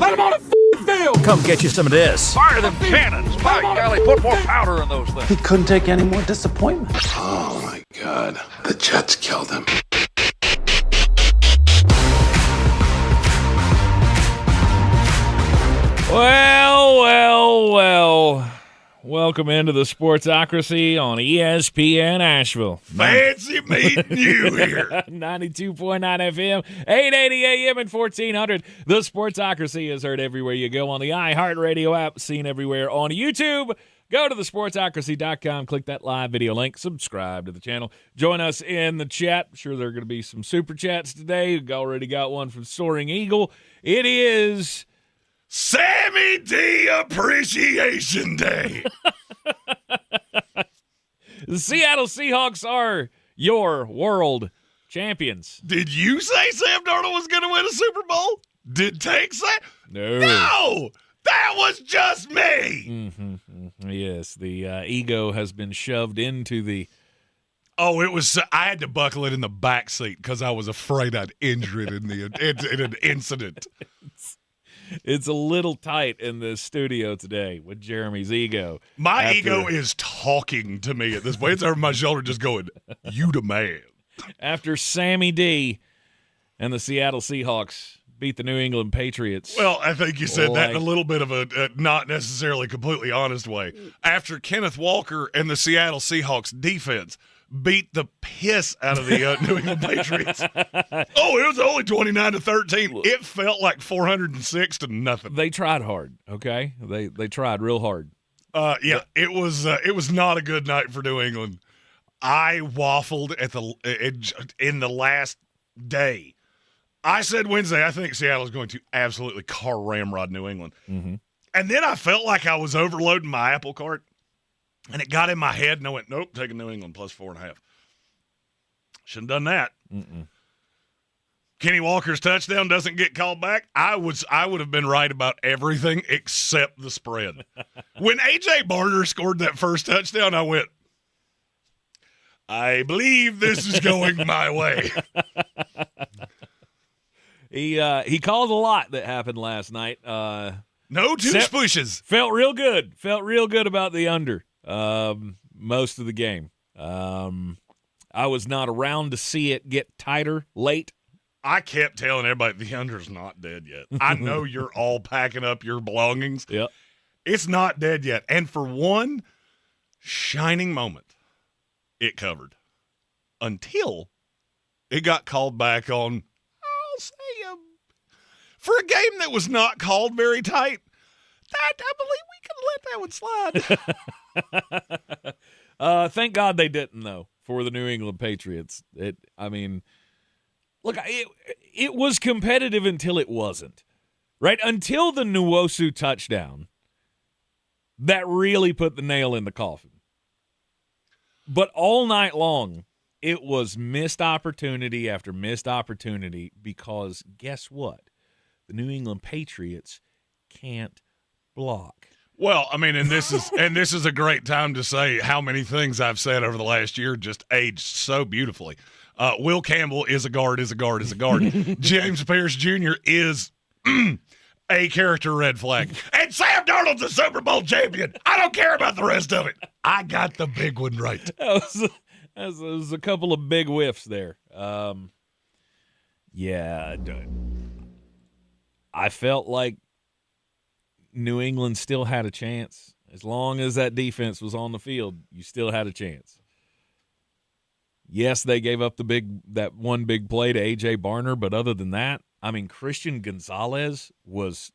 Let him on the field! Come get you some of this. Fire them cannons! By golly, put more powder in those things. He couldn't take any more disappointment. Oh, my God. The Jets killed him. Well. Welcome into the Sportsocracy on ESPN Asheville. Fancy meeting you here. 92.9 FM, 880 AM, and 1400. The Sportsocracy is heard everywhere you go on the iHeartRadio app, seen everywhere on YouTube. Go to thesportsocracy.com, click that live video link, subscribe to the channel. Join us in the chat. I'm sure there are going to be some super chats today. We've already got one from Soaring Eagle. It is Sammy D Appreciation Day. The Seattle Seahawks are your world champions. Did you say Sam Darnold was going to win a Super Bowl? Did Tank say? No, that was just me. Yes, the ego has been shoved into the. Oh, it was. I had to buckle it in the back seat because I was afraid I'd injure it in an incident. It's a little tight in the studio today with Jeremy's ego. My ego is talking to me at this point. It's over my shoulder just going, you the man. After Sammy D and the Seattle Seahawks beat the New England Patriots. Well, I think you said that in a little bit of a not necessarily completely honest way. After Kenneth Walker and the Seattle Seahawks defense beat the piss out of the New England Patriots. Oh, it was only 29-13. It felt like 406 to nothing. They tried hard, okay? They tried real hard. It was not a good night for New England. I waffled in the last day. I said Wednesday, I think Seattle is going to absolutely car ramrod New England. Mm-hmm. And then I felt like I was overloading my Apple Cart. And it got in my head, and I went, nope, taking New England plus 4.5. Shouldn't have done that. Kenny Walker's touchdown doesn't get called back. I would have been right about everything except the spread. When A.J. Barner scored that first touchdown, I went, I believe this is going my way. He called a lot that happened last night. No two spushes. Felt real good. Felt real good about the under most of the game. I was not around to see it get tighter late. I kept telling everybody the under's not dead yet. I know you're all packing up your belongings. Yep. It's not dead yet. And for one shining moment, it covered. Until it got called back on, I'll say, for a game that was not called very tight, I believe we could let that one slide. Thank God they didn't, though, for the New England Patriots. It was competitive until it wasn't, right? Until the Nwosu touchdown, that really put the nail in the coffin. But all night long, it was missed opportunity after missed opportunity because guess what? The New England Patriots can't block. Well, I mean, and this is a great time to say how many things I've said over the last year just aged so beautifully. Will Campbell is a guard. James Pierce Jr. is a character red flag. And Sam Darnold's a Super Bowl champion. I don't care about the rest of it. I got the big one right. That was a couple of big whiffs there. I felt like New England still had a chance. As long as that defense was on the field, you still had a chance. Yes, they gave up that one big play to A.J. Barner, but other than that, I mean, Christian Gonzalez was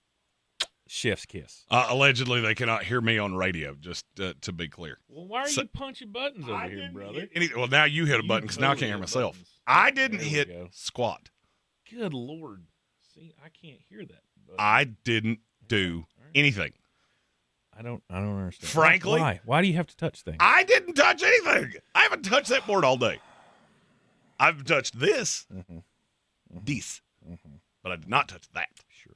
chef's kiss. Allegedly, they cannot hear me on radio, just to be clear. Well, why are you punching buttons over here, brother? Well, now you hit a button because now I can't hear myself. Buttons. I didn't hit squat. Good Lord. See, I can't hear that. I didn't do anything. I don't understand. Frankly, why do you have to touch things? I didn't touch anything. I haven't touched that board all day. I've touched this, but I did not touch that. Sure.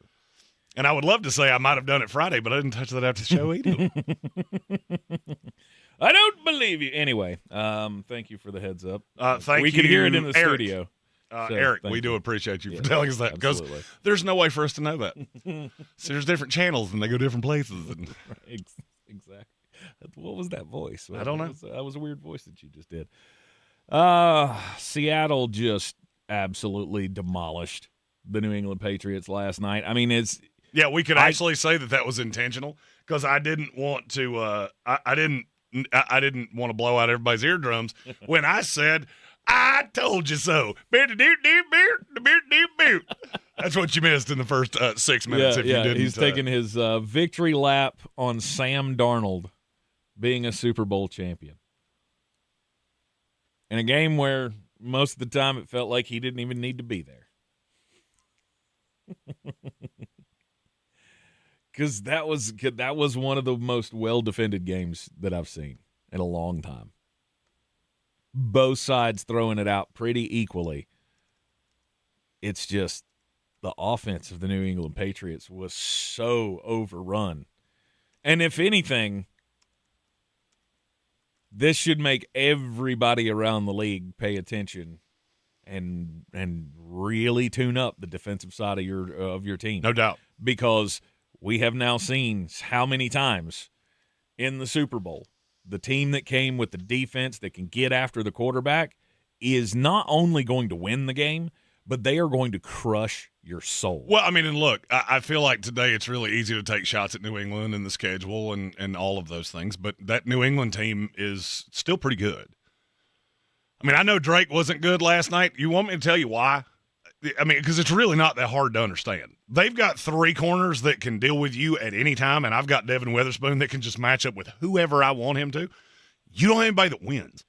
And I would love to say I might have done it Friday, but I didn't touch that after the show either. I don't believe you. Anyway, thank you for the heads up. Thank you. We could hear it in the Eric. studio. Eric, we do appreciate you for telling us that, because there's no way for us to know that. So there's different channels and they go different places. And exactly. What was that voice? I don't know. That was a weird voice that you just did. Seattle just absolutely demolished the New England Patriots last night. I mean, we could actually say that was intentional, because I didn't want to. I didn't want to blow out everybody's eardrums when I said, "I told you so." That's what you missed in the first 6 minutes. If you didn't, he's taking his victory lap on Sam Darnold being a Super Bowl champion in a game where most of the time it felt like he didn't even need to be there. Because that was one of the most well-defended games that I've seen in a long time. Both sides throwing it out pretty equally. It's just the offense of the New England Patriots was so overrun. And if anything, this should make everybody around the league pay attention and really tune up the defensive side of your team. No doubt. Because we have now seen how many times in the Super Bowl the team that came with the defense that can get after the quarterback is not only going to win the game, but they are going to crush your soul. Well, I mean, and look, I feel like today it's really easy to take shots at New England and the schedule and all of those things, but that New England team is still pretty good. I mean, I know Drake wasn't good last night. You want me to tell you why? I mean, because it's really not that hard to understand. They've got three corners that can deal with you at any time, and I've got Devin Witherspoon that can just match up with whoever I want him to. You don't have anybody that wins.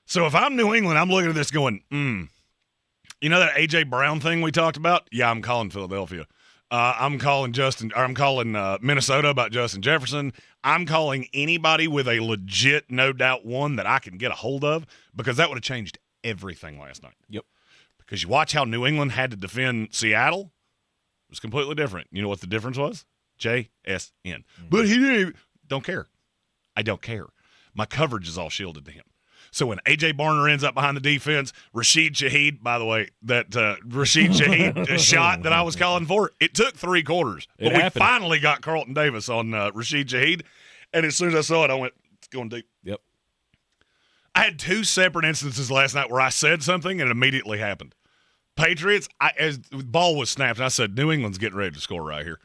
So if I'm New England, I'm looking at this going, you know that A.J. Brown thing we talked about? Yeah, I'm calling Philadelphia. I'm calling Minnesota about Justin Jefferson. I'm calling anybody with a legit, no doubt one that I can get a hold of, because that would have changed everything last night. Yep. Because you watch how New England had to defend Seattle, it was completely different. You know what the difference was? JSN. Mm-hmm. But he didn't. Don't care. I don't care. My coverage is all shielded to him. So when A.J. Barner ends up behind the defense, Rashid Shaheed, by the way, that Rashid Shaheed shot that I was calling for, it took 3 quarters. But we finally got Carlton Davis on Rashid Shaheed. And as soon as I saw it, I went, it's going deep. Yep. I had 2 separate instances last night where I said something and it immediately happened. Patriots, as the ball was snapped, and I said, New England's getting ready to score right here.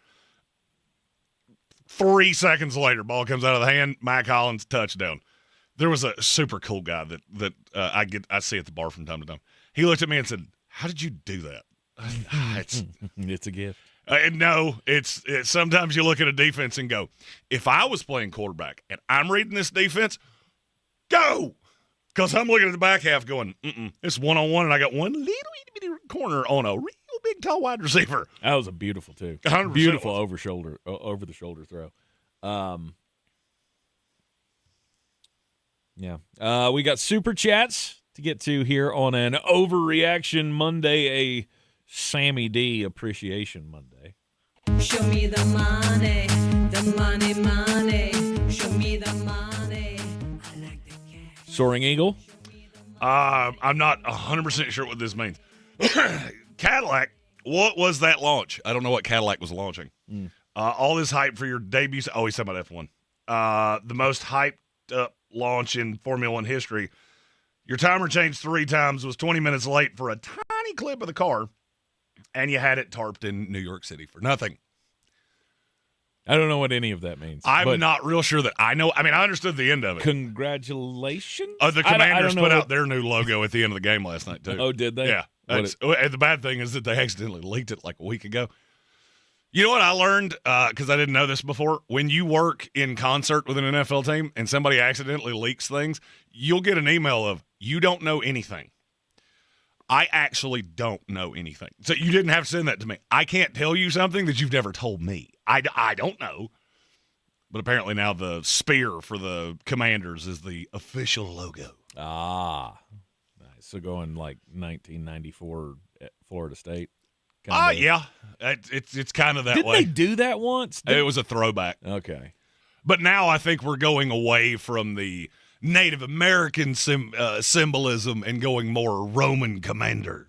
3 seconds later, ball comes out of the hand, Mike Hollins, touchdown. There was a super cool guy that I see at the bar from time to time. He looked at me and said, "How did you do that?" It's a gift. No, it's sometimes you look at a defense and go, if I was playing quarterback and I'm reading this defense, go. Because I'm looking at the back half going, it's one-on-one, and I got one little itty-bitty corner on a real big, tall wide receiver. That was a beautiful, too. 100% Beautiful over-the-shoulder throw. Yeah. We got Super Chats to get to here on an Overreaction Monday, a Sammy D Appreciation Monday. Show me the money, money. Show me the money. I like the cash. Soaring Eagle? I'm not 100% sure what this means. Cadillac, what was that launch? I don't know what Cadillac was launching. All this hype for your debut. Oh, he's talking about F1. The most hyped up launch in Formula One history. Your timer changed 3 times, was 20 minutes late for a tiny clip of the car, and you had it tarped in New York City for nothing. I don't know what any of that means. I'm not real sure that I know. I mean, I understood the end of it. Congratulations. The Commanders put out their new logo at the end of the game last night, too. Oh, did they? Yeah. And the bad thing is that they accidentally leaked it like a week ago. You know what I learned, because I didn't know this before? When you work in concert with an NFL team and somebody accidentally leaks things, you'll get an email of, you don't know anything. I actually don't know anything. So you didn't have to send that to me. I can't tell you something that you've never told me. I don't know. But apparently now the spear for the Commanders is the official logo. Ah. Nice. So going like 1994 at Florida State. Yeah. It's kind of that way. Didn't they do that once? It was a throwback. Okay. But now I think we're going away from the Native American symbolism and going more Roman commander.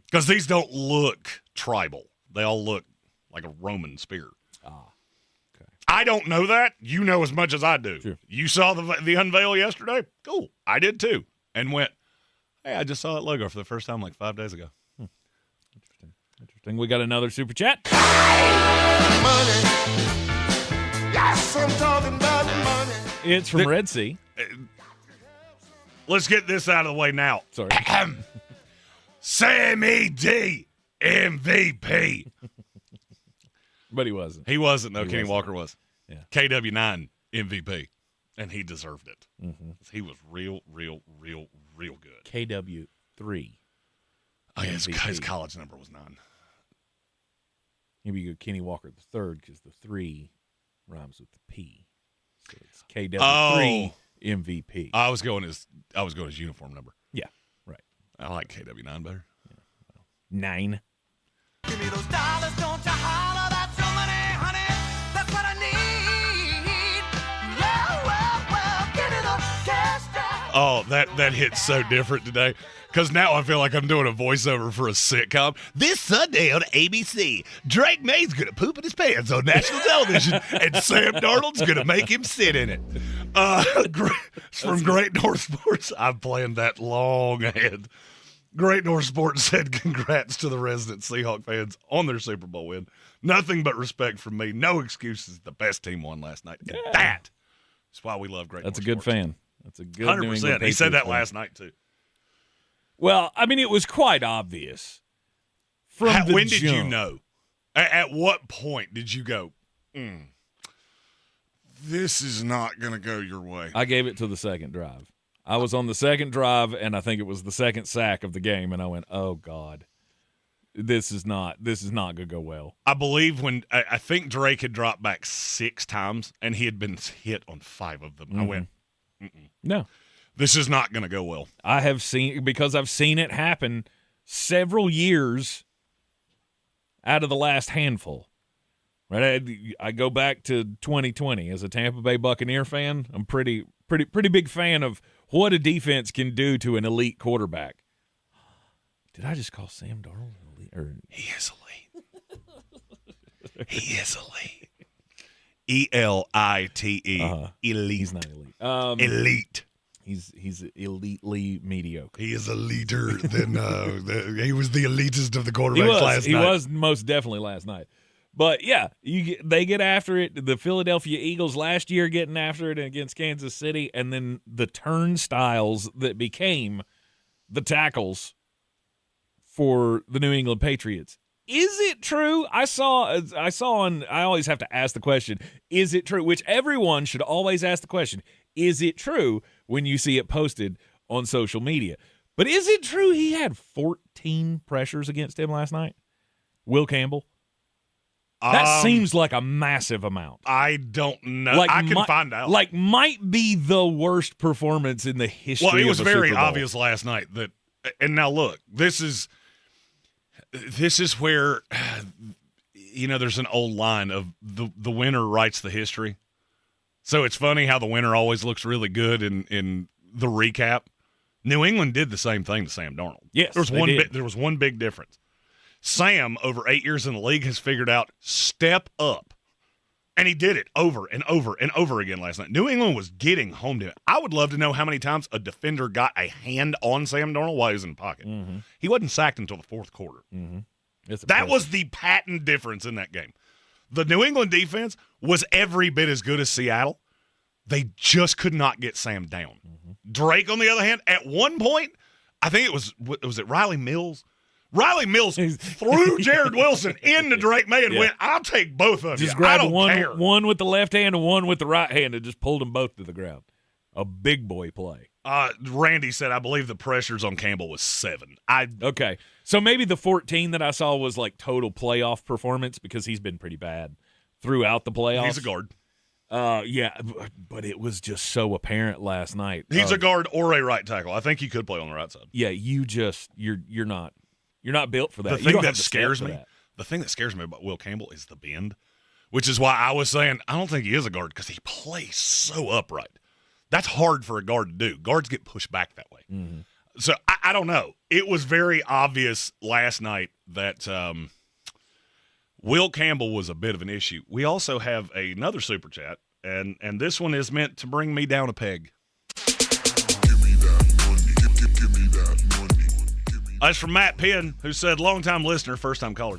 Because these don't look tribal. They all look like a Roman spear. Okay. I don't know that. You know as much as I do. Sure. You saw the unveil yesterday? Cool. I did too. And went, hey, I just saw that logo for the first time like 5 days ago. Interesting. We got another super chat. Money. Yes, I'm talking about money. It's from Red Sea. Let's get this out of the way now. Sorry. Sammy D, MVP. But he wasn't. He wasn't, though. He Kenny wasn't. Walker was. Yeah. KW9 MVP. And he deserved it. He was real good. KW3. Oh, yeah, his MVP. college number was 9. Maybe you go Kenny Walker the third because the 3 rhymes with the P. So it's KW3 MVP. I was going his uniform number. Yeah, right. I like KW9 better. 9. Give me those dollars, don't you holler, that's your money, honey. That's what I need. Well, give me the cash down. Oh, that hits so different today. Because now I feel like I'm doing a voiceover for a sitcom. This Sunday on ABC, Drake Maye's going to poop in his pants on national television, and Sam Darnold's going to make him sit in it. From Great North Sports, I've planned that long ahead. Great North Sports said congrats to the resident Seahawks fans on their Super Bowl win. Nothing but respect from me. No excuses. The best team won last night. And that is why we love Great That's North a good Sports. fan. That's a good 100%. New England He Patriots said that fan. last night, too. Well, I mean, it was quite obvious. From the When did you jump. know? At what point did you go, this is not going to go your way? I gave it to the second drive. I was on the second drive, and I think it was the second sack of the game, and I went, oh, God. This is not going to go well. I believe when I think Drake had dropped back 6 times, and he had been hit on 5 of them. I went, No. this is not going to go well. I have seen, because I've seen it happen several years out of the last handful. Right? I go back to 2020 as a Tampa Bay Buccaneer fan. I'm pretty big fan of what a defense can do to an elite quarterback. Did I just call Sam Darnold an elite? He is elite. He is elite. ELITE. Elite. He's not elite. Elite. He's elitely mediocre. He is a leader than he was the elitist of the quarterbacks last night. He was most definitely last night. But yeah, they get after it. The Philadelphia Eagles last year getting after it against Kansas City, and then the turnstiles that became the tackles for the New England Patriots. Is it true? I saw on, I always have to ask the question, is it true? Which everyone should always ask the question, is it true when you see it posted on social media? But is it true he had 14 pressures against him last night? Will Campbell? That seems like a massive amount. I don't know. I can find out. Might be the worst performance in the history of a Well, it was very Super Bowl. obvious last night that, and now look, this is where, there's an old line of the winner writes the history. So it's funny how the winner always looks really good in the recap. New England did the same thing to Sam Darnold. Yes, there was they did. one big difference. Sam, over 8 years in the league, has figured out step up. And he did it over and over and over again last night. New England was getting home to it. I would love to know how many times a defender got a hand on Sam Darnold while he was in the pocket. Mm-hmm. He wasn't sacked until the fourth quarter. Mm-hmm. That was the patent difference in that game. The New England defense was every bit as good as Seattle. They just could not get Sam down. Mm-hmm. Drake, on the other hand, at one point, I think it was it Riley Mills? Riley Mills threw Jared Wilson into Drake Maye and went, I'll take both of you. Just grabbed I don't care. one with the left hand and one with the right hand and just pulled them both to the ground. A big boy play. Randy said, I believe the pressures on Campbell was 7. Okay. So maybe the 14 that I saw was like total playoff performance because he's been pretty bad throughout the playoffs. He's a guard. Yeah, but it was just so apparent last night. He's a guard or a right tackle. I think he could play on the right side. Yeah, you're not built for that. The You thing don't that have to scares step for me, that. the thing that scares me about Will Campbell is the bend, which is why I was saying I don't think he is a guard because he plays so upright. That's hard for a guard to do. Guards get pushed back that way. Mm-hmm. So I don't know. It was very obvious last night that Will Campbell was a bit of an issue. We also have another super chat, and this one is meant to bring me down a peg. That's from Matt Penn, who said, long-time listener, first-time caller.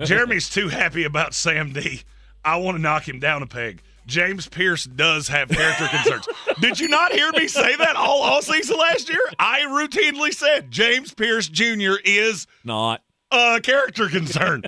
Jeremy's too happy about Sam D. I want to knock him down a peg. James Pierce does have character concerns. Did you not hear me say that all season last year? I routinely said James Pierce Jr. is not a character concern.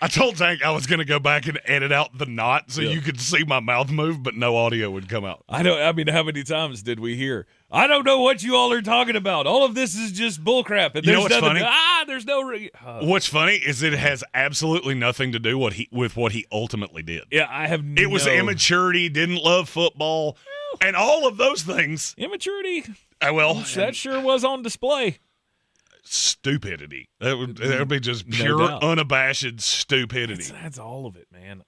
I told Tank I was going to go back and edit out the "not" so you could see my mouth move, but no audio would come out. I mean, how many times did we hear, I don't know what you all are talking about. All of this is just bullcrap. And you know what's funny? There's no... What's funny is it has absolutely nothing to do with what he ultimately did. Yeah, I have It was immaturity, didn't love football, and all of those things. Immaturity? That sure was on display. Stupidity. That would be just pure, unabashed stupidity. That's all of it, man.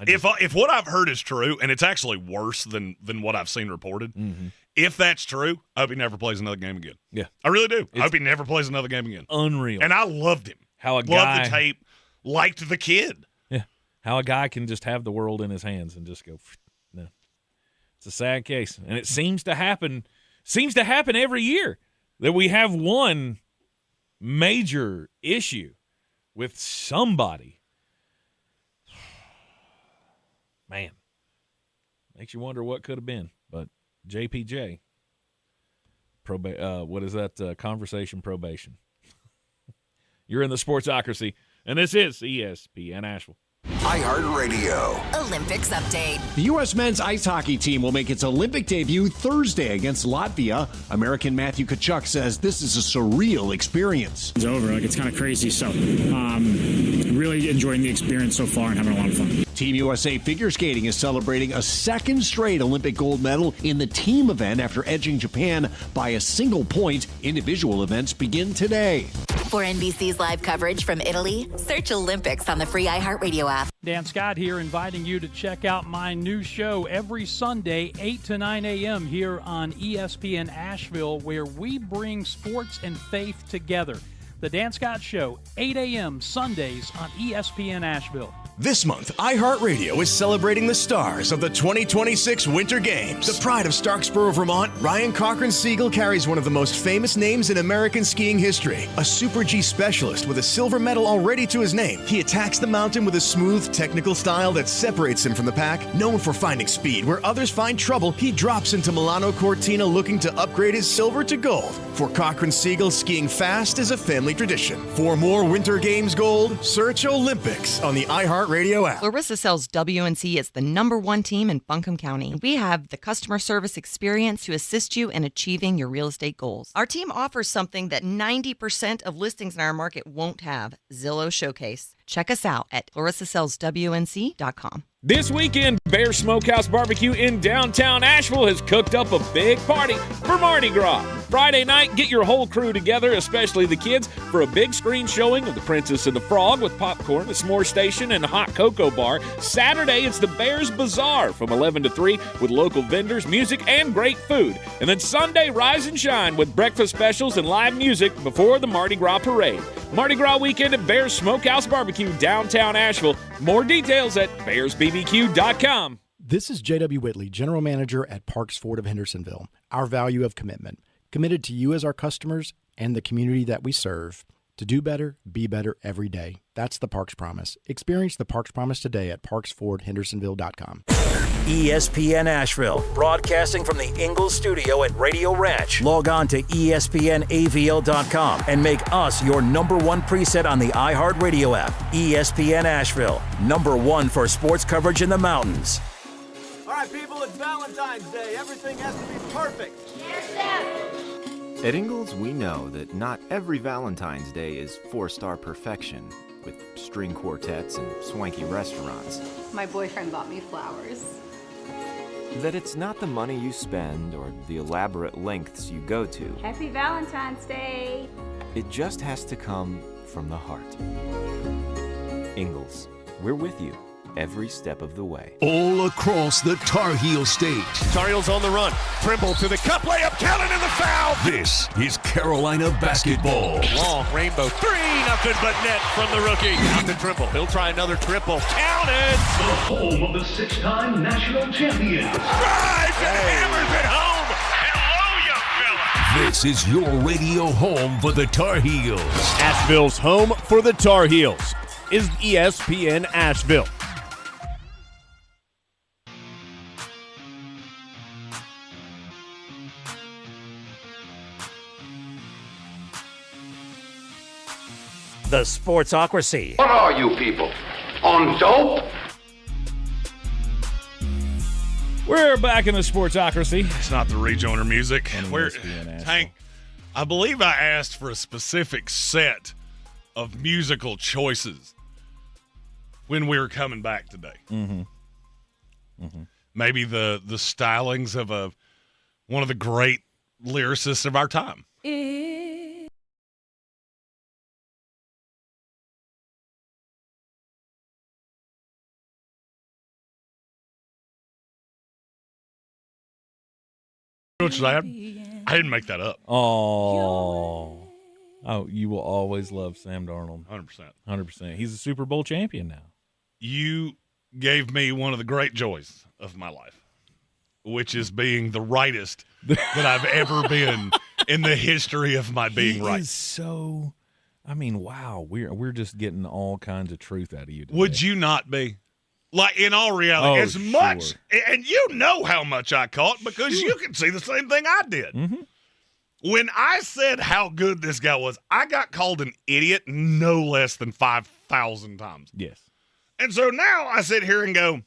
If what I've heard is true, and it's actually worse than what I've seen reported, if that's true, I hope he never plays another game again. Yeah. I really do. I hope he never plays another game again. Unreal. And I loved him. Loved the tape. Liked the kid. Yeah. How a guy can just have the world in his hands and just go, no. It's a sad case. And it seems to happen every year that we have one major issue with somebody. Man, makes you wonder what could have been. But JPJ, what is that? Conversation probation. You're in the Sportsocracy, and this is ESPN Asheville. iHeartRadio. Olympics update. The U.S. men's ice hockey team will make its Olympic debut Thursday against Latvia. American Matthew Tkachuk says this is a surreal experience. It's over. It's kind of crazy. So really enjoying the experience so far and having a lot of fun. Team USA figure skating is celebrating a second straight Olympic gold medal in the team event after edging Japan by a single point. Individual events begin today. For NBC's live coverage from Italy, search Olympics on the free iHeartRadio app. Dan Scott here, inviting you to check out my new show every Sunday, 8 to 9 a.m. here on ESPN Asheville, where we bring sports and faith together. The Dan Scott Show, 8 a.m. Sundays on ESPN Asheville. This month, iHeartRadio is celebrating the stars of the 2026 Winter Games. The pride of Starksboro, Vermont, Ryan Cochran-Siegel carries one of the most famous names in American skiing history. A Super G specialist with a silver medal already to his name. He attacks the mountain with a smooth, technical style that separates him from the pack. Known for finding speed where others find trouble, he drops into Milano Cortina looking to upgrade his silver to gold. For Cochran-Siegel, skiing fast is a family tradition. For more Winter Games gold, search Olympics on the iHeartRadio app. Larissa sells WNC as the #1 team in Buncombe County. We have the customer service experience to assist you in achieving your real estate goals. Our team offers something that 90% of listings in our market won't have: Zillow Showcase. Check us out at larissasellswnc.com. This weekend, Bear Smokehouse Barbecue in downtown Asheville has cooked up a big party for Mardi Gras. Friday night, get your whole crew together, especially the kids, for a big screen showing of The Princess and the Frog with popcorn, a s'more station, and a hot cocoa bar. Saturday, it's the Bears Bazaar from 11 to 3 with local vendors, music, and great food. And then Sunday, rise and shine with breakfast specials and live music before the Mardi Gras parade. Mardi Gras weekend at Bears Smokehouse Barbecue, downtown Asheville. More details at bearsbbq.com. This is J.W. Whitley, General Manager at Parks Ford of Hendersonville. Our value of commitment. Committed to you as our customers and the community that we serve. To do better, be better every day. That's the Parks Promise. Experience the Parks Promise today at parksfordhendersonville.com. ESPN Asheville, broadcasting from the Ingles studio at Radio Ranch. Log on to ESPNAVL.com and make us your #1 preset on the iHeartRadio app. ESPN Asheville, #1 for sports coverage in the mountains. All right, people, it's Valentine's Day. Everything has to be perfect. Yes, Dad. At Ingles, we know that not every Valentine's Day is 4-star perfection, with string quartets and swanky restaurants. My boyfriend bought me flowers. That it's not the money you spend or the elaborate lengths you go to. Happy Valentine's Day! It just has to come from the heart. Ingles, we're with you. every step of the way. All across the Tar Heel state. Tar Heels on the run. Trimble to the cup layup. Count it in the foul. This is Carolina basketball. Long rainbow 3, nothing but net from the rookie. Out to Trimble. He'll try another triple. Counted. The home of the 6-time national champions. Drives and hammers it home. This is your radio home for the Tar Heels. Asheville's home for the Tar Heels is ESPN Asheville. The Sportsocracy. What are you people? On dope? We're back in the Sportsocracy. It's not the rejoiner music. We're Tank, I believe I asked for a specific set of musical choices when we were coming back today. Maybe the stylings of one of the great lyricists of our time. Which I didn't make that up. Oh, you will always love Sam Darnold. 100%. 100%. He's a Super Bowl champion now. You gave me one of the great joys of my life, which is being the rightest that I've ever been in the history of my being right. Is so, I mean, wow, we're just getting all kinds of truth out of you today. Would you not be? Like, in all reality, as much, and you know how much I caught because you can see the same thing I did. When I said how good this guy was, I got called an idiot no less than 5,000 times. Yes. And so now I sit here and go,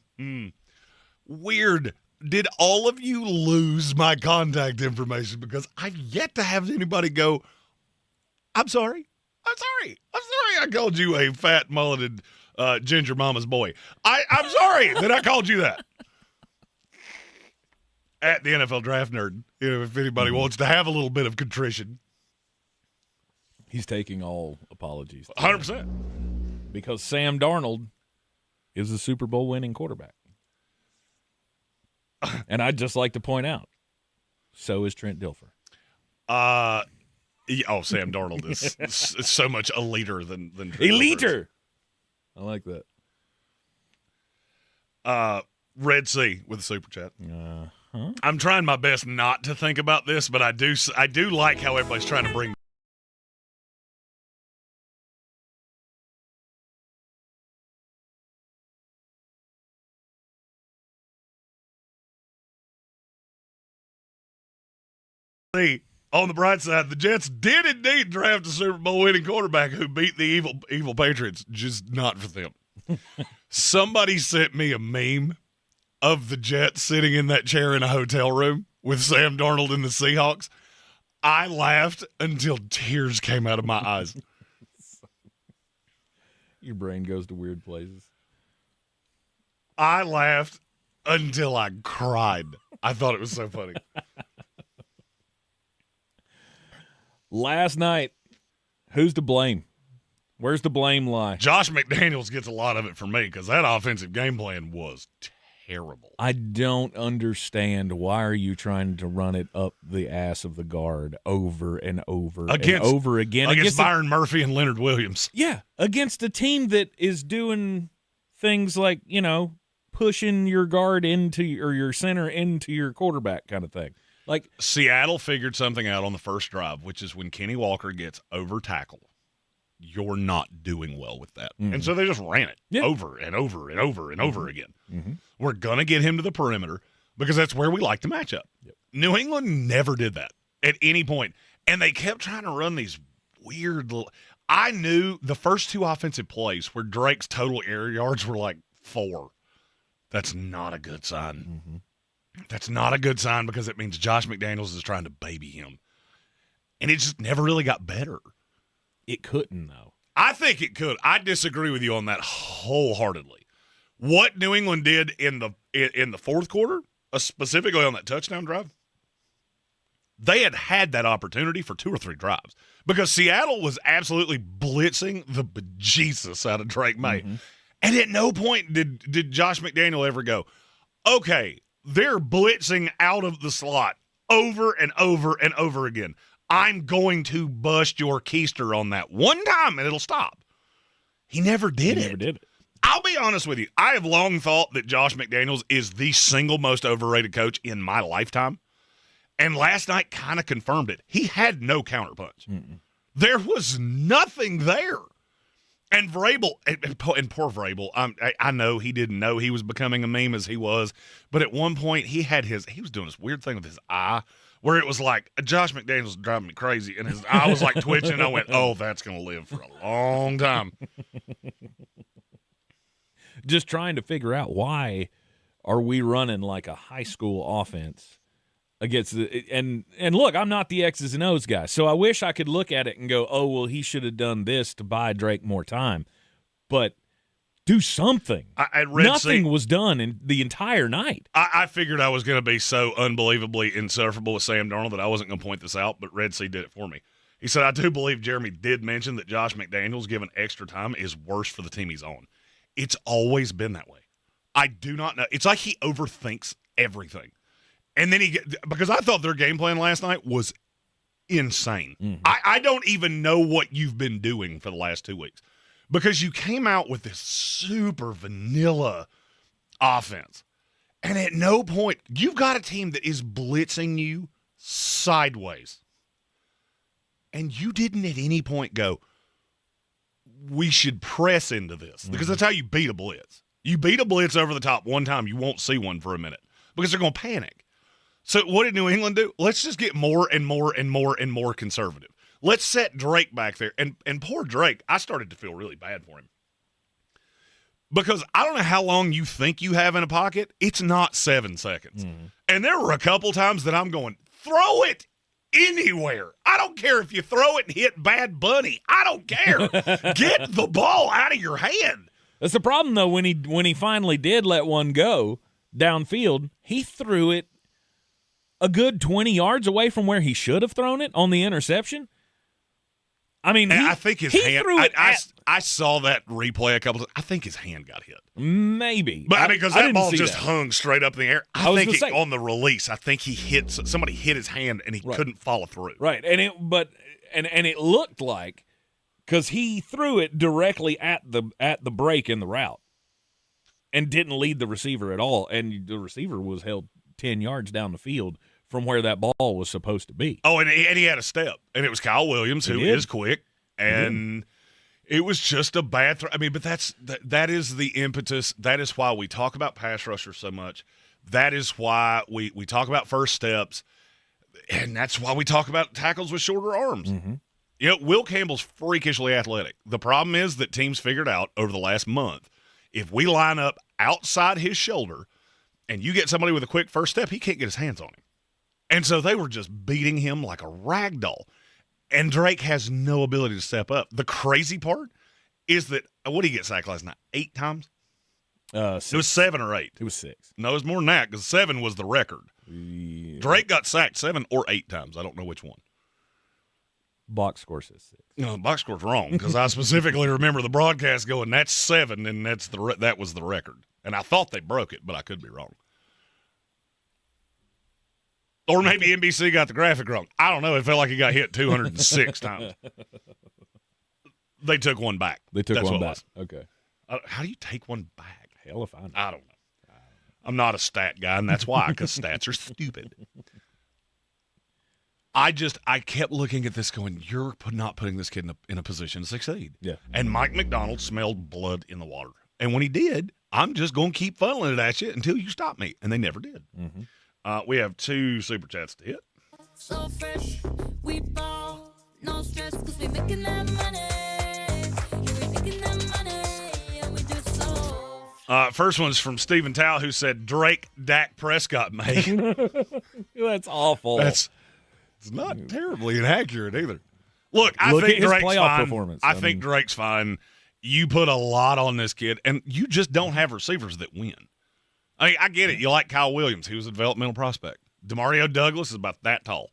weird. Did all of you lose my contact information? Because I've yet to have anybody go, I'm sorry I called you a fat mulleted ginger mama's boy. I'm sorry that I called you that. At the NFL Draft Nerd, if anybody wants to have a little bit of contrition. He's taking all apologies. 100%. Because Sam Darnold is a Super Bowl winning quarterback. And I'd just like to point out, so is Trent Dilfer. Sam Darnold is so much a leader than Trent a Dilfer leader. is. I like that. Red Sea with a super chat. I'm trying my best not to think about this, but I do like how everybody's trying to bring. On the bright side, the Jets did indeed draft a Super Bowl winning quarterback who beat the evil Patriots, just not for them. Somebody sent me a meme of the Jets sitting in that chair in a hotel room with Sam Darnold and the Seahawks. I laughed until tears came out of my eyes. Your brain goes to weird places. I laughed until I cried. I thought it was so funny. Last night, who's to blame? Where's the blame lie? Josh McDaniels gets a lot of it for me because that offensive game plan was terrible. I don't understand why are you trying to run it up the ass of the guard over and over and over again against Byron Murphy and Leonard Williams. Yeah, against a team that is doing things like, pushing your guard into or your center into your quarterback kind of thing. Like Seattle figured something out on the first drive, which is when Kenny Walker gets over tackled, you're not doing well with that. And so they just ran it over and over and over and over again. We're going to get him to the perimeter because that's where we like to match up. New England never did that at any point. And they kept trying to run these weird little – I knew the first two offensive plays where Drake's total air yards were like 4. That's not a good sign. That's not a good sign because it means Josh McDaniels is trying to baby him. And it just never really got better. It couldn't, though. I think it could. I disagree with you on that wholeheartedly. What New England did in the fourth quarter, specifically on that touchdown drive, they had that opportunity for 2 or 3 drives because Seattle was absolutely blitzing the bejesus out of Drake Maye. And at no point did Josh McDaniel ever go, okay, they're blitzing out of the slot over and over and over again. I'm going to bust your keister on that one time, and it'll stop. He never did it. I'll be honest with you. I have long thought that Josh McDaniels is the single most overrated coach in my lifetime. And last night kind of confirmed it. He had no counterpunch. There was nothing there. And Vrabel, and poor Vrabel, I know he didn't know he was becoming a meme as he was, but at one point he was doing this weird thing with his eye where it was like, Josh McDaniels driving me crazy, and his eye was like twitching. I went, oh, that's going to live for a long time. Just trying to figure out why are we running like a high school offense against and look, I'm not the X's and O's guy, so I wish I could look at it and go, oh, well, he should have done this to buy Drake more time. But do something. Nothing was done in the entire night. I figured I was going to be so unbelievably insufferable with Sam Darnold that I wasn't going to point this out, but Red Sea did it for me. He said, I do believe Jeremy did mention that Josh McDaniels given extra time is worse for the team he's on. It's always been that way. I do not know. It's like he overthinks everything. And then because I thought their game plan last night was insane. Mm-hmm. I don't even know what you've been doing for the last 2 weeks because you came out with this super vanilla offense. And at no point, you've got a team that is blitzing you sideways. And you didn't at any point go, we should press into this. Because that's how you beat a blitz. You beat a blitz over the top one time, you won't see one for a minute because they're going to panic. So what did New England do? Let's just get more and more and more and more conservative. Let's set Drake back there. And poor Drake, I started to feel really bad for him. Because I don't know how long you think you have in a pocket. It's not 7 seconds. Mm-hmm. And there were a couple times that I'm going, throw it anywhere. I don't care if you throw it and hit Bad Bunny. I don't care. Get the ball out of your hand. That's the problem, though, when he finally did let one go downfield, he threw it a good 20 yards away from where he should have thrown it on the interception. I mean, I think his hand. I saw that replay a couple times. I think his hand got hit. Maybe, but because that ball just hung straight up in the air. I think on the release, I think somebody hit his hand and he couldn't follow through. Right, and it looked like because he threw it directly at the break in the route and didn't lead the receiver at all, and the receiver was held 10 yards down the field from where that ball was supposed to be. Oh, and he had a step, and it was Kyle Williams, who is quick, and it was just a bad throw. I mean, but that is the impetus. That is why we talk about pass rushers so much. That is why we talk about first steps, and that's why we talk about tackles with shorter arms. Mm-hmm. You know, Will Campbell's freakishly athletic. The problem is that teams figured out over the last month, if we line up outside his shoulder and you get somebody with a quick first step, he can't get his hands on him. And so they were just beating him like a rag doll. And Drake has no ability to step up. The crazy part is that, what did he get sacked last night? 8 times? 6. It was 7 or 8. It was 6. No, it was more than that because 7 was the record. Yeah. Drake got sacked 7 or 8 times. I don't know which one. Box score says 6. No, the box score's wrong because I specifically remember the broadcast going, that's 7, and that was the record. And I thought they broke it, but I could be wrong. Or maybe NBC got the graphic wrong. I don't know. It felt like he got hit 206 times. They took one back. That's one back. Okay. How do you take one back? Hell if I know. I don't know. I'm not a stat guy, and that's why, because stats are stupid. I kept looking at this going, you're not putting this kid in a position to succeed. Yeah. And Mike Macdonald smelled blood in the water. And when he did, I'm just going to keep funneling it at you until you stop me. And they never did. Mm-hmm. We have 2 super chats to hit. So fresh, we ball, no stress, cause we making that money. Yeah, we making that money, yeah, we do so. First one's from Stephen Tao, who said Drake Dak Prescott made. That's awful. It's not terribly inaccurate either. Look, I think Drake's fine. I think Drake's fine. You put a lot on this kid, and you just don't have receivers that win. I mean, I get it. You like Kyle Williams. He was a developmental prospect. Demario Douglas is about that tall.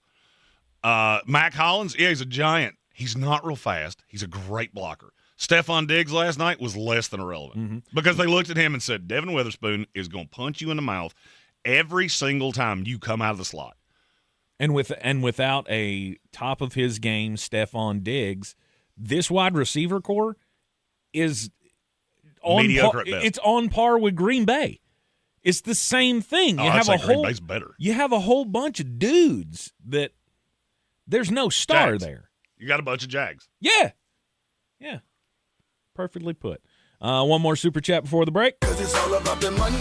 Mac Hollins, yeah, he's a giant. He's not real fast. He's a great blocker. Stephon Diggs last night was less than irrelevant because they looked at him and said, Devin Witherspoon is going to punch you in the mouth every single time you come out of the slot. And without a top of his game Stephon Diggs, this wide receiver core is mediocre at best. It's on par with Green Bay. It's the same thing. Green Bay's better. You have a whole bunch of dudes that there's no star Jags. there. You got a bunch of Jags. Yeah. Perfectly put. One more super chat before the break. It's all about the money.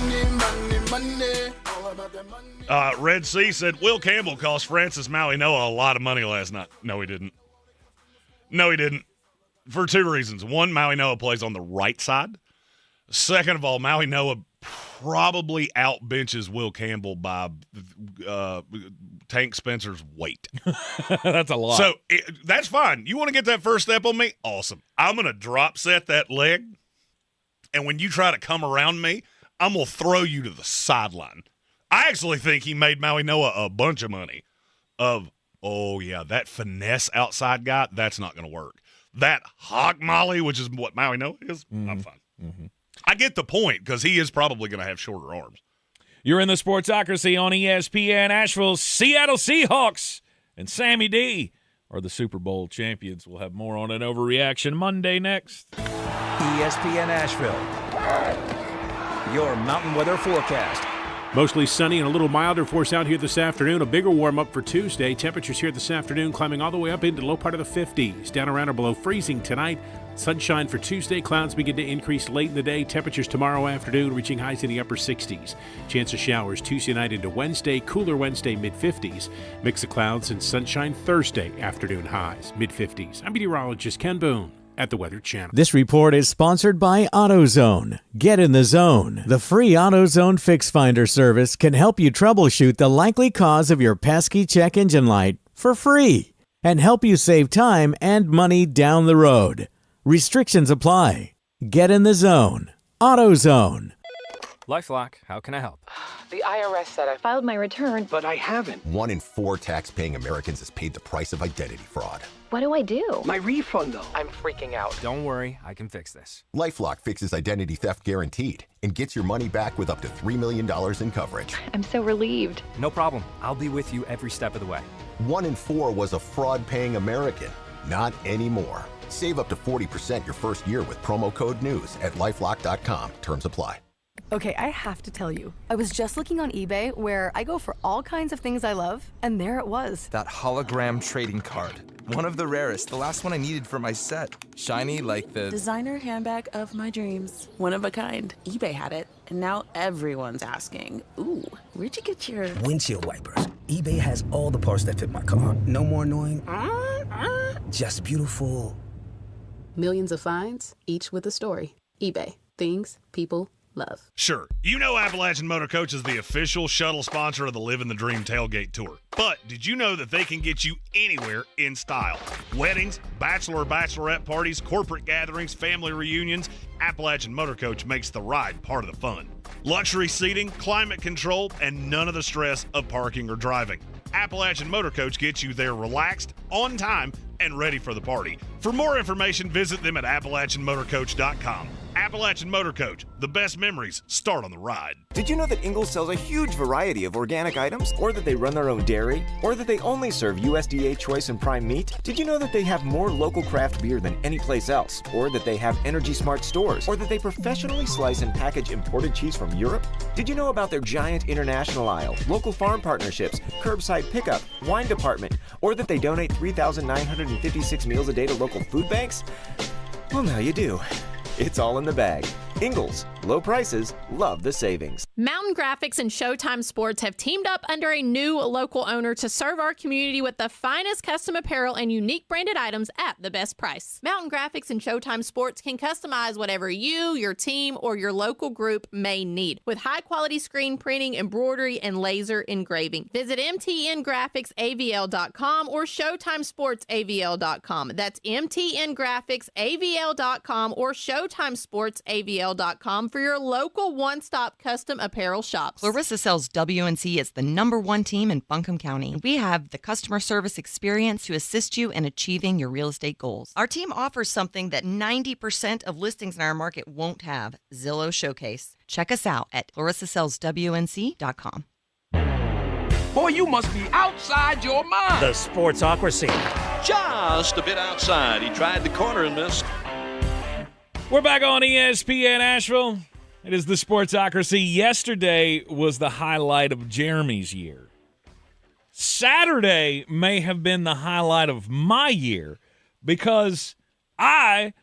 All about the money. Red Sea said, Will Campbell cost Francis Maui Noah a lot of money last night. No, he didn't. For two reasons. One, Maui Noah plays on the right side. Second of all, Maui Noah probably outbenches Will Campbell by Tank Spencer's weight. That's a lot. So that's fine. You want to get that first step on me? Awesome. I'm going to drop set that leg, and when you try to come around me, I'm going to throw you to the sideline. I actually think he made Maui Noah a bunch of money that finesse outside guy, that's not going to work. That hog molly, which is what Maui Noah is, I'm fine. I get the point because he is probably going to have shorter arms. You're in the Sportsocracy on ESPN Asheville. Seattle Seahawks and Sammy D are the Super Bowl champions. We'll have more on an overreaction Monday next. ESPN Asheville, your mountain weather forecast. Mostly sunny and a little milder for us out here this afternoon. A bigger warm-up for Tuesday. Temperatures here this afternoon climbing all the way up into the low part of the 50s. Down around or below freezing tonight. Sunshine for Tuesday. Clouds begin to increase late in the day. Temperatures tomorrow afternoon reaching highs in the upper 60s. Chance of showers Tuesday night into Wednesday. Cooler Wednesday, mid-50s. Mix of clouds and sunshine Thursday. Afternoon highs, mid-50s. I'm meteorologist Ken Boone at the Weather Channel. This report is sponsored by AutoZone. Get in the zone. The free AutoZone Fix Finder service can help you troubleshoot the likely cause of your pesky check engine light for free and help you save time and money down the road. Restrictions apply. Get in the zone. AutoZone. LifeLock, how can I help? The IRS said I filed my return, but I haven't. 1 in 4 tax-paying Americans has paid the price of identity fraud. What do I do? My refund, though. I'm freaking out. Don't worry, I can fix this. LifeLock fixes identity theft guaranteed and gets your money back with up to $3 million in coverage. I'm so relieved. No problem. I'll be with you every step of the way. 1 in 4 was a fraud-paying American. Not anymore. Save up to 40% your first year with promo code NEWS at LifeLock.com. Terms apply. Okay, I have to tell you, I was just looking on eBay where I go for all kinds of things I love, and there it was. That hologram trading card. One of the rarest, the last one I needed for my set. Shiny like the designer handbag of my dreams. One of a kind. eBay had it, and now everyone's asking, ooh, where'd you get your windshield wipers? eBay has all the parts that fit my car. No more annoying, just beautiful. Millions of finds, each with a story. eBay. Things people love. Sure. You know Appalachian Motor Coach is the official shuttle sponsor of the Living the Dream Tailgate Tour. But did you know that they can get you anywhere in style? Weddings, bachelorette parties, corporate gatherings, family reunions. Appalachian Motor Coach makes the ride part of the fun. Luxury seating, climate control, and none of the stress of parking or driving. Appalachian Motor Coach gets you there relaxed, on time, and ready for the party. For more information, visit them at AppalachianMotorCoach.com. Appalachian Motor Coach, the best memories start on the ride. Did you know that Ingalls sells a huge variety of organic items? Or that they run their own dairy? Or that they only serve USDA choice and prime meat? Did you know that they have more local craft beer than any place else? Or that they have Energy Smart stores? Or that they professionally slice and package imported cheese from Europe? Did you know about their giant international aisle, local farm partnerships, curbside pickup, wine department? Or that they donate 3,956 meals a day to local food banks? Well, now you do. It's all in the bag. Ingalls, low prices, love the savings. Mountain Graphics and Showtime Sports have teamed up under a new local owner to serve our community with the finest custom apparel and unique branded items at the best price. Mountain Graphics and Showtime Sports can customize whatever you, your team, or your local group may need with high-quality screen printing, embroidery, and laser engraving. Visit mtngraphicsavl.com or showtimesportsavl.com. That's mtngraphicsavl.com or showtimesportsavl.com ClarissaSells.com for your local one-stop custom apparel shops. Clarissa Sells WNC is the #1 team in Buncombe County. We have the customer service experience to assist you in achieving your real estate goals. Our team offers something that 90% of listings in our market won't have, Zillow Showcase. Check us out at ClarissaSellsWNC.com. Boy, you must be outside your mind. The Sportsocracy. Just a bit outside. He tried the corner and missed. We're back on ESPN Asheville. It is the Sportsocracy. Yesterday was the highlight of Jeremy's year. Saturday may have been the highlight of my year because I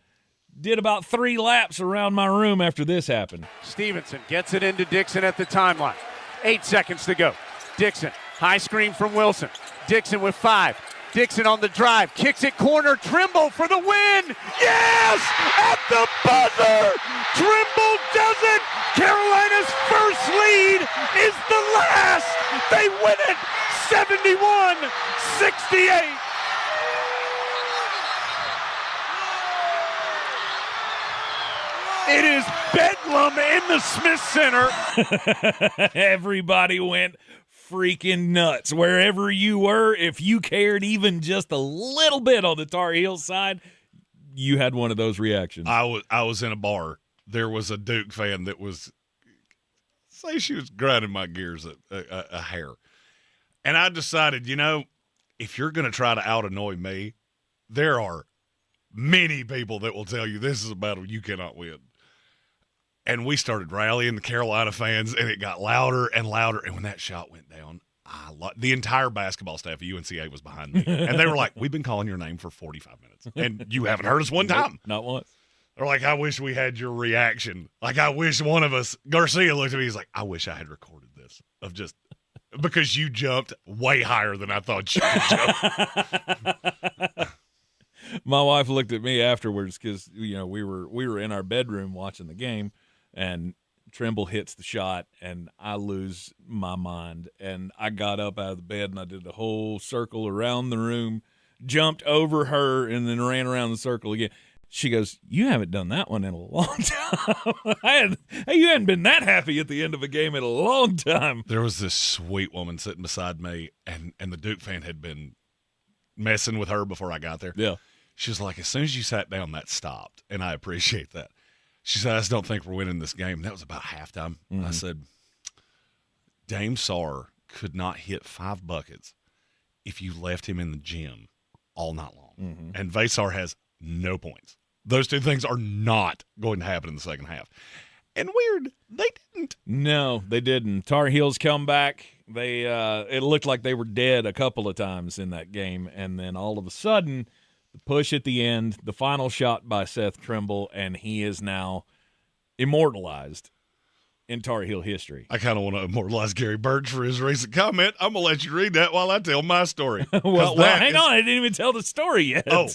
did about 3 laps around my room after this happened. Stevenson gets it into Dixon at the timeline. 8 seconds to go. Dixon, high screen from Wilson. Dixon with 5. Dixon on the drive, kicks it corner, Trimble for the win! Yes! At the buzzer! Trimble does it! Carolina's first lead is the last! They win it! 71-68! It is bedlam in the Smith Center. Everybody went freaking nuts. Wherever you were, if you cared even just a little bit on the Tar Heels side, you had one of those reactions. I was in a bar. There was a Duke fan that was, say she was grinding my gears a hair. And I decided, if you're going to try to out-annoy me, there are many people that will tell you this is a battle you cannot win. And we started rallying the Carolina fans, and it got louder and louder. And when that shot went down, the entire basketball staff of UNCA was behind me. And they were like, we've been calling your name for 45 minutes, and you haven't heard us one time. Not once. They're like, I wish we had your reaction. Like, I wish one of us, Garcia looked at me, he's like, I wish I had recorded this of just, because you jumped way higher than I thought you could jump. My wife looked at me afterwards because, we were in our bedroom watching the game, and Trimble hits the shot, and I lose my mind. And I got up out of the bed, and I did the whole circle around the room, jumped over her, and then ran around the circle again. She goes, you haven't done that one in a long time. You hadn't been that happy at the end of a game in a long time. There was this sweet woman sitting beside me, and the Duke fan had been messing with her before I got there. Yeah. She was like, as soon as you sat down, that stopped, and I appreciate that. She said, I just don't think we're winning this game. That was about halftime. Mm-hmm. I said, Dame Sarr could not hit 5 buckets if you left him in the gym all night long. Mm-hmm. And Vasar has no points. Those two things are not going to happen in the second half. And weird, they didn't. No, they didn't. Tar Heels come back. They it looked like they were dead a couple of times in that game, and then all of a sudden, the push at the end, the final shot by Seth Trimble, and he is now immortalized in Tar Heel history. I kind of want to immortalize Gary Birch for his recent comment. I'm going to let you read that while I tell my story. well, hang on. I didn't even tell the story yet. Oh.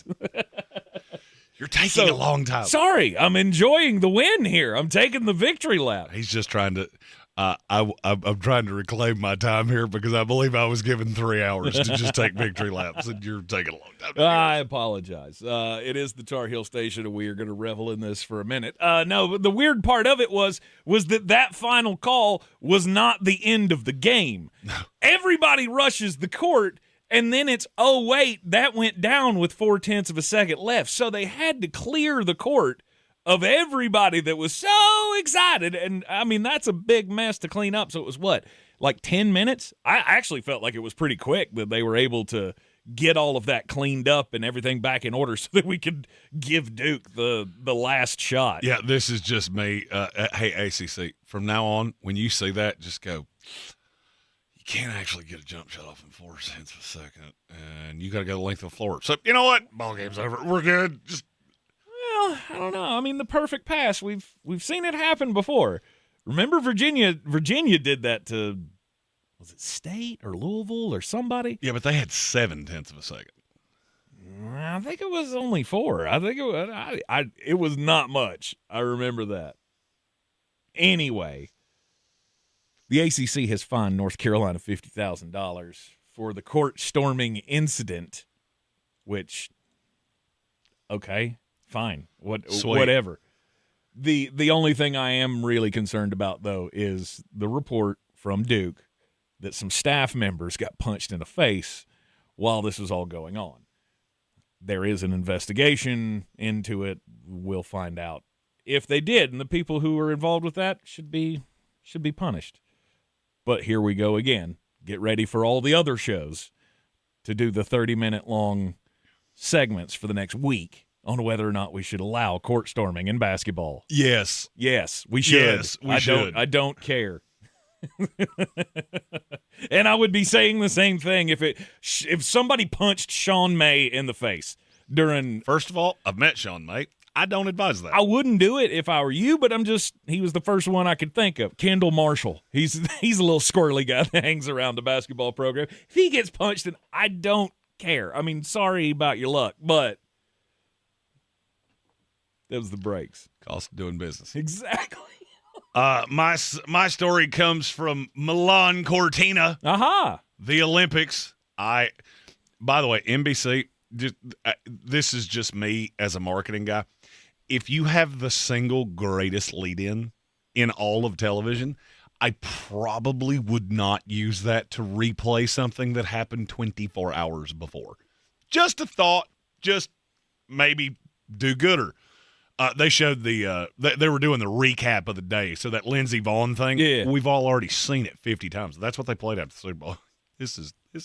You're taking a long time. Sorry. I'm enjoying the win here. I'm taking the victory lap. He's just trying to I'm trying to reclaim my time here because I believe I was given 3 hours to just take victory laps, and you're taking a long time. I apologize. It is the Tar Heel Station, and we are going to revel in this for a minute. No, but the weird part of it was that final call was not the end of the game. No. Everybody rushes the court, and then it's, oh, wait, that went down with 0.4 of a second left. So they had to clear the court of everybody that was so excited. And, I mean, that's a big mess to clean up. So it was what, like 10 minutes? I actually felt like it was pretty quick that they were able to get all of that cleaned up and everything back in order so that we could give Duke the last shot. Yeah, this is just me. Hey, ACC, from now on, when you see that, just go, you can't actually get a jump shot off in 0.4 of a second, and you got to go the length of the floor. So, you know what? Ball game's over. We're good. Well, I don't know. I mean, the perfect pass, we've seen it happen before. Remember Virginia did that to, was it State or Louisville or somebody? Yeah, but they had 0.7 of a second. I think it was only 4. I think it was not much. I remember that. Anyway, the ACC has fined North Carolina $50,000 for the court storming incident, which, okay, fine, whatever. The only thing I am really concerned about, though, is the report from Duke that some staff members got punched in the face while this was all going on. There is an investigation into it. We'll find out if they did, and the people who were involved with that should be punished. But here we go again. Get ready for all the other shows to do the 30-minute long segments for the next week on whether or not we should allow court storming in basketball. Yes. Yes, we should. Yes, we should. I don't care. And I would be saying the same thing if somebody punched Sean May in the face during. First of all, I've met Sean May. I don't advise that. I wouldn't do it if I were you, but he was the first one I could think of. Kendall Marshall. He's a little squirrely guy that hangs around the basketball program. If he gets punched, then I don't care. I mean, sorry about your luck, but that was the breaks. Cost of doing business. Exactly. My story comes from Milan Cortina. Aha. The Olympics. By the way, NBC, this is just me as a marketing guy. If you have the single greatest lead-in in all of television, I probably would not use that to replay something that happened 24 hours before. Just a thought. Just maybe do gooder. They showed they were doing the recap of the day. So that Lindsey Vonn thing, we've all already seen it 50 times. That's what they played after the Super Bowl. This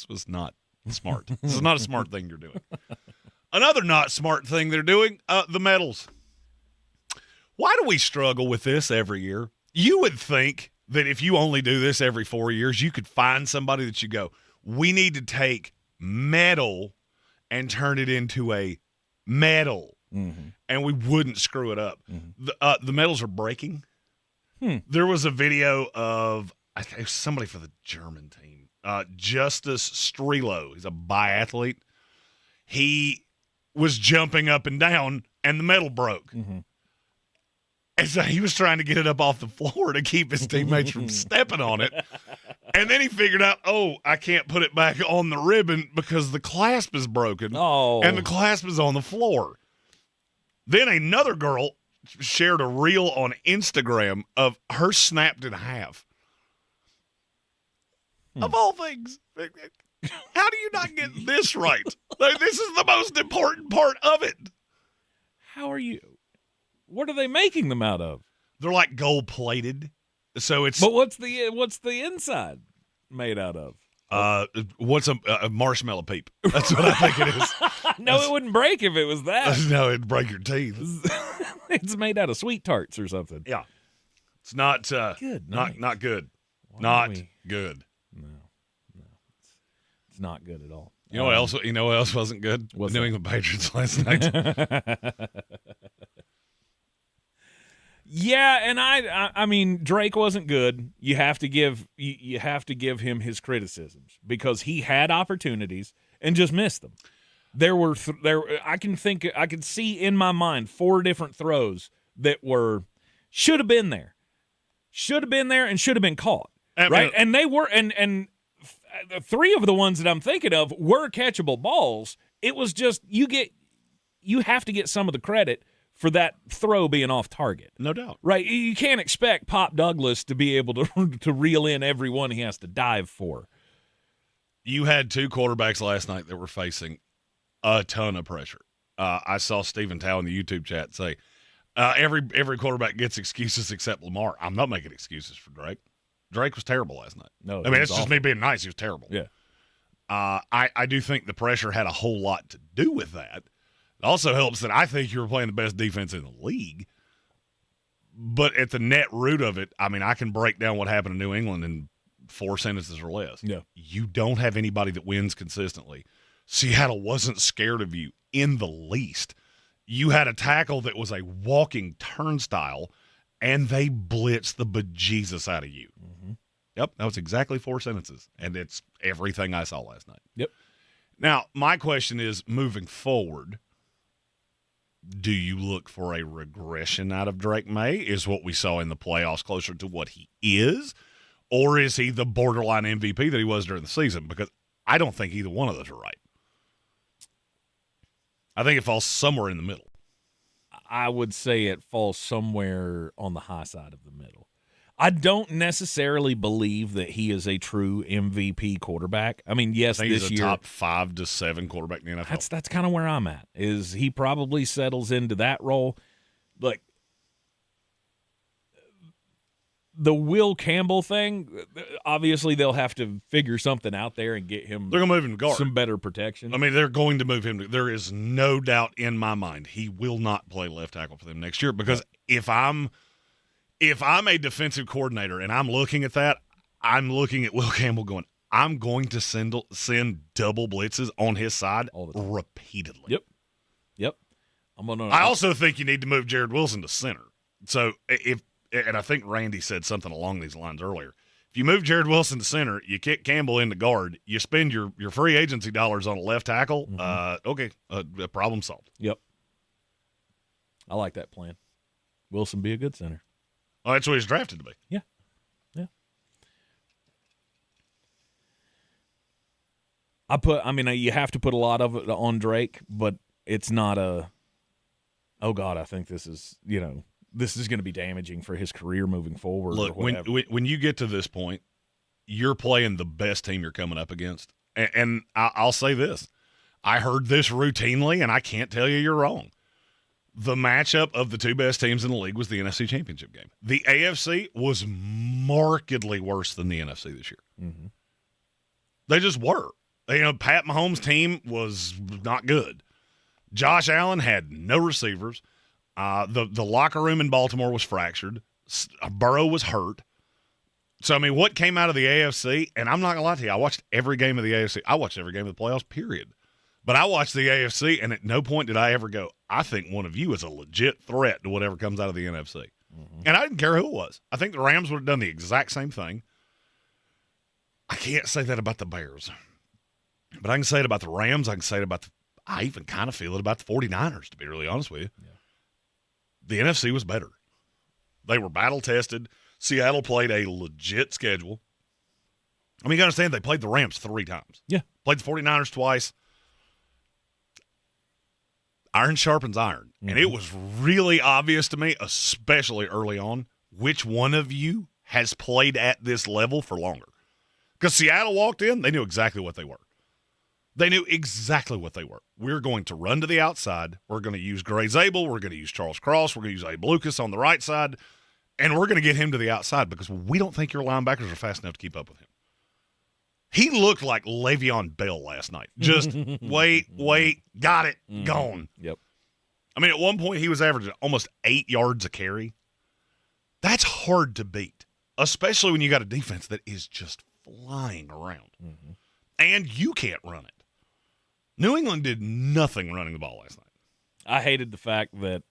was not smart. This is not a smart thing you're doing. Another not smart thing they're doing, the medals. Why do we struggle with this every year? You would think that if you only do this every 4 years, you could find somebody that you go, we need to take medal and turn it into a medal. Mm-hmm. And we wouldn't screw it up. Mm-hmm. The medals are breaking. There was a video of I think it was somebody for the German team, Justice Strelo. He's a biathlete. He was jumping up and down, and the medal broke. Mm-hmm. And so he was trying to get it up off the floor to keep his teammates from stepping on it. And then he figured out, I can't put it back on the ribbon because the clasp is broken. Oh. And the clasp is on the floor. Then another girl shared a reel on Instagram of her snapped in half. Of all things, how do you not get this right? Like, this is the most important part of it. How are you? What are they making them out of? They're like gold plated. So it's. But what's the inside made out of? What's a marshmallow peep? That's what I think it is. No, it wouldn't break if it was that. No, it'd break your teeth. It's made out of sweet tarts or something. Yeah, it's not good. Not good. Why not good. No, it's not good at all. You know what else? You know what else wasn't good? What's the New England Patriots last night. Yeah, and I mean Drake wasn't good. You have to give him his criticisms because he had opportunities and just missed them. I can see in my mind 4 different throws that should have been there, and should have been caught. Right, and they were, and 3 of the ones that I'm thinking of were catchable balls. It was just you have to get some of the credit for that throw being off target. No doubt. Right? You can't expect Pop Douglas to be able to reel in every one he has to dive for. You had 2 quarterbacks last night that were facing a ton of pressure. I saw Stephen Tao in the YouTube chat say, every quarterback gets excuses except Lamar. I'm not making excuses for Drake. Drake was terrible last night. No, I mean, it's just me being nice. He was terrible. Yeah. I do think the pressure had a whole lot to do with that. It also helps that I think you were playing the best defense in the league. But at the net root of it, I mean, I can break down what happened in New England in 4 sentences or less. Yeah. You don't have anybody that wins consistently. Seattle wasn't scared of you in the least. You had a tackle that was a walking turnstile, and they blitzed the bejesus out of you. Mm-hmm. Yep, that was exactly 4 sentences, and it's everything I saw last night. Yep. Now, my question is, moving forward, do you look for a regression out of Drake Maye? Is what we saw in the playoffs closer to what he is? Or is he the borderline MVP that he was during the season? Because I don't think either one of those are right. I think it falls somewhere in the middle. I would say it falls somewhere on the high side of the middle. I don't necessarily believe that he is a true MVP quarterback. I mean, yes, I think this he's a year top 5 to 7 quarterback in the NFL. That's kind of where I'm at. Is he probably settles into that role? Like the Will Campbell thing, obviously they'll have to figure something out there and get him. They're going to move him to guard. Some better protection. I mean, they're going to move him. There is no doubt in my mind he will not play left tackle for them next year because if I'm a defensive coordinator and I'm looking at that, I'm looking at Will Campbell going, I'm going to send double blitzes on his side repeatedly. Yep. I also think you need to move Jared Wilson to center. So and I think Randy said something along these lines earlier. If you move Jared Wilson to center, you kick Campbell into guard, you spend your free agency dollars on a left tackle, problem solved. Yep. I like that plan. Wilson be a good center. Oh, that's what he's drafted to be. Yeah. You have to put a lot of it on Drake, but it's not oh God, I think this is going to be damaging for his career moving forward. Look, when you get to this point, you're playing the best team you're coming up against. And I'll say this. I heard this routinely, and I can't tell you you're wrong. The matchup of the two best teams in the league was the NFC Championship game. The AFC was markedly worse than the NFC this year. Mm-hmm. They just were. Pat Mahomes' team was not good. Josh Allen had no receivers. The locker room in Baltimore was fractured. Burrow was hurt. So, what came out of the AFC, and I'm not going to lie to you, I watched every game of the AFC. I watched every game of the playoffs, period. But I watched the AFC, and at no point did I ever go, I think one of you is a legit threat to whatever comes out of the NFC. Mm-hmm. And I didn't care who it was. I think the Rams would have done the exact same thing. I can't say that about the Bears. But I can say it about the Rams. I can say it about I even kind of feel it about the 49ers, to be really honest with you. Yeah. The NFC was better. They were battle-tested. Seattle played a legit schedule. You got to understand, they played the Rams 3 times. Yeah. Played the 49ers twice. Iron sharpens iron. Mm-hmm. And it was really obvious to me, especially early on, which one of you has played at this level for longer. Because Seattle walked in, they knew exactly what they were. They knew exactly what they were. We're going to run to the outside. We're going to use Gray Zabel. We're going to use Charles Cross. We're going to use Abe Lucas on the right side. And we're going to get him to the outside because we don't think your linebackers are fast enough to keep up with him. He looked like Le'Veon Bell last night. Just wait, got it, gone. Yep. At one point he was averaging almost 8 yards a carry. That's hard to beat, especially when you got a defense that is just flying around. Mm-hmm. And you can't run it. New England did nothing running the ball last night. I hated the fact that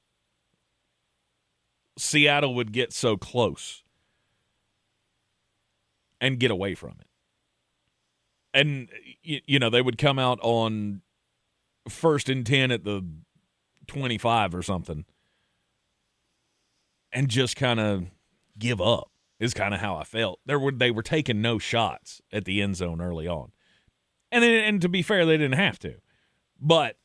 Seattle would get so close and get away from it. And, they would come out on 1st and 10 at the 25 or something and just kind of give up is kind of how I felt. They were taking no shots at the end zone early on. And to be fair, they didn't have to. But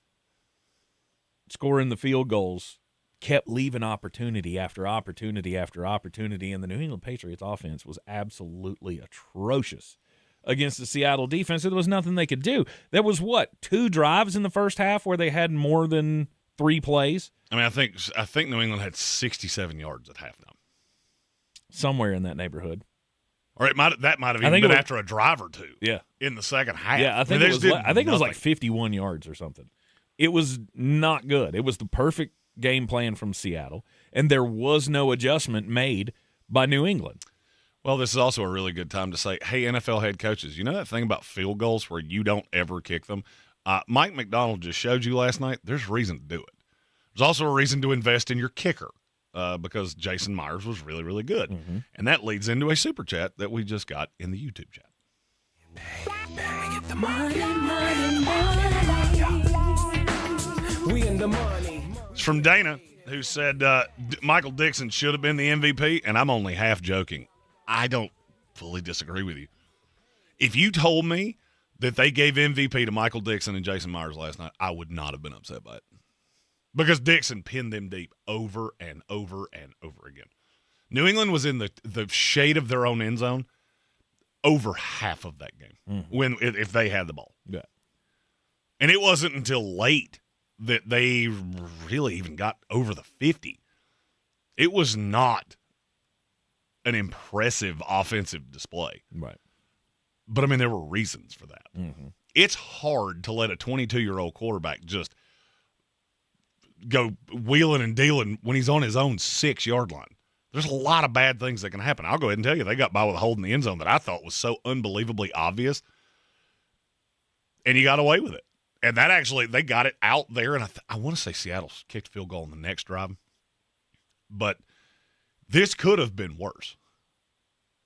scoring the field goals kept leaving opportunity after opportunity after opportunity, and the New England Patriots offense was absolutely atrocious against the Seattle defense. There was nothing they could do. There was, 2 drives in the first half where they had more than 3 plays? I think New England had 67 yards at halftime. Somewhere in that neighborhood. Or that might have even been after a drive or 2. Yeah. In the second half. Yeah, I think it was like 51 yards or something. It was not good. It was the perfect game plan from Seattle, and there was no adjustment made by New England. Well, this is also a really good time to say, hey, NFL head coaches, you know that thing about field goals where you don't ever kick them? Mike Macdonald just showed you last night there's reason to do it. There's also a reason to invest in your kicker. Because Jason Myers was really, really good. Mm-hmm. And that leads into a super chat that we just got in the YouTube chat. Get the money. We in the money. It's from Dana, who said Michael Dixon should have been the MVP, and I'm only half joking. I don't fully disagree with you. If you told me that they gave MVP to Michael Dixon and Jason Myers last night, I would not have been upset by it. because Dixon pinned them deep over and over and over again. New England was in the shade of their own end zone over half of that game if they had the ball. Yeah. And it wasn't until late that they really even got over the 50. It was not an impressive offensive display. Right. But, I mean, there were reasons for that. Mm-hmm. It's hard to let a 22-year-old quarterback just go wheeling and dealing when he's on his own 6-yard line. There's a lot of bad things that can happen. I'll go ahead and tell you, they got by with a hold in the end zone that I thought was so unbelievably obvious, and you got away with it. And that actually, they got it out there, and I want to say Seattle kicked a field goal on the next drive. But this could have been worse.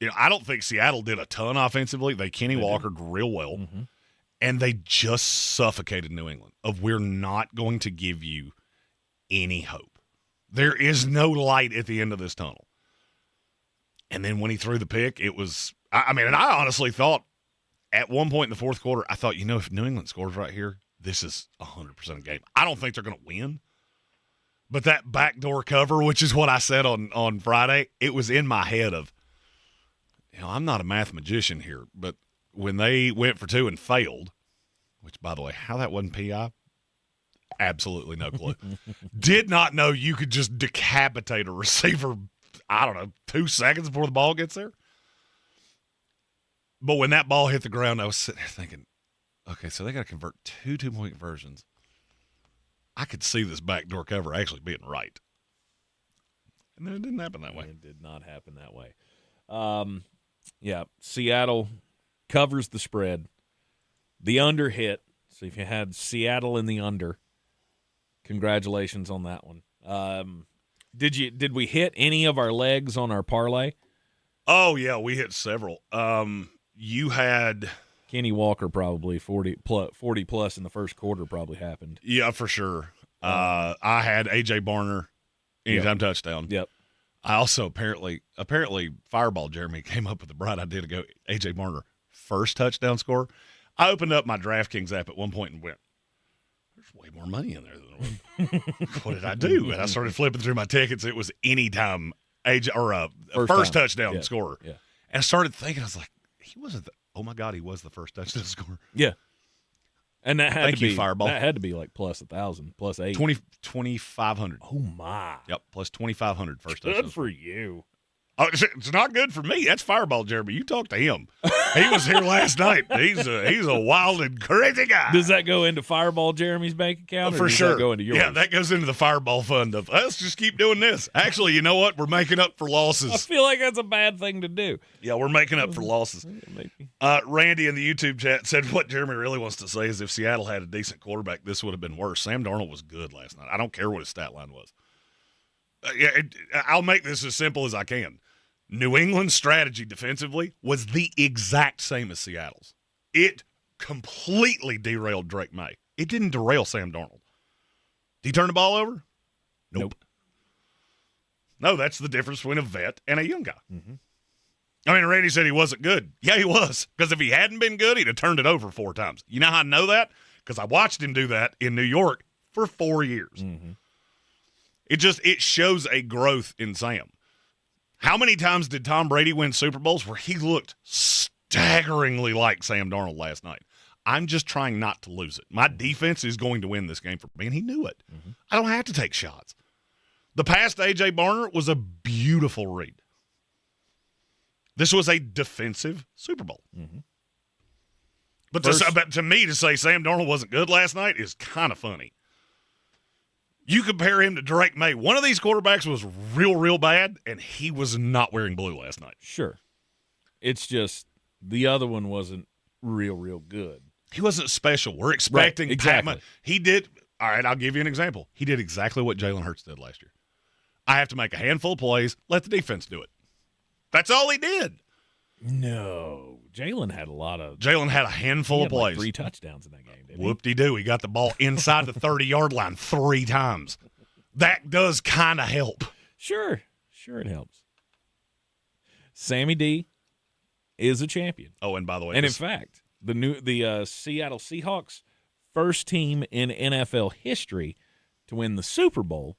You know, I don't think Seattle did a ton offensively. They Kenny Walkered real well, and they just suffocated New England of we're not going to give you any hope. There is no light at the end of this tunnel. And then when he threw the pick, it was – I mean, and I honestly thought at one point in the fourth quarter, I thought, if New England scores right here, this is 100% a game. I don't think they're going to win. But that backdoor cover, which is what I said on Friday, it was in my head of, I'm not a math magician here, but when they went for 2 and failed, which, by the way, how that wasn't PI, absolutely no clue. Did not know you could just decapitate a receiver, 2 seconds before the ball gets there. But when that ball hit the ground, I was sitting there thinking, okay, so they got to convert 2 2-point conversions. I could see this backdoor cover actually being right. And then it didn't happen that way. It did not happen that way. Seattle covers the spread. The under hit. So if you had Seattle in the under, congratulations on that one. Did we hit any of our legs on our parlay? Oh, yeah, we hit several. You had Kenny Walker probably 40 plus in the first quarter probably happened. Yeah, for sure. I had A.J. Barner anytime touchdown. Yep. I also apparently Fireball Jeremy came up with the bright idea to go A.J. Barner first touchdown score. I opened up my DraftKings app at one point and went, there's way more money in there than what did I do? And I started flipping through my tickets. It was anytime A.J. or first touchdown scorer. Yeah. And I started thinking, I was like, he wasn't oh my God, he was the first touchdown scorer. Yeah. And that had Thank to be you, Fireball. That had to be like plus 1,000, plus 8. 2,500. Oh my. Yep, plus 2,500 first Good touchdown. for you. Oh, it's not good for me. That's Fireball Jeremy. You talk to him. He was here last night. He's a wild and crazy guy. Does that go into Fireball Jeremy's bank account? Or For does sure. That go into yours? Yeah, that goes into the Fireball fund of let's just keep doing this. Actually, you know what? We're making up for losses. I feel like that's a bad thing to do. Yeah, we're making up for losses. Maybe. Randy in the YouTube chat said what Jeremy really wants to say is if Seattle had a decent quarterback, this would have been worse. Sam Darnold was good last night. I don't care what his stat line was. I'll make this as simple as I can. New England's strategy defensively was the exact same as Seattle's. It completely derailed Drake Maye. It didn't derail Sam Darnold. Did he turn the ball over? Nope. No, that's the difference between a vet and a young guy. Mm-hmm. I mean, Randy said he wasn't good. Yeah, he was. Because if he hadn't been good, he'd have turned it over 4 times. You know how I know that? Because I watched him do that in New York for 4 years. Mm-hmm. It shows a growth in Sam. How many times did Tom Brady win Super Bowls where he looked staggeringly like Sam Darnold last night? I'm just trying not to lose it. My defense is going to win this game for me, and he knew it. Mm-hmm. I don't have to take shots. The pass to A.J. Barner was a beautiful read. This was a defensive Super Bowl. Mm-hmm. But to me, to say Sam Darnold wasn't good last night is kind of funny. You compare him to Drake Maye. One of these quarterbacks was real bad, and he was not wearing blue last night. Sure. It's just the other one wasn't real good. He wasn't special. We're expecting exactly. He did. All right, I'll give you an example. He did exactly what Jalen Hurts did last year. I have to make a handful of plays, let the defense do it. That's all he did. No. Jalen had a handful of plays. Like 3 touchdowns in that game, didn't he? Whoop-de-doo. He got the ball inside the 30-yard line 3 times. That does kind of help. Sure it helps. Sammy D is a champion. Oh, and by the way, and in fact, the Seattle Seahawks, first team in NFL history to win the Super Bowl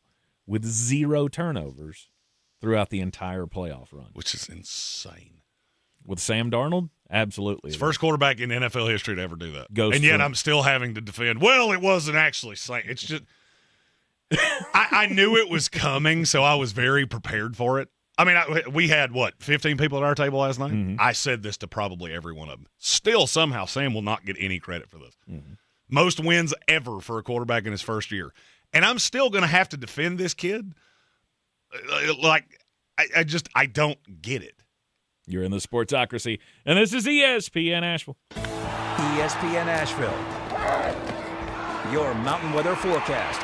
with 0 turnovers throughout the entire playoff run. Which is insane. With Sam Darnold? Absolutely. It's first quarterback in NFL history to ever do that. And yet I'm still having to defend. Well, it wasn't actually. It's just I knew it was coming, so I was very prepared for it. I mean, we had, 15 people at our table last night? Mm-hmm. I said this to probably every one of them. Still, somehow, Sam will not get any credit for this. Mm-hmm. Most wins ever for a quarterback in his first year. And I'm still going to have to defend this kid. I don't get it. You're in the Sportsocracy, and this is ESPN Asheville. ESPN Asheville. Your mountain weather forecast.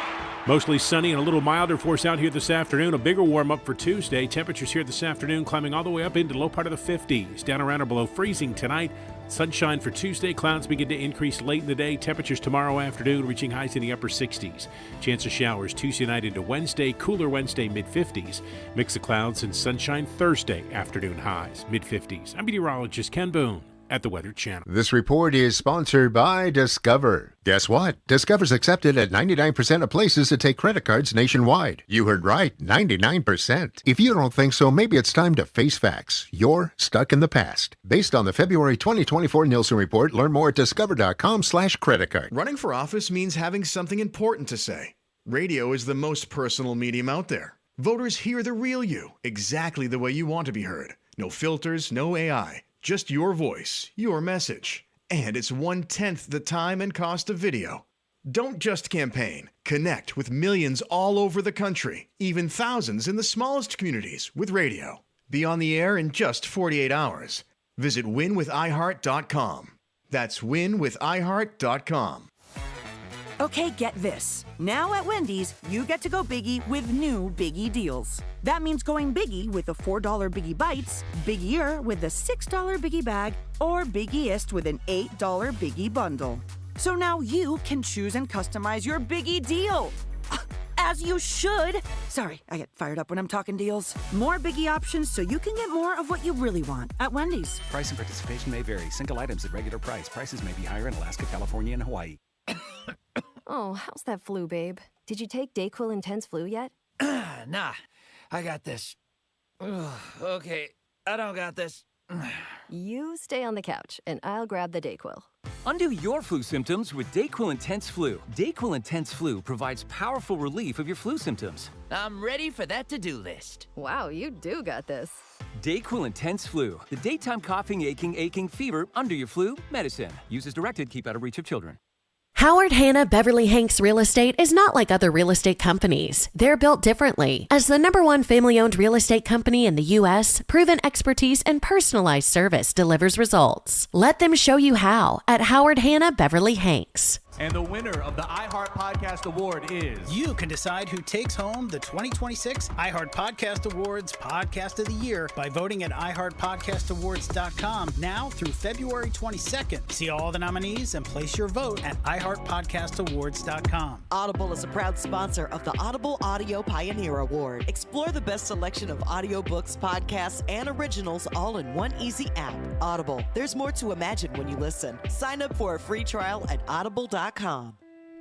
Mostly sunny and a little milder for us out here this afternoon. A bigger warm-up for Tuesday. Temperatures here this afternoon climbing all the way up into the low part of the 50s. Down around or below freezing tonight. Sunshine for Tuesday. Clouds begin to increase late in the day. Temperatures tomorrow afternoon reaching highs in the upper 60s. Chance of showers Tuesday night into Wednesday. Cooler Wednesday, mid-50s. Mix of clouds and sunshine Thursday afternoon highs, mid-50s. I'm meteorologist Ken Boone at the Weather Channel. This report is sponsored by Discover. Guess what? Discover's accepted at 99% of places that take credit cards nationwide. You heard right, 99%. If you don't think so, maybe it's time to face facts. You're stuck in the past. Based on the February 2024 Nielsen report, learn more at discover.com/creditcard. Running for office means having something important to say. Radio is the most personal medium out there. Voters hear the real you, exactly the way you want to be heard. No filters, no AI. Just your voice, your message. And it's 1/10 the time and cost of video. Don't just campaign. Connect with millions all over the country, even thousands in the smallest communities with radio. Be on the air in just 48 hours. Visit winwithiheart.com. That's winwithiheart.com. Okay, get this. Now at Wendy's, you get to go biggie with new Biggie deals. That means going biggie with the $4 Biggie Bites, biggier with the $6 Biggie Bag, or biggiest with an $8 Biggie Bundle. So now you can choose and customize your Biggie deal. As you should. Sorry, I get fired up when I'm talking deals. More Biggie options so you can get more of what you really want at Wendy's. Price and participation may vary. Single items at regular price. Prices may be higher in Alaska, California, and Hawaii. Oh, how's that flu, babe? Did you take DayQuil Intense Flu yet? Nah, I got this. Ugh, okay, I don't got this. You stay on the couch, and I'll grab the DayQuil. Undo your flu symptoms with DayQuil Intense Flu. DayQuil Intense Flu provides powerful relief of your flu symptoms. I'm ready for that to-do list. Wow, you do got this. DayQuil Intense Flu. The daytime coughing, aching, fever, under your flu, medicine. Use as directed, keep out of reach of children. Howard Hanna Beverly Hanks Real Estate is not like other real estate companies. They're built differently. As the #1 family-owned real estate company in the U.S., proven expertise and personalized service delivers results. Let them show you how at Howard Hanna Beverly Hanks. And the winner of the iHeart Podcast Award is... You can decide who takes home the 2026 iHeart Podcast Awards Podcast of the Year by voting at iHeartPodcastAwards.com now through February 22nd. See all the nominees and place your vote at iHeartPodcastAwards.com. Audible is a proud sponsor of the Audible Audio Pioneer Award. Explore the best selection of audiobooks, podcasts, and originals all in one easy app. Audible. There's more to imagine when you listen. Sign up for a free trial at audible.com.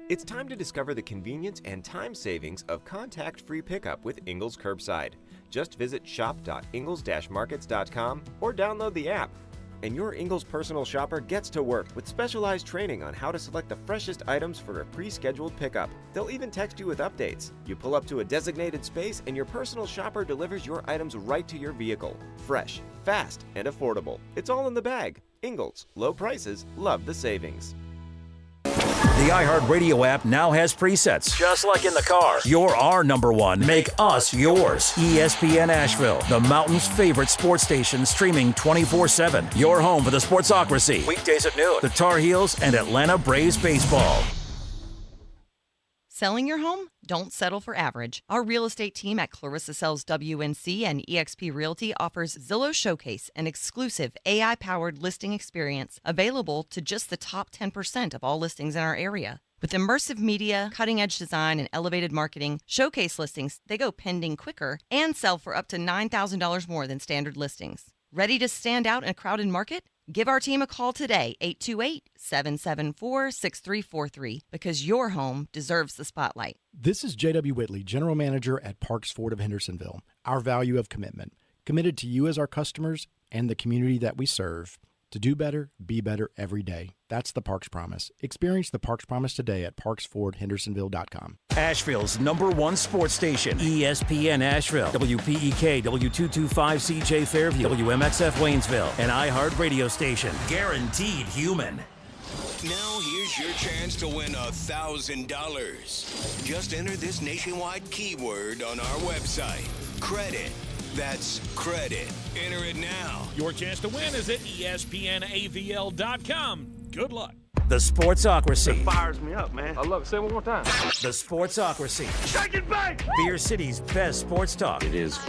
It's time to discover the convenience and time savings of contact-free pickup with Ingles Curbside. Just visit shop.ingles-markets.com or download the app. And your Ingles personal shopper gets to work with specialized training on how to select the freshest items for a pre-scheduled pickup. They'll even text you with updates. You pull up to a designated space and your personal shopper delivers your items right to your vehicle. Fresh, fast, and affordable. It's all in the bag. Ingles. Low prices. Love the savings. The iHeartRadio app now has presets. Just like in the car. You're our #1. Make us yours. ESPN Asheville, the mountain's favorite sports station, streaming 24/7. Your home for the Sportsocracy. Weekdays at noon. The Tar Heels and Atlanta Braves baseball. Selling your home? Don't settle for average. Our real estate team at Clarissa Sells WNC and eXp Realty offers Zillow Showcase, an exclusive AI-powered listing experience available to just the top 10% of all listings in our area. With immersive media, cutting-edge design, and elevated marketing, Showcase listings, they go pending quicker and sell for up to $9,000 more than standard listings. Ready to stand out in a crowded market? Give our team a call today, 828-774-6343, because your home deserves the spotlight. This is J.W. Whitley, General Manager at Parks Ford of Hendersonville. Our value of commitment, committed to you as our customers and the community that we serve. To do better, be better every day. That's the Parks Promise. Experience the Parks Promise today at parksfordhendersonville.com. Asheville's #1 sports station, ESPN Asheville, WPEK, W225CJ Fairview, WMXF Waynesville, an iHeart radio station. Guaranteed human. Now here's your chance to win $1,000. Just enter this nationwide keyword on our website. Credit. That's credit. Enter it now. Your chance to win is at ESPNAVL.com. Good luck. The Sportsocracy. It fires me up, man. I love it. Say it one more time. The Sportsocracy. Shake it back! Beer City's best sports talk. It is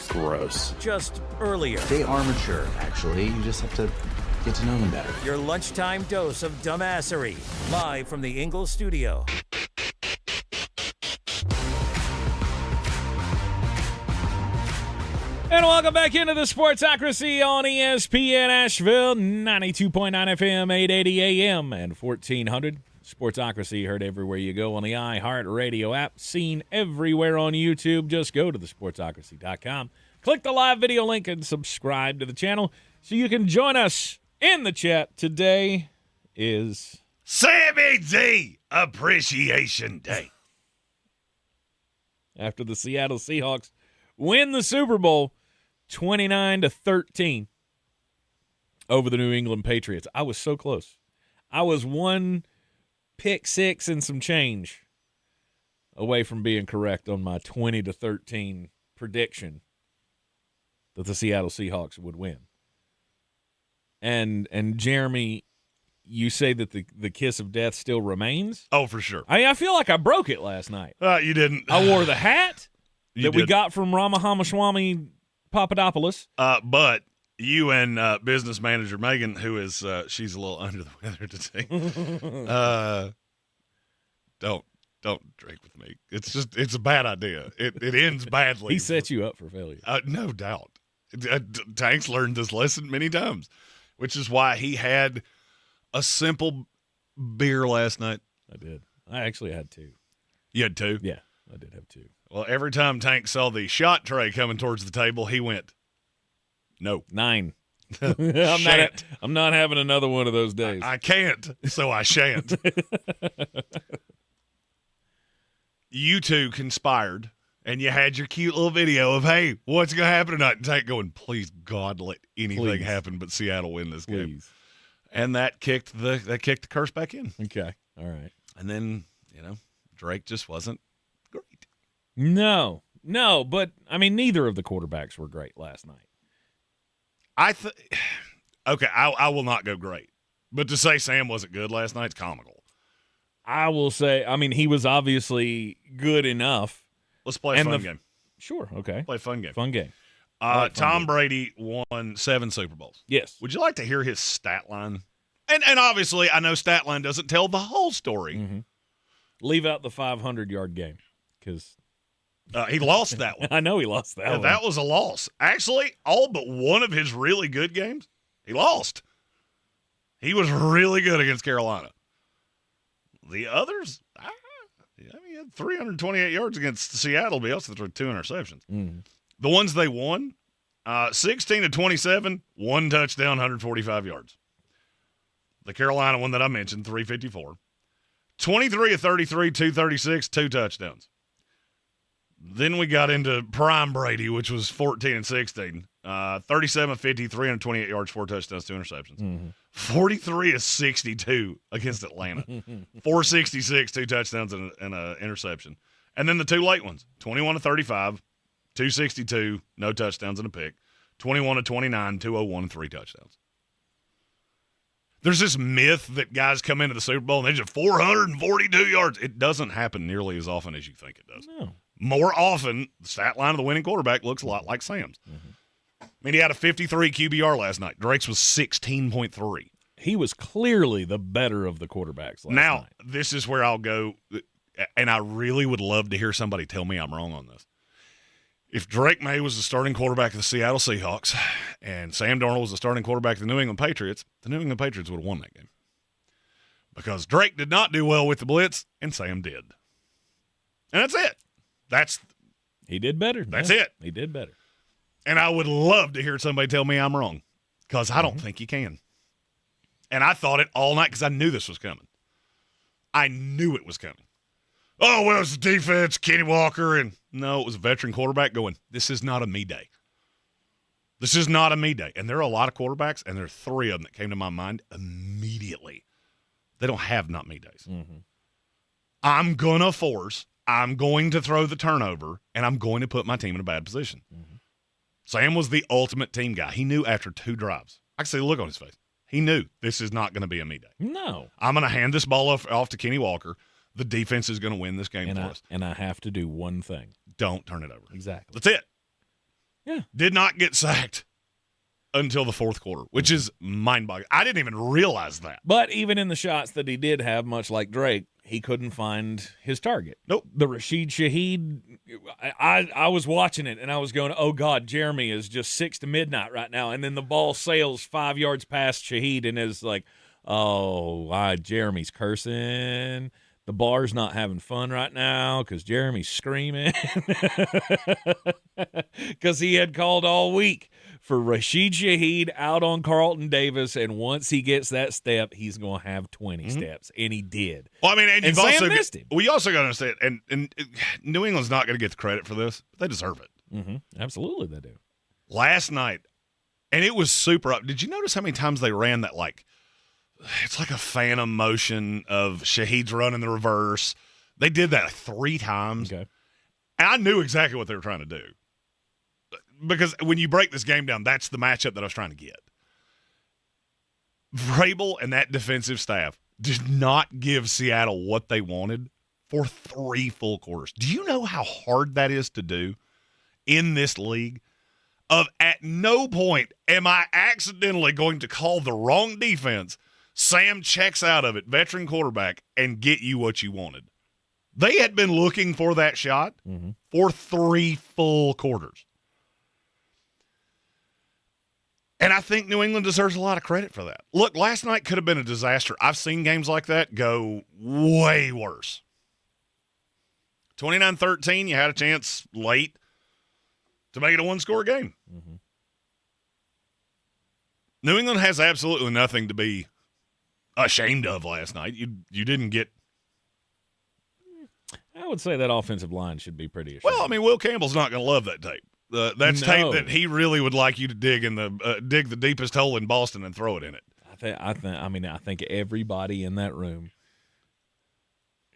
gross. Just earlier. They are mature, actually. You just have to get to know them better. Your lunchtime dose of dumbassery. Live from the Ingles studio. And welcome back into the Sportsocracy on ESPN Asheville, 92.9 FM, 880 AM, and 1400. Sportsocracy heard everywhere you go on the iHeart Radio app, seen everywhere on YouTube. Just go to thesportsocracy.com, click the live video link, and subscribe to the channel so you can join us in the chat. Today is Sammy D Appreciation Day. After the Seattle Seahawks win the Super Bowl 29-13 over the New England Patriots. I was so close. I was one pick six and some change away from being correct on my 20-13 prediction that the Seattle Seahawks would win. And Jeremy, you say that the kiss of death still remains? Oh, for sure. I feel like I broke it last night. You didn't. I wore the hat that we did. got from Ramahamaswamy Papadopoulos. But you and business manager Megan, who is she's a little under the weather today. Don't drink with me. It's a bad idea. It ends badly. He set you up for failure. No doubt. Tank's learned this lesson many times, which is why he had a simple beer last night. I did. I actually had two. You had two? Yeah, I did have two. Well, every time Tank saw the shot tray coming towards the table, he went, no. 9. I'm not having another one of those days. I can't, so I shan't. You two conspired, and you had your cute little video of, hey, what's going to happen tonight? And Tank going, please, God, let anything happen but Seattle win this game. And that kicked the curse back in. Okay, all right. And then, Drake just wasn't great. No, but, I mean, neither of the quarterbacks were great last night. Okay, I will not go great. But to say Sam wasn't good last night is comical. I will say, I mean, he was obviously good enough. Let's play a fun game. Sure, okay. Play a fun game. Fun game. Tom Brady won 7 Super Bowls. Yes. Would you like to hear his stat line? And obviously, I know stat line doesn't tell the whole story. Mm-hmm. Leave out the 500-yard game because he lost that one. I know he lost that one. That was a loss. Actually, all but one of his really good games, he lost. He was really good against Carolina. The others, he had 328 yards against Seattle, but he also threw 2 interceptions. Mm-hmm. The ones they won, 16-27, 1 touchdown, 145 yards. The Carolina one that I mentioned, 354. 23 of 33, 236, 2 touchdowns. Then we got into prime Brady, which was 14 and 16. 37 of 50, 328 yards, 4 touchdowns, 2 interceptions. Mm-hmm. 43 of 62 against Atlanta. 466, 2 touchdowns, and an interception. And then the 2 late ones, 21 of 35, 262, no touchdowns and a pick. 21 of 29, 201, 3 touchdowns. There's this myth that guys come into the Super Bowl and they just 442 yards. It doesn't happen nearly as often as you think it does. No. More often, the stat line of the winning quarterback looks a lot like Sam's. Mm-hmm. I mean, he had a 53 QBR last night. Drake's was 16.3. He was clearly the better of the quarterbacks last night. This is where I'll go, and I really would love to hear somebody tell me I'm wrong on this. If Drake Maye was the starting quarterback of the Seattle Seahawks and Sam Darnold was the starting quarterback of the New England Patriots, the New England Patriots would have won that game. Because Drake did not do well with the blitz, and Sam did. And that's it. He did better. That's it. He did better. And I would love to hear somebody tell me I'm wrong, because I don't think you can. And I thought it all night because I knew this was coming. I knew it was coming. Oh, well, it's the defense, Kenny Walker, and no, it was a veteran quarterback going, this is not a me day. This is not a me day. And there are a lot of quarterbacks, and there are 3 of them that came to my mind immediately. They don't have not me days. I'm going to force, I'm going to throw the turnover, and I'm going to put my team in a bad position. Sam was the ultimate team guy. He knew after 2 drives. I could see the look on his face. He knew this is not going to be a me day. No. I'm going to hand this ball off to Kenny Walker. The defense is going to win this game for us. And I have to do one thing. Don't turn it over. Exactly. That's it. Yeah. Did not get sacked until the 4th quarter, which is mind-boggling. I didn't even realize that. But even in the shots that he did have, much like Drake, he couldn't find his target. Nope. The Rashid Shaheed, I was watching it, and I was going, oh, God, Jeremy is just 6 to midnight right now. And then the ball sails 5 yards past Shaheed and is like, oh, Jeremy's cursing. The bar's not having fun right now because Jeremy's screaming because he had called all week for Rashid Shaheed out on Carlton Davis, and once he gets that step, he's going to have 20 steps, and he did. Well, I mean, and you've Sam also missed him. We also got to understand, and New England's not going to get the credit for this, but they deserve it. Absolutely, they do. Last night, and it was super up. Did you notice how many times they ran that, like, it's like a phantom motion of Shaheed's running the reverse. They did that 3 times. Okay. And I knew exactly what they were trying to do. Because when you break this game down, that's the matchup that I was trying to get. Vrabel and that defensive staff did not give Seattle what they wanted for 3 full quarters. Do you know how hard that is to do in this league? At no point am I accidentally going to call the wrong defense. Sam checks out of it, veteran quarterback, and get you what you wanted. They had been looking for that shot for 3 full quarters. And I think New England deserves a lot of credit for that. Look, last night could have been a disaster. I've seen games like that go way worse. 29-13, you had a chance late to make it a 1-score game. New England has absolutely nothing to be ashamed of last night. You didn't get. I would say that offensive line should be pretty ashamed. Well, I mean, Will Campbell's not going to love that tape. That's tape that he really would like you to dig the deepest hole in Boston and throw it in it. I think everybody in that room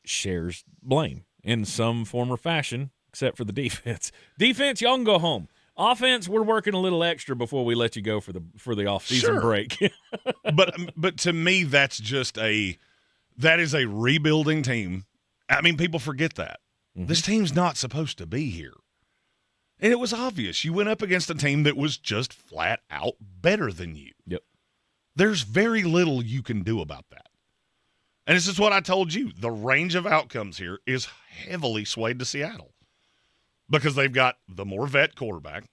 shares blame in some form or fashion, except for the defense. Defense, y'all can go home. Offense, we're working a little extra before we let you go for the off-season break. but to me, that is a rebuilding team. I mean, people forget that. This team's not supposed to be here. And it was obvious. You went up against a team that was just flat out better than you. Yep. There's very little you can do about that. And this is what I told you. The range of outcomes here is heavily swayed to Seattle because they've got the more vet quarterback,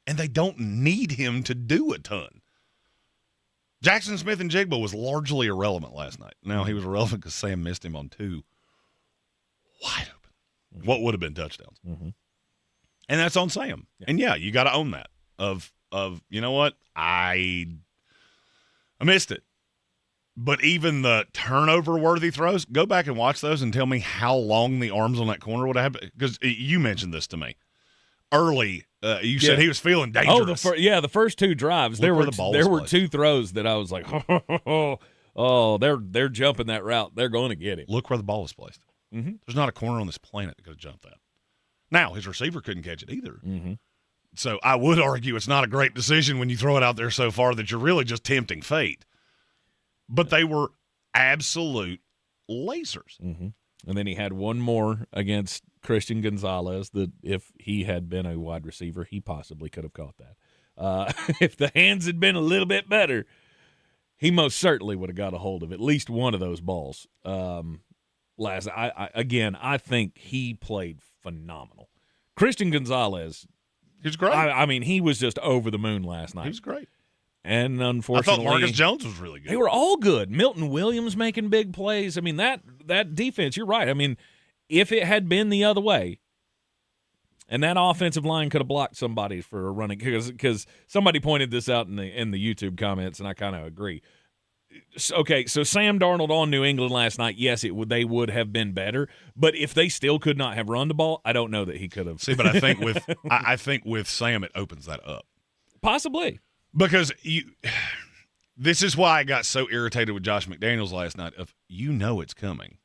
and they don't need him to do a ton. Jackson Smith-Njigba was largely irrelevant last night. Now, he was irrelevant because Sam missed him on 2 wide open. What would have been touchdowns. And that's on Sam. Yeah. And, yeah, you got to own that of you know what? I missed it. But even the turnover-worthy throws, go back and watch those and tell me how long the arms on that corner would have. Because you mentioned this to me. Early, you said he was feeling dangerous. The first 2 drives, there were 2 throws that I was like, they're jumping that route. They're going to get him. Look where the ball is placed. There's not a corner on this planet that could have jumped that. Now, his receiver couldn't catch it either. So I would argue it's not a great decision when you throw it out there so far that you're really just tempting fate. But they were absolute lasers. And then he had one more against Christian Gonzalez that if he had been a wide receiver, he possibly could have caught that. If the hands had been a little bit better, he most certainly would have got a hold of at least one of those balls. I think he played phenomenal. Christian Gonzalez, he was great. I mean, he was just over the moon last night. He was great. And unfortunately, I thought Marcus Jones was really good. They were all good. Milton Williams making big plays. I mean, that defense, you're right. I mean, if it had been the other way, and that offensive line could have blocked somebody for a running, because somebody pointed this out in the YouTube comments, and I kind of agree. Okay, so Sam Darnold on New England last night, yes, they would have been better, but if they still could not have run the ball, I don't know that he could have. See, but I think with Sam, it opens that up. Possibly. Because this is why I got so irritated with Josh McDaniels last night. It's coming.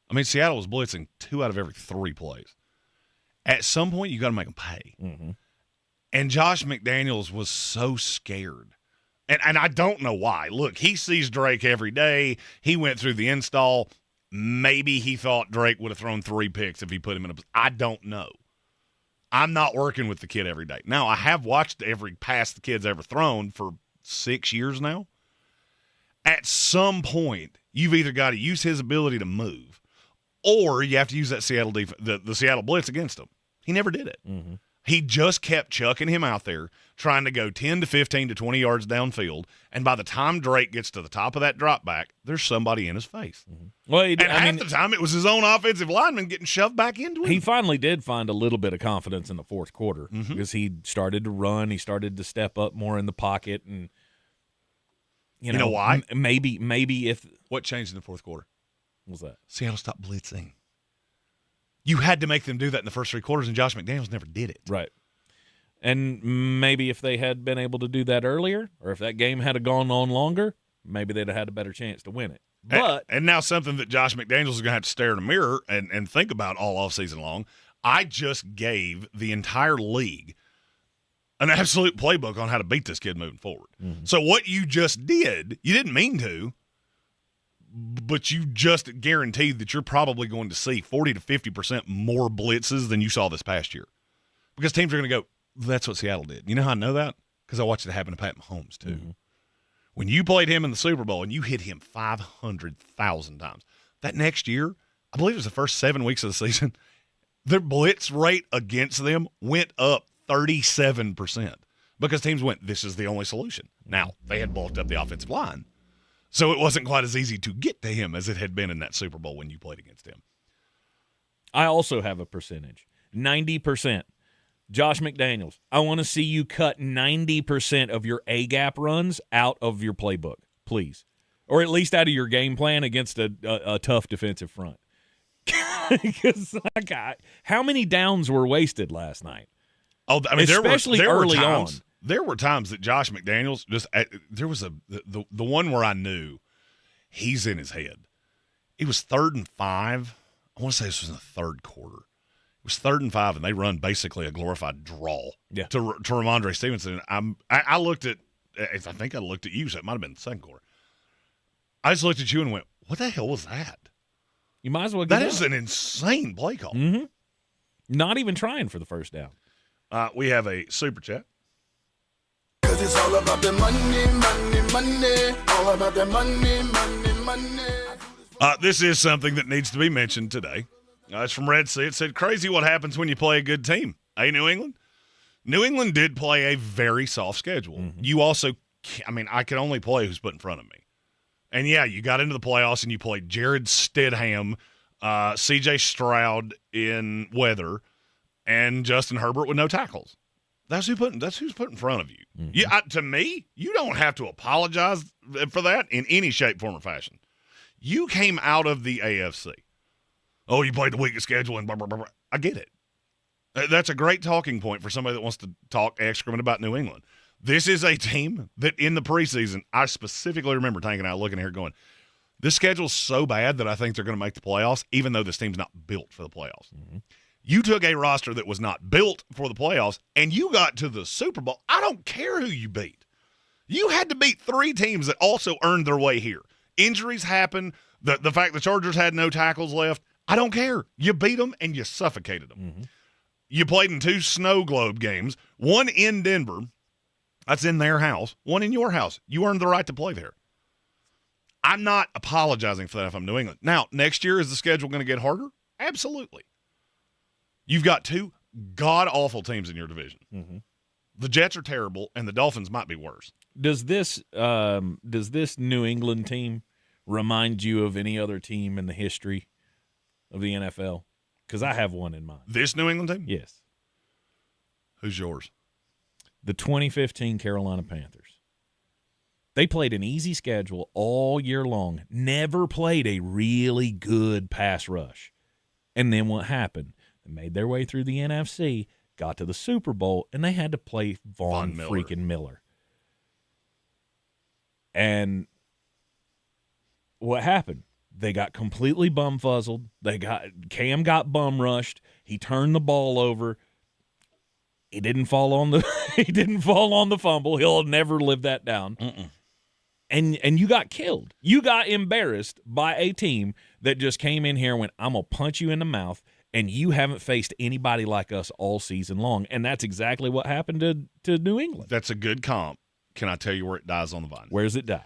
I mean, Seattle was blitzing 2 out of every 3 plays. At some point, you got to make them pay. Mm-hmm. And Josh McDaniels was so scared. And I don't know why. Look, he sees Drake every day. He went through the install. Maybe he thought Drake would have thrown 3 picks if he put him in a – I don't know. I'm not working with the kid every day. Now, I have watched every pass the kid's ever thrown for 6 years now. At some point, you've either got to use his ability to move, or you have to use that Seattle the Seattle blitz against him. He never did it. Mm-hmm. He just kept chucking him out there, trying to go 10 to 15 to 20 yards downfield, and by the time Drake gets to the top of that drop back, there's somebody in his face. Mm-hmm. Well, half the time, it was his own offensive lineman getting shoved back into him. He finally did find a little bit of confidence in the fourth quarter Mm-hmm. because he started to run. He started to step up more in the pocket, and you know why? Maybe if what changed in the fourth quarter? What was that? Seattle stopped blitzing. You had to make them do that in the first 3 quarters, and Josh McDaniels never did it. Right. And maybe if they had been able to do that earlier, or if that game had gone on longer, maybe they'd have had a better chance to win it. But and now something that Josh McDaniels is going to have to stare in a mirror and think about all offseason long, I just gave the entire league an absolute playbook on how to beat this kid moving forward. Mm-hmm. So what you just did, you didn't mean to, but you just guaranteed that you're probably going to see 40 to 50% more blitzes than you saw this past year. Because teams are going to go, that's what Seattle did. You know how I know that? Because I watched it happen to Pat Mahomes, too. Mm-hmm. When you played him in the Super Bowl and you hit him 500,000 times, that next year, I believe it was the first 7 weeks of the season, their blitz rate against them went up 37% because teams went, this is the only solution. Now, they had bulked up the offensive line, so it wasn't quite as easy to get to him as it had been in that Super Bowl when you played against him. I also have a percentage, 90%. Josh McDaniels, I want to see you cut 90% of your A-gap runs out of your playbook, please. Or at least out of your game plan against a tough defensive front. Because how many downs were wasted last night? Oh, I mean, especially early on. There were times that Josh McDaniels there was the one where I knew he's in his head. It was 3rd and 5. I want to say this was in the third quarter. It was 3rd and 5, and they run basically a glorified draw to Ramondre Stevenson. I looked at, I think I looked at you, so it might have been the second quarter. I just looked at you and went, what the hell was that? You might as well get that is an insane play call. Mm-hmm. Not even trying for the first down. We have a super chat. Because it's all about the money, money, money. All about the money, money, money. This is something that needs to be mentioned today. It's from Red Sea. It said, crazy what happens when you play a good team. Hey, New England? New England did play a very soft schedule. Mm-hmm. You also, I can only play who's put in front of me. And, yeah, you got into the playoffs and you played Jared Stidham, C.J. Stroud in weather, and Justin Herbert with no tackles. That's who's put in front of you. Mm-hmm. To me, you don't have to apologize for that in any shape, form, or fashion. You came out of the AFC. Oh, you played the weakest schedule and blah, blah, blah, blah. I get it. That's a great talking point for somebody that wants to talk excrement about New England. This is a team that in the preseason, I specifically remember Tank and I looking here going, this schedule's so bad that I think they're going to make the playoffs, even though this team's not built for the playoffs. Mm-hmm. You took a roster that was not built for the playoffs, and you got to the Super Bowl. I don't care who you beat. You had to beat 3 teams that also earned their way here. Injuries happen. The fact the Chargers had no tackles left, I don't care. You beat them and you suffocated them. Mm-hmm. You played in 2 snow globe games, one in Denver. That's in their house. One in your house. You earned the right to play there. I'm not apologizing for that if I'm New England. Now, next year, is the schedule going to get harder? Absolutely. You've got two god-awful teams in your division. Mm-hmm. The Jets are terrible, and the Dolphins might be worse. Does this New England team remind you of any other team in the history of the NFL? Because I have one in mind. This New England team? Yes. Who's yours? The 2015 Carolina Panthers. They played an easy schedule all year long, never played a really good pass rush. And then what happened? They made their way through the NFC, got to the Super Bowl, and they had to play Von freaking Miller. And what happened? They got completely bum-fuzzled. Cam got bum-rushed. He turned the ball over. He didn't fall on the fumble. He'll never live that down. And you got killed. You got embarrassed by a team that just came in here and went, I'm going to punch you in the mouth, and you haven't faced anybody like us all season long. And that's exactly what happened to New England. That's a good comp. Can I tell you where it dies on the vine? Where's it die?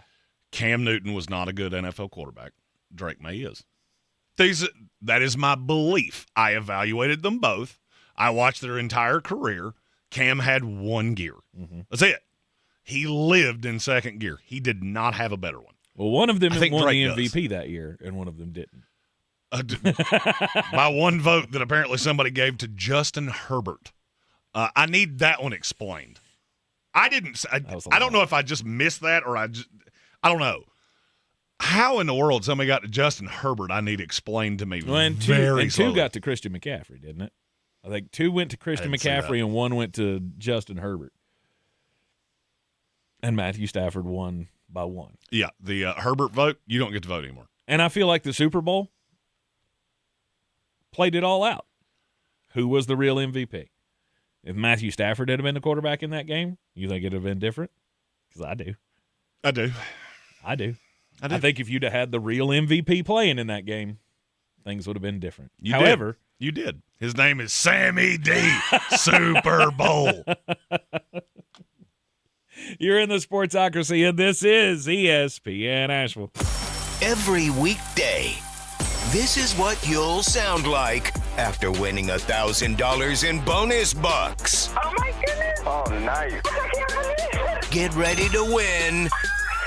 Cam Newton was not a good NFL quarterback. Drake Maye is. That is my belief. I evaluated them both. I watched their entire career. Cam had one gear. Mm-hmm. That's it. He lived in second gear. He did not have a better one. Well, one of them won the Drake MVP that year, and one of them didn't. By one vote that apparently somebody gave to Justin Herbert. I need that one explained. I don't know if I just missed that or I don't know. How in the world somebody got to Justin Herbert, I need explained to me. Well, and two got to Christian McCaffrey, didn't it? I think two went to Christian McCaffrey and one went to Justin Herbert. And Matthew Stafford won by one. Yeah, the Herbert vote, you don't get to vote anymore. And I feel like the Super Bowl played it all out. Who was the real MVP? If Matthew Stafford had been the quarterback in that game, you think it would have been different? Because I do. I think if you'd have had the real MVP playing in that game, things would have been different. However, you did. His name is Sammy D. Super Bowl. You're in the Sportsocracy, and this is ESPN Asheville. Every weekday, this is what you'll sound like after winning $1,000 in bonus bucks. Oh, my goodness. Oh, nice. I can't believe it. Get ready to win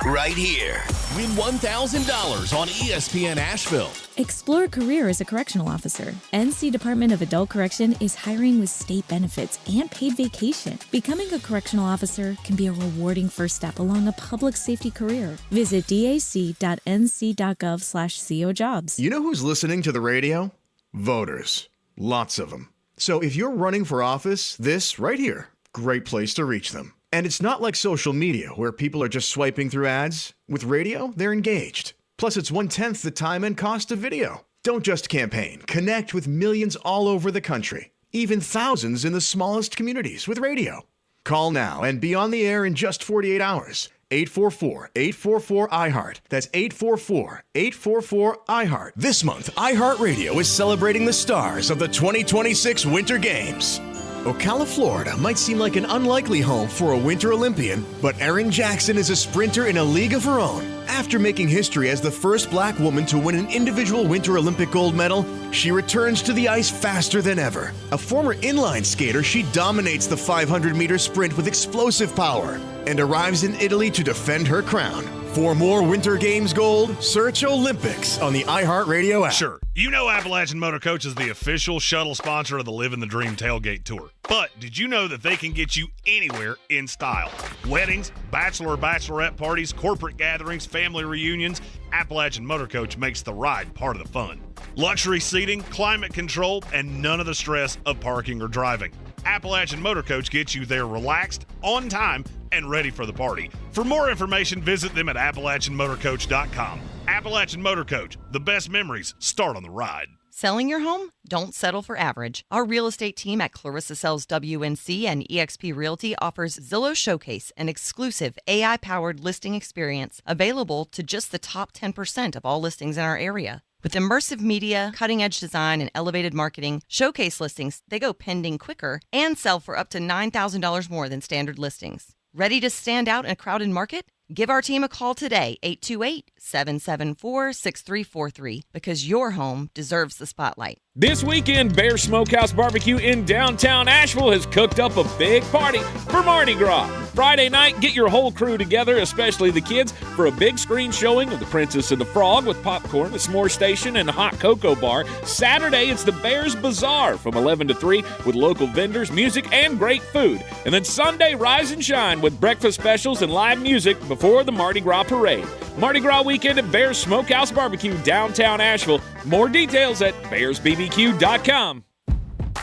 right here. Win $1,000 on ESPN Asheville. Explore a career as a correctional officer. NC Department of Adult Correction is hiring with state benefits and paid vacation. Becoming a correctional officer can be a rewarding first step along a public safety career. Visit dac.nc.gov/cojobs. You know who's listening to the radio? Voters. Lots of them. So if you're running for office, this right here, great place to reach them. And it's not like social media where people are just swiping through ads. With radio, they're engaged. Plus, it's 1/10 the time and cost of video. Don't just campaign. Connect with millions all over the country, even thousands in the smallest communities with radio. Call now and be on the air in just 48 hours. 844-844-iHeart. That's 844-844-iHeart. This month, iHeartRadio is celebrating the stars of the 2026 Winter Games. Ocala, Florida might seem like an unlikely home for a Winter Olympian, but Erin Jackson is a sprinter in a league of her own. After making history as the first black woman to win an individual Winter Olympic gold medal, she returns to the ice faster than ever. A former inline skater, she dominates the 500-meter sprint with explosive power and arrives in Italy to defend her crown. For more Winter Games gold, search Olympics on the iHeartRadio app. Sure. You know Appalachian Motor Coach is the official shuttle sponsor of the Living the Dream Tailgate Tour. But did you know that they can get you anywhere in style? Weddings, bachelorette parties, corporate gatherings, family reunions, Appalachian Motor Coach makes the ride part of the fun. Luxury seating, climate control, and none of the stress of parking or driving. Appalachian Motor Coach gets you there relaxed, on time, and ready for the party. For more information, visit them at AppalachianMotorCoach.com. Appalachian Motor Coach, the best memories start on the ride. Selling your home? Don't settle for average. Our real estate team at Clarissa Sells WNC and eXp Realty offers Zillow Showcase, an exclusive AI-powered listing experience available to just the top 10% of all listings in our area. With immersive media, cutting-edge design, and elevated marketing, Showcase listings, they go pending quicker and sell for up to $9,000 more than standard listings. Ready to stand out in a crowded market? Give our team a call today, 828-774-6343, because your home deserves the spotlight. This weekend, Bear Smokehouse Barbecue in downtown Asheville has cooked up a big party for Mardi Gras. Friday night, get your whole crew together, especially the kids, for a big screen showing of The Princess and the Frog with popcorn, a s'more station, and a hot cocoa bar. Saturday, it's the Bears Bazaar from 11 to 3 with local vendors, music, and great food. And then Sunday, rise and shine with breakfast specials and live music before the Mardi Gras parade. Mardi Gras weekend at Bears Smokehouse Barbecue, downtown Asheville. More details at bearsbbq.com.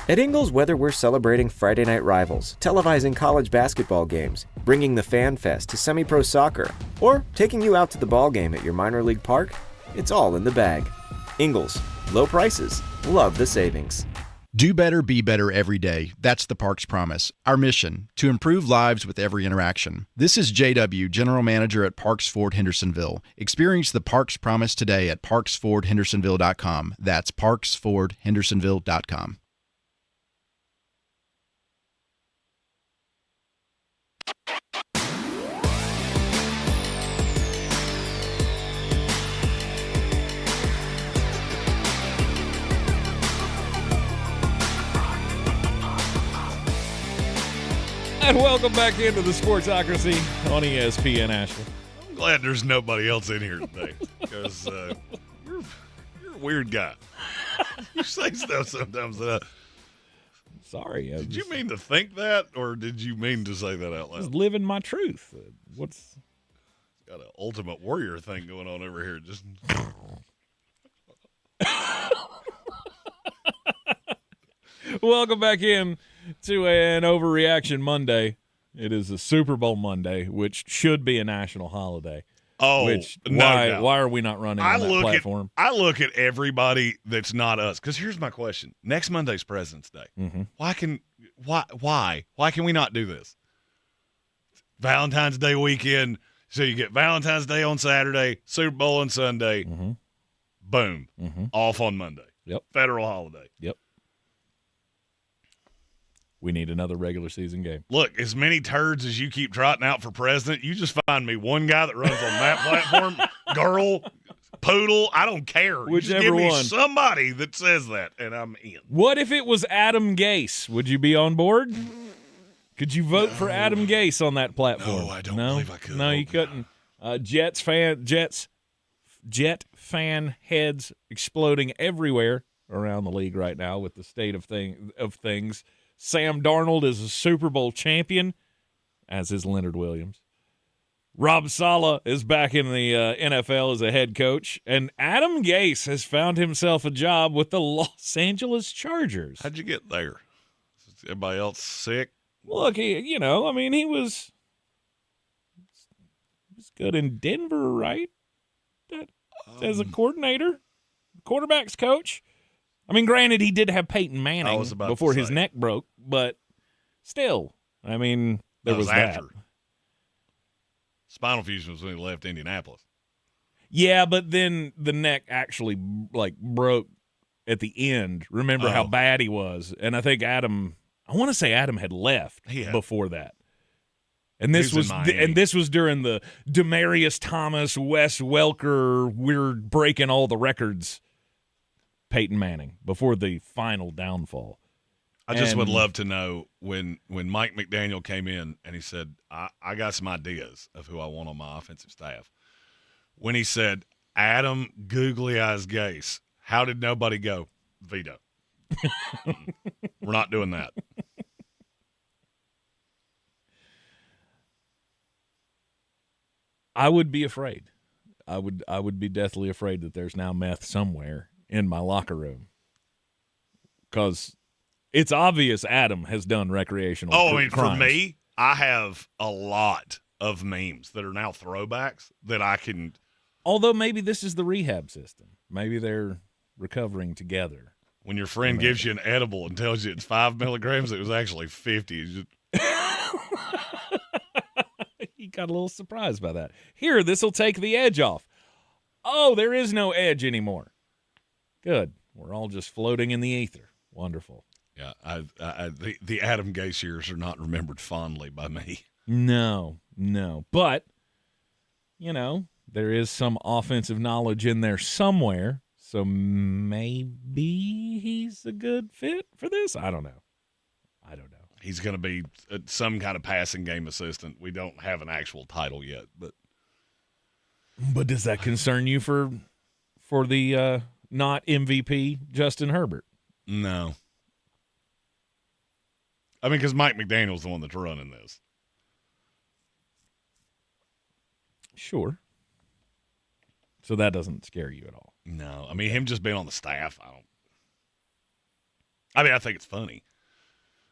At Ingles, whether we're celebrating Friday night rivals, televising college basketball games, bringing the Fan Fest to semi-pro soccer, or taking you out to the ball game at your minor league park, it's all in the bag. Ingles, low prices, love the savings. Do better, be better every day. That's the Parks Promise. Our mission, to improve lives with every interaction. This is JW, General Manager at Parks Ford Hendersonville. Experience the Parks Promise today at parksfordhendersonville.com. That's parksfordhendersonville.com. And welcome back into the Sportsocracy on ESPN Asheville. I'm glad there's nobody else in here today because you're a weird guy. You say stuff sometimes that Sorry. Did you mean to think that, or did you mean to say that out loud? Just living my truth. What's got an Ultimate Warrior thing going on over here? Just welcome back in to an Overreaction Monday. It is a Super Bowl Monday, which should be a national holiday. Oh, why are we not running on that platform? I look at everybody that's not us, because here's my question: next Monday's President's Day. Mm-hmm. Why can we not do this? Valentine's Day weekend, so you get Valentine's Day on Saturday, Super Bowl on Sunday, boom, off on Monday. Yep, federal holiday. Yep. We need another regular season game. Look, as many turds as you keep trotting out for president, you just find me one guy that runs on that platform, girl, poodle, I don't care. Whichever you just give me one. somebody that says that, and I'm in. What if it was Adam Gase? Would you be on board? Could you vote for Adam Gase on that platform? No, I don't believe I could. No, you couldn't. Jet fan heads exploding everywhere around the league right now with the state of things. Sam Darnold is a Super Bowl champion, as is Leonard Williams. Rob Saleh is back in the NFL as a head coach, and Adam Gase has found himself a job with the Los Angeles Chargers. How'd you get there? Is everybody else sick? Look, he was good in Denver, right? As a coordinator, quarterback's coach. I mean, granted, he did have Peyton Manning before his neck broke, but still, I mean, there was that. Spinal fusion was when he left Indianapolis. Yeah, but then the neck actually broke at the end. Remember how bad he was, and I think I want to say Adam had left before that. And this was during the Demaryius Thomas, Wes Welker, we're breaking all the records. Peyton Manning before the final downfall. I just would love to know when Mike McDaniel came in and he said, I got some ideas of who I want on my offensive staff. When he said, Adam Googly Eyes Gase, how did nobody go? Veto. We're not doing that. I would be afraid. I would be deathly afraid that there's now meth somewhere in my locker room, because it's obvious Adam has done recreational crimes. For me, I have a lot of memes that are now throwbacks that I can. Although maybe this is the rehab system. Maybe they're recovering together. When your friend gives you an edible and tells you it's 5 milligrams, it was actually 50. He got a little surprised by that. Here, this will take the edge off. Oh, there is no edge anymore. Good. We're all just floating in the ether. Wonderful. Yeah, the Adam Gase years are not remembered fondly by me. No. But, there is some offensive knowledge in there somewhere. So maybe he's a good fit for this. I don't know. He's going to be some kind of passing game assistant. We don't have an actual title yet, but does that concern you for the not MVP Justin Herbert? No. I mean, because Mike Macdonald's the one that's running this. Sure. So that doesn't scare you at all? No. I mean, him just being on the staff, I think it's funny.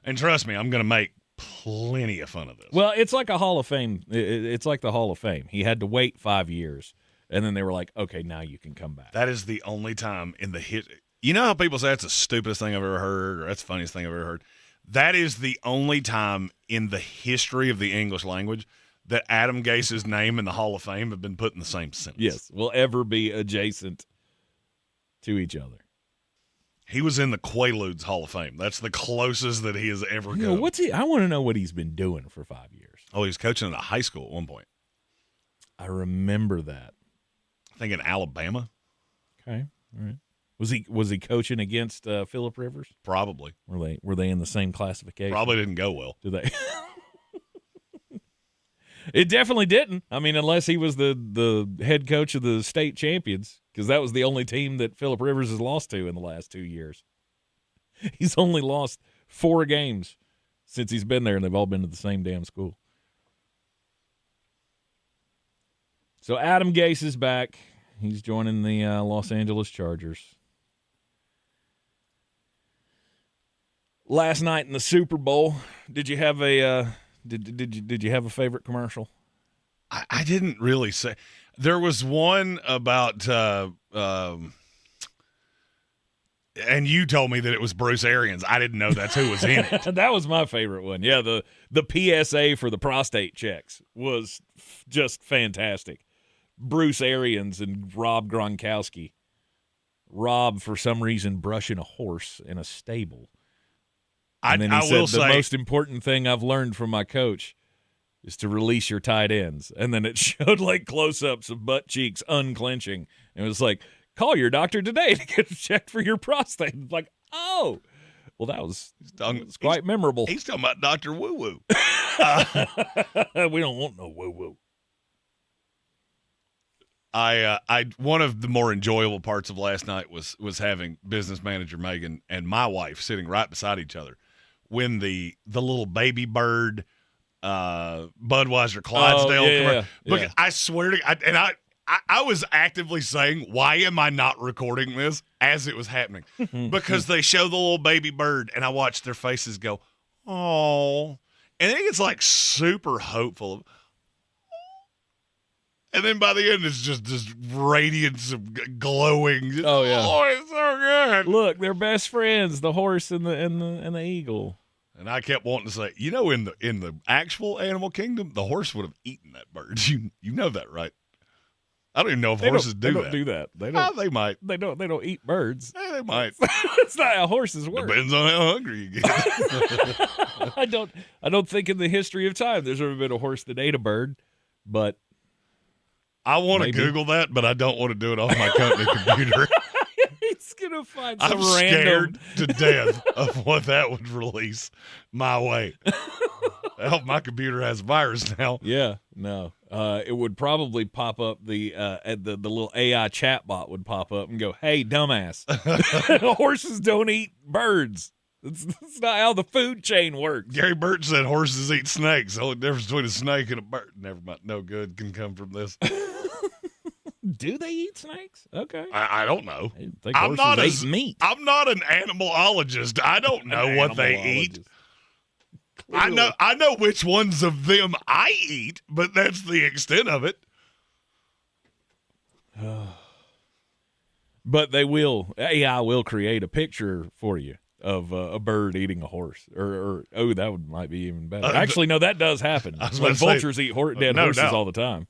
And trust me, I'm going to make plenty of fun of this. Well, it's like a Hall of Fame. It's like the Hall of Fame. He had to wait 5 years, and then they were like, okay, now you can come back. That is the only time in the You know how people say that's the stupidest thing I've ever heard, or that's the funniest thing I've ever heard? That is the only time in the history of the English language that Adam Gase's name and the Hall of Fame have been put in the same sentence. Yes, will ever be adjacent to each other. He was in the Quaaludes Hall of Fame. That's the closest that he has ever come. What's he? I want to know what he's been doing for 5 years. Oh, he was coaching at a high school at one point. I remember that. I think in Alabama. Okay, all right. Was he coaching against Phillip Rivers? Probably. Were they in the same classification? Probably didn't go well. Did they? It definitely didn't. I mean, unless he was the head coach of the state champions, because that was the only team that Phillip Rivers has lost to in the last 2 years. He's only lost 4 games since he's been there, and they've all been to the same damn school. So Adam Gase is back. He's joining the Los Angeles Chargers. Last night in the Super Bowl, did you have a did you have a favorite commercial? I didn't really say. There was one about and you told me that it was Bruce Arians. I didn't know that's who was in it. That was my favorite one. Yeah, the PSA for the prostate checks was just fantastic. Bruce Arians and Rob Gronkowski. Rob, for some reason, brushing a horse in a stable. And then he said, the most important thing I've learned from my coach is to release your tight ends. And then it showed like close-ups of butt cheeks unclenching. And it was like, call your doctor today to get checked for your prostate. It's like, oh. Well, that was quite memorable. He's talking about Dr. Woo-Woo. We don't want no woo-woo. One of the more enjoyable parts of last night was having business manager Megan and my wife sitting right beside each other when the little baby bird Budweiser Clydesdale commercial. Look, I swear to God, and I was actively saying, why am I not recording this as it was happening? Because they show the little baby bird, and I watched their faces go, oh, and then it's like super hopeful. And then by the end, it's just this radiance of glowing. Oh yeah! Oh, it's so good. Look, they're best friends, the horse and the eagle. And I kept wanting to say, you know, in the actual animal kingdom, the horse would have eaten that bird. You know that, right? I don't even know if horses do that. They don't do that. They don't. They might. They don't eat birds. They might. It's not how horses work. Depends on how hungry you get. I don't think in the history of time there's ever been a horse that ate a bird, but. I want to Google that, but I don't want to do it off my company computer. He's going to find some I'm scared to death of what that would release my way. Well, my computer has a virus now. Yeah, no. It would probably pop up the little AI chatbot would pop up and go, hey, dumbass, horses don't eat birds. That's not how the food chain works. Gary Burton said horses eat snakes. The only difference between a snake and a bird. Never mind. No good can come from this. Do they eat snakes? Okay. I don't know. I'm not meat. I'm not an animalologist. I don't know what they eat. Clearly. I know which ones of them I eat, but that's the extent of it. But AI will create a picture for you of a bird eating a horse, or that might be even better. Actually, no, that does happen. When vultures eat dead horses all the time.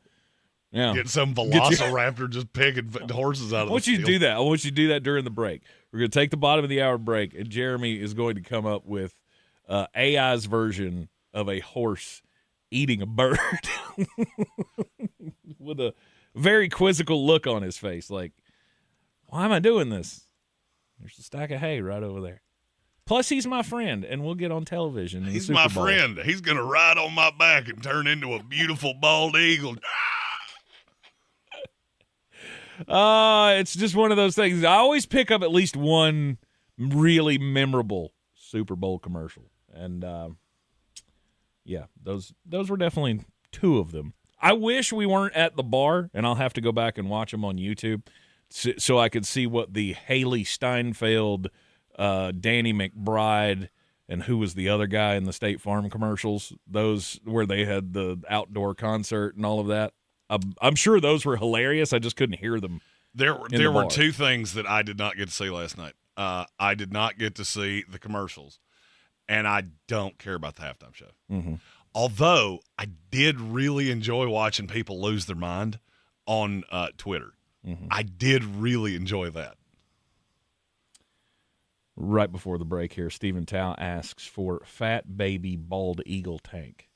Yeah, get some velociraptor just picking horses out of the field. I want you to do that during the break. We're going to take the bottom of the hour break, and Jeremy is going to come up with AI's version of a horse eating a bird with a very quizzical look on his face, like, Why am I doing this? There's a stack of hay right over there. Plus, he's my friend, and we'll get on television. He's my friend. He's going to ride on my back and turn into a beautiful bald eagle. It's just one of those things. I always pick up at least one really memorable Super Bowl commercial. And, yeah, those were definitely two of them. I wish we weren't at the bar, and I'll have to go back and watch them on YouTube so I could see what the Haley Steinfeld, Danny McBride, and who was the other guy in the State Farm commercials, those where they had the outdoor concert and all of that. I'm sure those were hilarious. I just couldn't hear them. There were two things that I did not get to see last night. I did not get to see the commercials, and I don't care about the halftime show. Mm-hmm. Although I did really enjoy watching people lose their mind on Twitter. Mm-hmm. I did really enjoy that. Right before the break here, Stephen Tao asks for Fat Baby Bald Eagle Tank.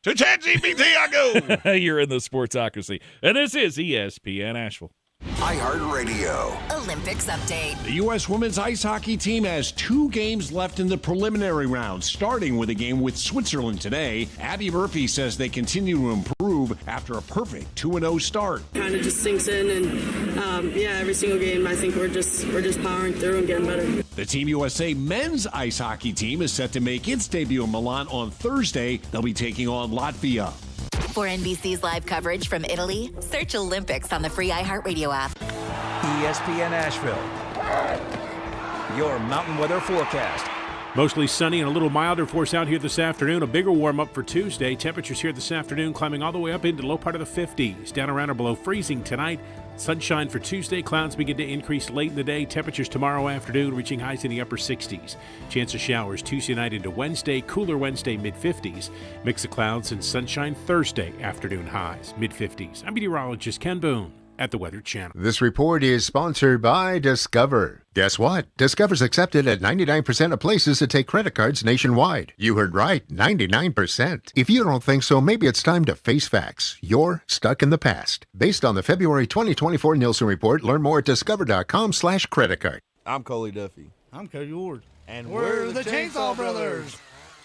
To ChatGPT I go! You're in the Sportsocracy, and this is ESPN Asheville. iHeartRadio. Olympics update. The U.S. women's ice hockey team has 2 games left in the preliminary round, starting with a game with Switzerland today. Abby Murphy says they continue to improve after a perfect 2-0 start. Kind of just sinks in, and every single game I think we're just powering through and getting better. The Team USA men's ice hockey team is set to make its debut in Milan on Thursday. They'll be taking on Latvia. For NBC's live coverage from Italy, search Olympics on the free iHeartRadio app. ESPN Asheville. Your mountain weather forecast. Mostly sunny and a little milder for us out here this afternoon. A bigger warm-up for Tuesday. Temperatures here this afternoon climbing all the way up into the low part of the 50s. Down around or below freezing tonight. Sunshine for Tuesday. Clouds begin to increase late in the day. Temperatures tomorrow afternoon reaching highs in the upper 60s. Chance of showers Tuesday night into Wednesday. Cooler Wednesday, mid-50s. Mix of clouds and sunshine Thursday afternoon highs, mid-50s. I'm meteorologist Ken Boone at the Weather Channel. This report is sponsored by Discover. Guess what? Discover's accepted at 99% of places that take credit cards nationwide. You heard right, 99%. If you don't think so, maybe it's time to face facts. You're stuck in the past. Based on the February 2024 Nielsen report, learn more at discover.com/creditcard. I'm Coley Duffy. I'm Cody Ward. And we're the Chainsaw Brothers.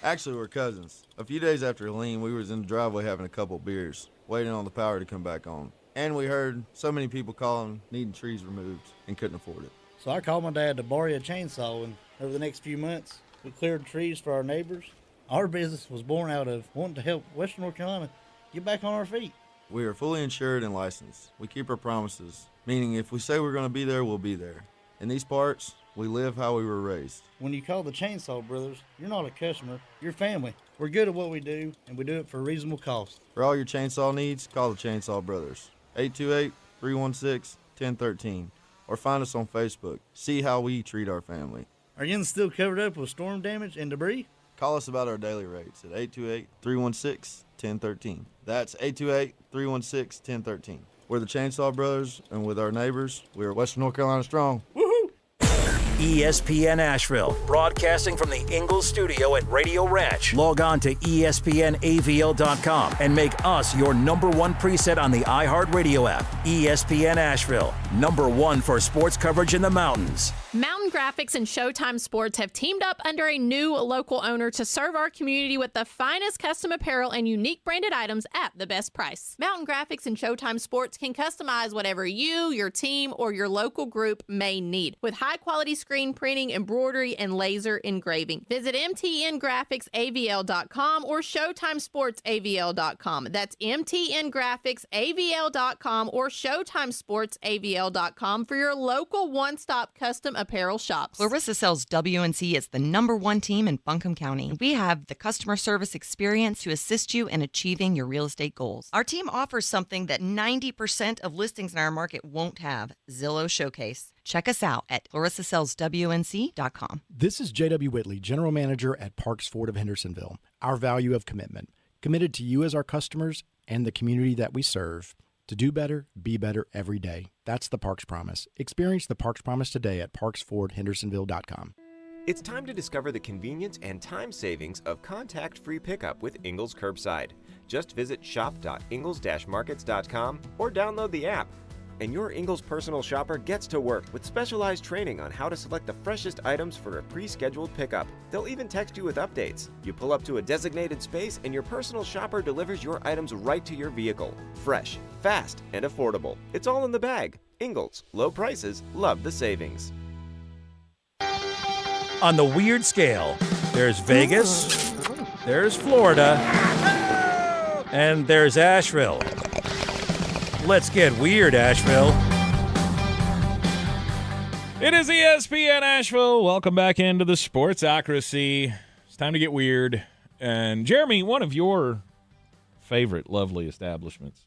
Actually, we're cousins. A few days after Helene, we was in the driveway having a couple beers, waiting on the power to come back on. And we heard so many people calling, needing trees removed, and couldn't afford it. So I called my dad to borrow a chainsaw, and over the next few months, we cleared trees for our neighbors. Our business was born out of wanting to help Western North Carolina get back on our feet. We are fully insured and licensed. We keep our promises, meaning if we say we're going to be there, we'll be there. In these parts, we live how we were raised. When you call the Chainsaw Brothers, you're not a customer, you're family. We're good at what we do, and we do it for a reasonable cost. For all your chainsaw needs, call the Chainsaw Brothers. 828-316-1013. Or find us on Facebook. See how we treat our family. Are you still covered up with storm damage and debris? Call us about our daily rates at 828-316-1013. That's 828-316-1013. We're the Chainsaw Brothers, and with our neighbors, we're Western North Carolina strong. ESPN Asheville, broadcasting from the Ingles studio at Radio Ranch. Log on to ESPNAVL.com and make us your #1 preset on the iHeartRadio app. ESPN Asheville, #1 for sports coverage in the mountains. Mountain Graphics and Showtime Sports have teamed up under a new local owner to serve our community with the finest custom apparel and unique branded items at the best price. Mountain Graphics and Showtime Sports can customize whatever you, your team, or your local group may need with high-quality screen printing, embroidery, and laser engraving. Visit mtngraphicsavl.com or showtimesportsavl.com. That's mtngraphicsavl.com or showtimesportsavl.com for your local one-stop custom apparel shops. Clarissa sells WNC as the #1 team in Buncombe County. We have the customer service experience to assist you in achieving your real estate goals. Our team offers something that 90% of listings in our market won't have: Zillow Showcase. Check us out at clarissasellswnc.com. This is J.W. Whitley, General Manager at Parks Ford of Hendersonville. Our value of commitment. Committed to you as our customers and the community that we serve. To do better, be better every day. That's the Parks Promise. Experience the Parks Promise today at parksfordhendersonville.com. It's time to discover the convenience and time savings of contact-free pickup with Ingles Curbside. Just visit shop.ingles-markets.com or download the app. and your Ingles personal shopper gets to work with specialized training on how to select the freshest items for a pre-scheduled pickup. They'll even text you with updates. You pull up to a designated space, and your personal shopper delivers your items right to your vehicle. Fresh, fast, and affordable. It's all in the bag. Ingles. Low prices. Love the savings. On the weird scale, there's Vegas, there's Florida, and there's Asheville. Let's get weird, Asheville. It is ESPN Asheville. Welcome back into the Sportsocracy. It's time to get weird. And Jeremy, one of your favorite lovely establishments,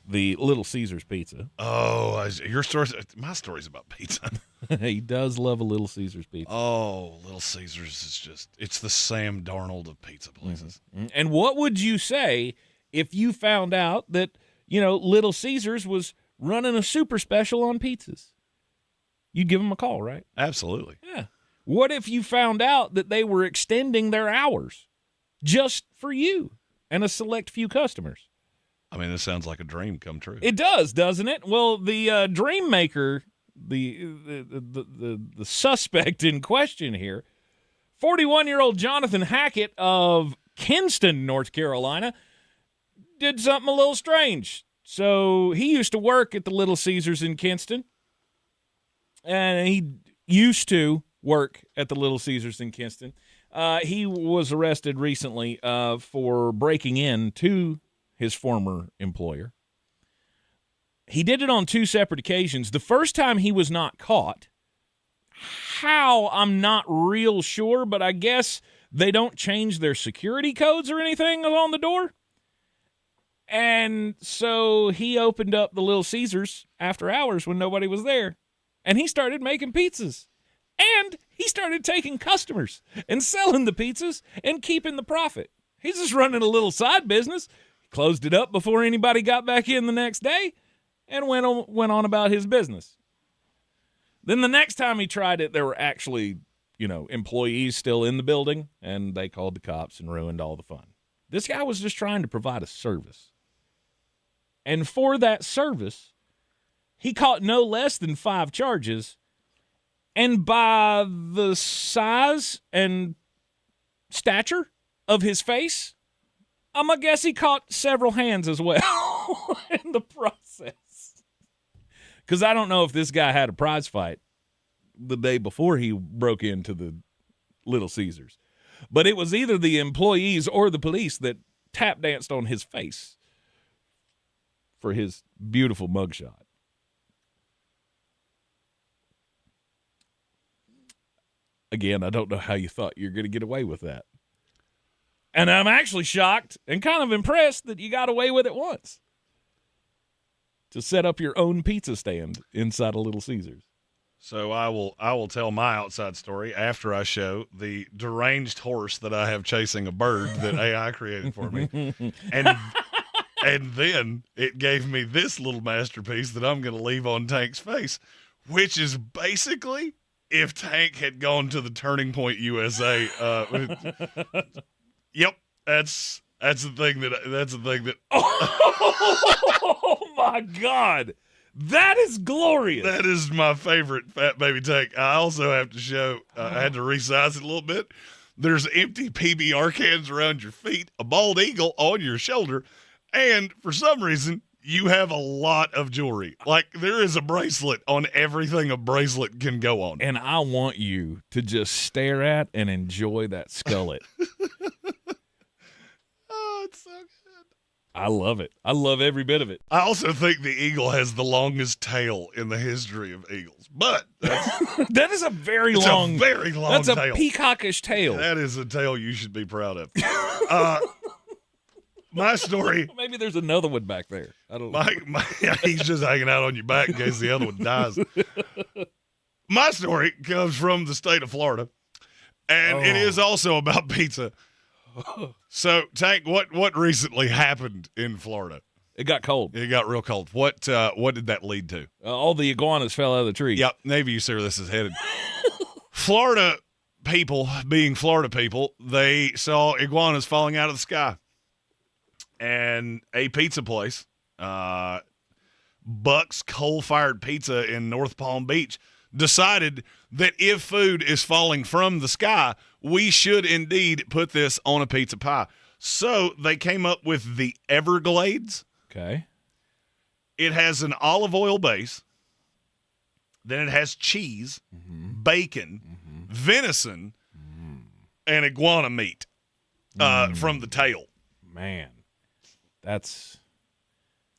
the Little Caesars Pizza. Oh, your story. My story's about pizza. He does love a Little Caesars pizza. Oh, Little Caesars is it's the Sam Darnold of pizza places. Mm-hmm. And what would you say if you found out that, Little Caesars was running a super special on pizzas? You'd give them a call, right? Absolutely. Yeah. What if you found out that they were extending their hours just for you and a select few customers? I mean, this sounds like a dream come true. It does, doesn't it? Well, the dream maker, the suspect in question here, 41-year-old Jonathan Hackett of Kinston, North Carolina, did something a little strange. So he used to work at the Little Caesars in Kinston, and he used to work at the Little Caesars in Kinston. He was arrested recently for breaking into his former employer. He did it on 2 separate occasions. The first time he was not caught. How, I'm not real sure, but I guess they don't change their security codes or anything on the door. And so he opened up the Little Caesars after hours when nobody was there, and he started making pizzas. And he started taking customers and selling the pizzas and keeping the profit. He's just running a little side business. Closed it up before anybody got back in the next day and went on about his business. Then the next time he tried it, there were actually, employees still in the building, and they called the cops and ruined all the fun. This guy was just trying to provide a service. And for that service, he caught no less than 5 charges. And by the size and stature of his face, I'm going to guess he caught several hands as well in the process. Because I don't know if this guy had a prize fight the day before he broke into the Little Caesars. But it was either the employees or the police that tap danced on his face for his beautiful mugshot. Again, I don't know how you thought you were going to get away with that. And I'm actually shocked and kind of impressed that you got away with it once. To set up your own pizza stand inside a Little Caesars. So I will tell my outside story after I show the deranged horse that I have chasing a bird that AI created for me. And then it gave me this little masterpiece that I'm going to leave on Tank's face, which is basically if Tank had gone to the Turning Point USA. Yep, that's the thing that. Oh my God, that is glorious. That is my favorite Fat Baby Tank. I also have to show. I had to resize it a little bit. There's empty PBR cans around your feet, a bald eagle on your shoulder, and for some reason you have a lot of jewelry. Like there is a bracelet on everything a bracelet can go on. And I want you to just stare at and enjoy that skullet. Oh, it's so good. I love it. I love every bit of it. I also think the eagle has the longest tail in the history of eagles. But that is a very long tail. That's a peacockish tail. That is a tail you should be proud of. My story. Maybe there's another one back there. I don't know. He's just hanging out on your back in case the other one dies. My story comes from the state of Florida, and it is also about pizza. So, Tank, what recently happened in Florida? It got cold. It got real cold. What did that lead to? All the iguanas fell out of the trees. Yep, maybe you see where this is headed. Florida people, being Florida people, they saw iguanas falling out of the sky. And a pizza place Buck's coal-fired pizza in North Palm Beach decided that if food is falling from the sky, we should indeed put this on a pizza pie. So they came up with the Everglades. Okay. It has an olive oil base. Then it has cheese, bacon, venison, and iguana meat from the tail. Man, I'm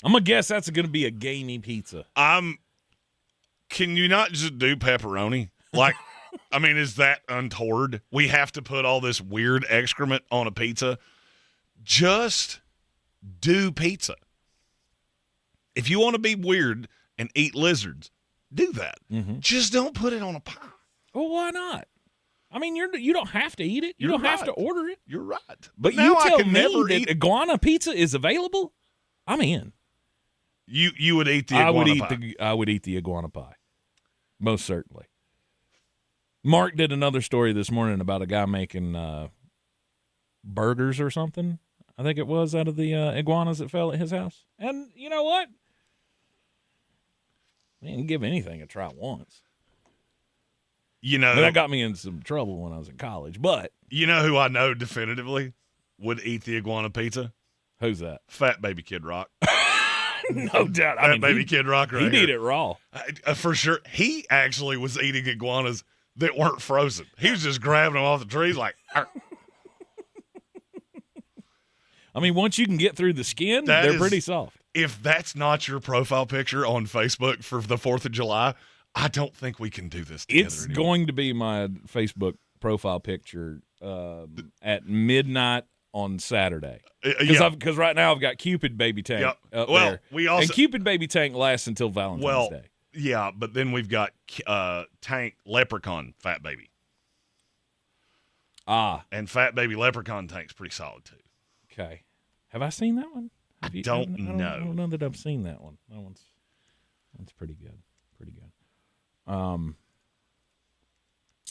going to guess that's going to be a gamey pizza. Can you not just do pepperoni? Like, I mean, is that untoward? We have to put all this weird excrement on a pizza? Just do pizza. If you want to be weird and eat lizards, do that. Just don't put it on a pie. Well, why not? I mean, you don't have to eat it. You don't have to order it. You're right. But you tell me that iguana pizza is available, I'm in. You would eat the iguana pie. I would eat the iguana pie. Most certainly. Mark did another story this morning about a guy making burgers or something. I think it was out of the iguanas that fell at his house. And you know what? I didn't give anything a try once. You know, that got me in some trouble when I was in college. But you know who I know definitively would eat the iguana pizza? Who's that? Fat Baby Kid Rock. No doubt. Fat Baby Kid Rock right He'd eat it raw. For sure. He actually was eating iguanas that weren't frozen. He was just grabbing them off the trees like, Arr. I mean, once you can get through the skin, they're pretty soft. If that's not your profile picture on Facebook for the 4th of July, I don't think we can do this together It's anymore. going to be my Facebook profile picture at midnight on Saturday. Because right now I've got Cupid Baby Tank up there. And Cupid Baby Tank lasts until Valentine's Day. Yeah, but then we've got Tank Leprechaun Fat Baby. And Fat Baby Leprechaun Tank's pretty solid, too. Okay. Have I seen that one? I don't know. I don't know that I've seen that one. That one's pretty good. Pretty good.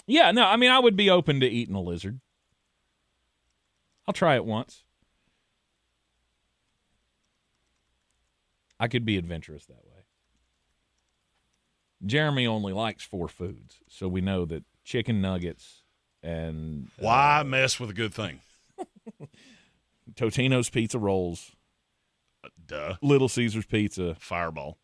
Yeah, no, I mean, I would be open to eating a lizard. I'll try it once. I could be adventurous that way. Jeremy only likes 4 foods, so we know that chicken nuggets and... Why mess with a good thing? Totino's pizza rolls. Duh. Little Caesars pizza. Fireball.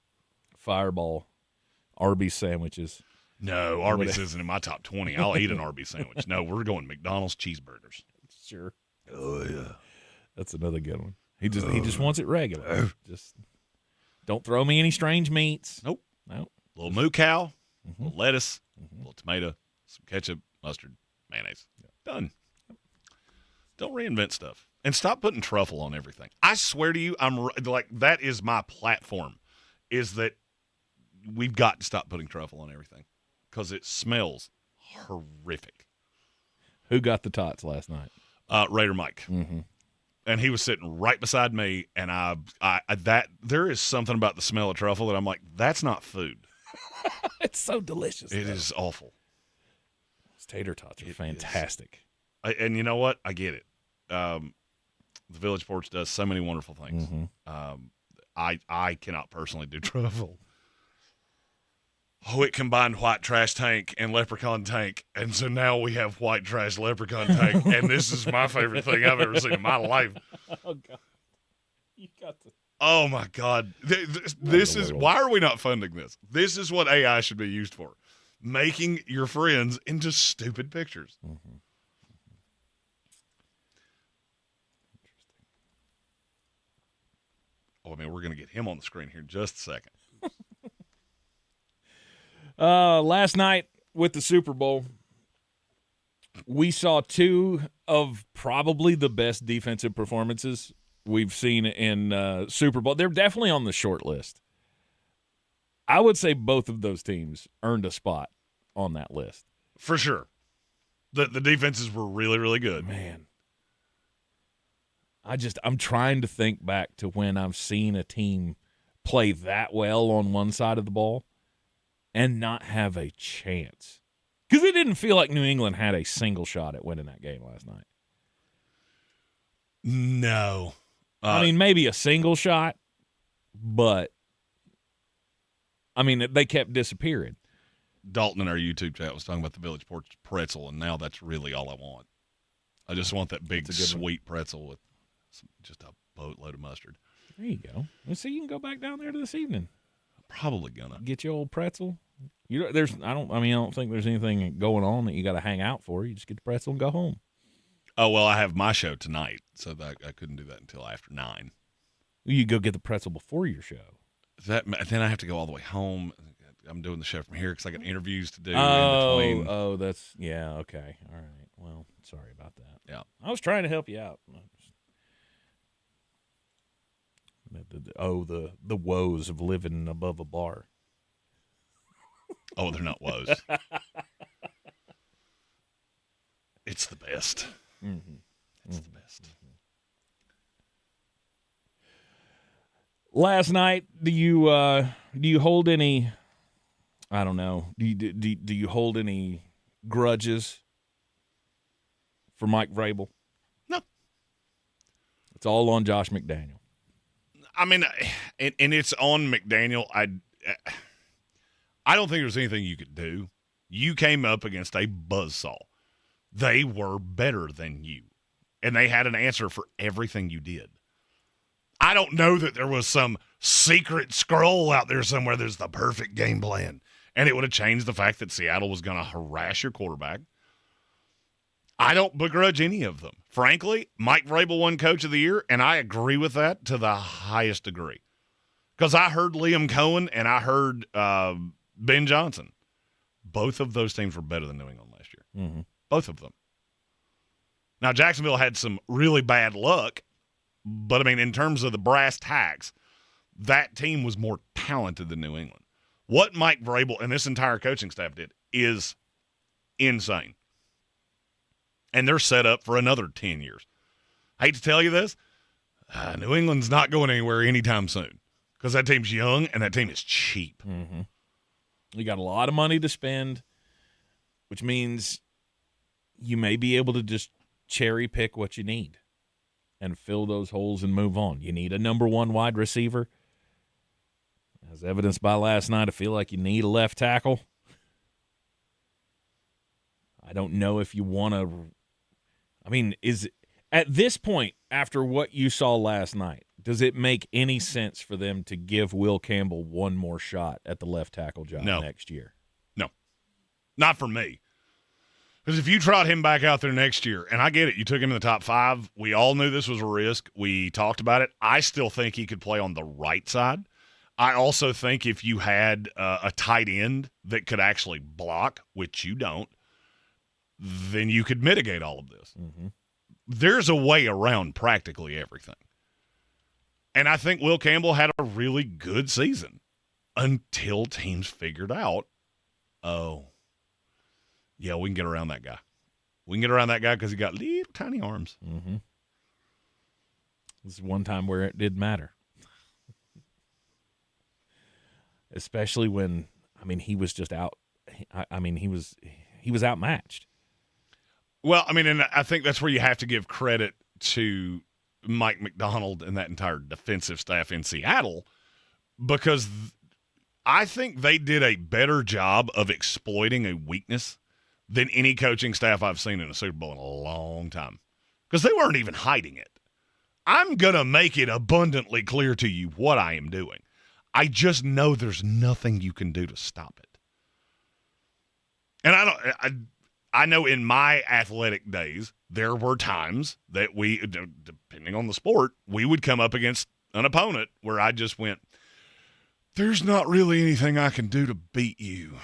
Arby's sandwiches. No, Arby's isn't in my top 20. I'll eat an Arby's sandwich. No, we're going McDonald's cheeseburgers. Sure. Oh, yeah. That's another good one. He just wants it regular. Just don't throw me any strange meats. Nope. Little moo cow, little lettuce, little tomato, some ketchup, mustard, mayonnaise. Done. Don't reinvent stuff. And stop putting truffle on everything. I swear to you, that is my platform, is that we've got to stop putting truffle on everything because it smells horrific. Who got the tots last night? Raider Mike. And he was sitting right beside me, and there is something about the smell of truffle that I'm like, that's not food. It's so delicious. It is awful. Those tater tots are fantastic. And you know what? I get it. The Village Porch does so many wonderful things. I cannot personally do truffle. Oh, it combined White Trash Tank and Leprechaun Tank, and so now we have White Trash Leprechaun Tank, and this is my favorite thing I've ever seen in my life. Oh, God. You got to... Oh, my God. This is... Why are we not funding this? This is what AI should be used for. Making your friends into stupid pictures. Oh, I mean, we're going to get him on the screen here in just a second. Last night with the Super Bowl, we saw 2 of probably the best defensive performances we've seen in Super Bowl. They're definitely on the short list. I would say both of those teams earned a spot on that list. For sure. The defenses were really, really good. Man. I'm trying to think back to when I've seen a team play that well on one side of the ball and not have a chance. Because it didn't feel like New England had a single shot at winning that game last night. No. I mean, maybe a single shot, but I mean, they kept disappearing. Dalton in our YouTube chat was talking about the Village pretzel, and now that's really all I want. I just want that big sweet pretzel with just a boatload of mustard. There you go. Let's see, you can go back down there this evening. Probably gonna get your old pretzel. I don't think there's anything going on that you got to hang out for. You just get the pretzel and go home. Oh well, I have my show tonight, so that I couldn't do that until after 9. You go get the pretzel before your show. Then I have to go all the way home. I'm doing the show from here because I got interviews to do in between. Oh, that's okay. All right. Well, sorry about that. Yeah, I was trying to help you out. The woes of living above a bar. Oh, they're not woes. It's the best. Mm-hmm. It's the best. Last night, do you hold any? I don't know. Do you hold any grudges for Mike Vrabel? No. It's all on Josh McDaniel. I mean, and it's on McDaniel. I don't think there's anything you could do. You came up against a buzzsaw. They were better than you, and they had an answer for everything you did. I don't know that there was some secret scroll out there somewhere there's the perfect game plan, and it would have changed the fact that Seattle was going to harass your quarterback. I don't begrudge any of them. Frankly, Mike Vrabel won Coach of the Year, and I agree with that to the highest degree. Because I heard Liam Cohen and I heard Ben Johnson. Both of those teams were better than New England last year. Mm-hmm. Both of them. Now, Jacksonville had some really bad luck, but, I mean, in terms of the brass tacks, that team was more talented than New England. What Mike Vrabel and this entire coaching staff did is insane. And they're set up for another 10 years. I hate to tell you this, New England's not going anywhere anytime soon because that team's young and that team is cheap. Mm-hmm. You got a lot of money to spend, which means you may be able to just cherry pick what you need and fill those holes and move on. You need a number one wide receiver. As evidenced by last night, I feel like you need a left tackle. I don't know if you want to – I mean, at this point, after what you saw last night, does it make any sense for them to give Will Campbell one more shot at the left tackle job next year? No. Not for me. Because if you trot him back out there next year, and I get it, you took him in the top 5. We all knew this was a risk. We talked about it. I still think he could play on the right side. I also think if you had a tight end that could actually block, which you don't, then you could mitigate all of this. Mm-hmm. There's a way around practically everything. And I think Will Campbell had a really good season until teams figured out, oh, yeah, we can get around that guy. We can get around that guy because he got little tiny arms. Mm-hmm. This is one time where it did matter. Especially when, I mean, he was just out. I mean, he was outmatched. Well, I mean, and I think that's where you have to give credit to Mike Macdonald and that entire defensive staff in Seattle, because I think they did a better job of exploiting a weakness than any coaching staff I've seen in a Super Bowl in a long time, because they weren't even hiding it. I'm going to make it abundantly clear to you what I am doing. I just know there's nothing you can do to stop it. And I know in my athletic days, there were times that we, depending on the sport, we would come up against an opponent where I just went, there's not really anything I can do to beat you.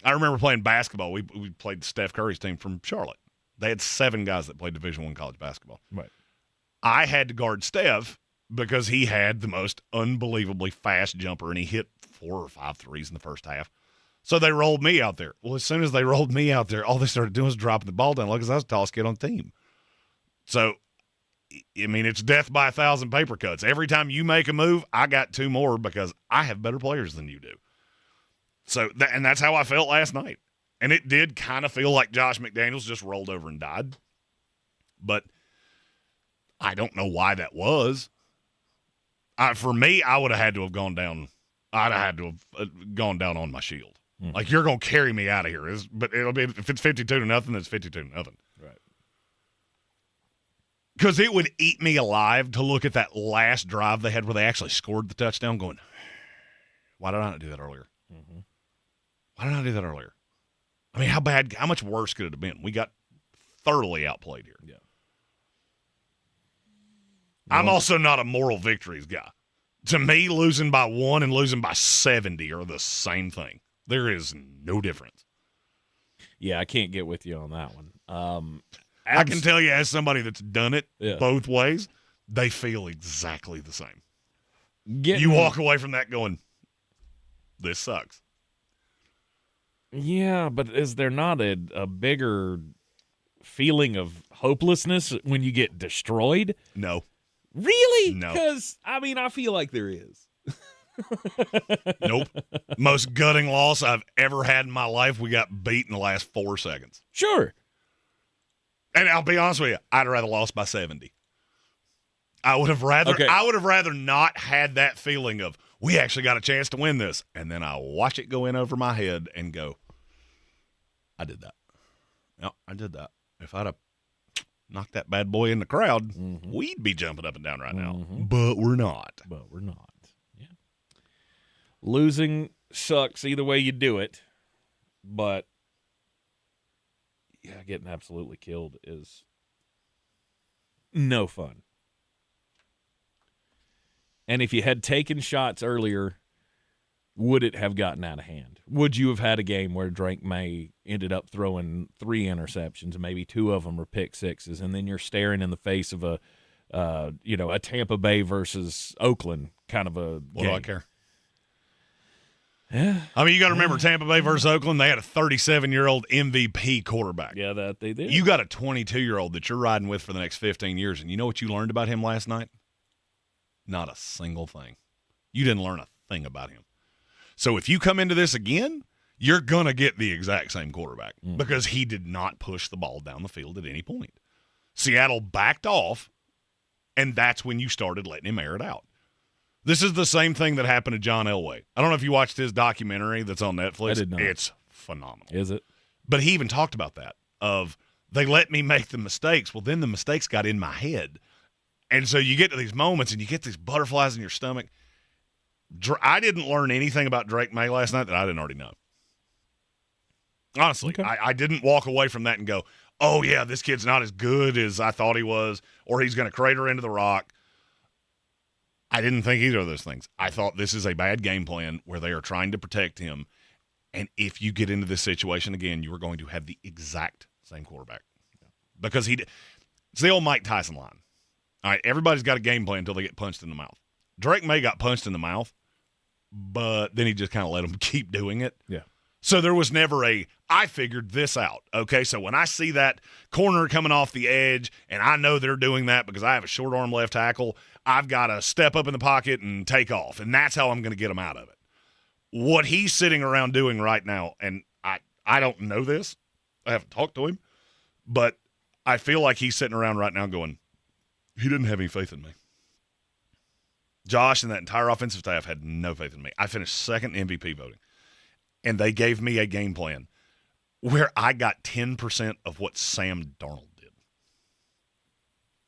I remember playing basketball. We played Steph Curry's team from Charlotte. They had 7 guys that played Division I college basketball. Right. I had to guard Steph because he had the most unbelievably fast jumper, and he hit 4 or 5 threes in the first half. So they rolled me out there. Well, as soon as they rolled me out there, all they started doing was dropping the ball down because I was the tallest kid on the team. So, I mean, it's death by 1,000 paper cuts. Every time you make a move, I got 2 more because I have better players than you do. So, and that's how I felt last night. And it did kind of feel like Josh McDaniels just rolled over and died. But I don't know why that was. For me, I would have had to have gone down I'd have had to have gone down on my shield. Like, you're going to carry me out of here. But it'll be, if it's 52-0, then it's 52-0. Right. Because it would eat me alive to look at that last drive they had where they actually scored the touchdown going, why did I not do that earlier? Mm-hmm. Why did I not do that earlier? I mean, how much worse could it have been? We got thoroughly outplayed here. Yeah. I'm also not a moral victories guy. To me, losing by 1 and losing by 70 are the same thing. There is no difference. Yeah, I can't get with you on that one. I can tell you, as somebody that's done it both ways, they feel exactly the same. You walk away from that going, this sucks. Yeah, but is there not a bigger feeling of hopelessness when you get destroyed? No. Really? No. Because, I mean, I feel like there is. Nope. Most gutting loss I've ever had in my life, we got beat in the last 4 seconds. Sure. And I'll be honest with you, I'd rather lost by 70. I would have rather not had that feeling of, we actually got a chance to win this. And then I watch it go in over my head and go, I did that. No, I did that. If I'd have knocked that bad boy in the crowd, we'd be jumping up and down right now. But we're not. Yeah. Losing sucks either way you do it. But, yeah, getting absolutely killed is no fun. And if you had taken shots earlier, would it have gotten out of hand? Would you have had a game where Drake Maye ended up throwing 3 interceptions and maybe 2 of them are pick sixes, and then you're staring in the face of a Tampa Bay versus Oakland kind of a game? What do I care? Yeah. I mean, you got to remember Tampa Bay versus Oakland, they had a 37-year-old MVP quarterback. Yeah, that they did. You got a 22-year-old that you're riding with for the next 15 years, and you know what you learned about him last night? Not a single thing. You didn't learn a thing about him. So if you come into this again, you're going to get the exact same quarterback because he did not push the ball down the field at any point. Seattle backed off, and that's when you started letting him air it out. This is the same thing that happened to John Elway. I don't know if you watched his documentary that's on Netflix. I did not. It's phenomenal. Is it? But he even talked about that, of they let me make the mistakes. Well, then the mistakes got in my head. And so you get to these moments and you get these butterflies in your stomach. I didn't learn anything about Drake Maye last night that I didn't already know. Honestly, okay. I didn't walk away from that and go, oh, yeah, this kid's not as good as I thought he was, or he's going to crater into the rock. I didn't think either of those things. I thought this is a bad game plan where they are trying to protect him. And if you get into this situation again, you are going to have the exact same quarterback. Because it's the old Mike Tyson line. All right, everybody's got a game plan until they get punched in the mouth. Drake Maye got punched in the mouth, but then he just kind of let him keep doing it. Yeah. So there was never I figured this out. Okay, so when I see that corner coming off the edge, and I know they're doing that because I have a short arm left tackle, I've got to step up in the pocket and take off, and that's how I'm going to get him out of it. What he's sitting around doing right now, and I don't know this, I haven't talked to him, but I feel like he's sitting around right now going, he didn't have any faith in me. Josh and that entire offensive staff had no faith in me. I finished second in MVP voting, and they gave me a game plan where I got 10% of what Sam Darnold did.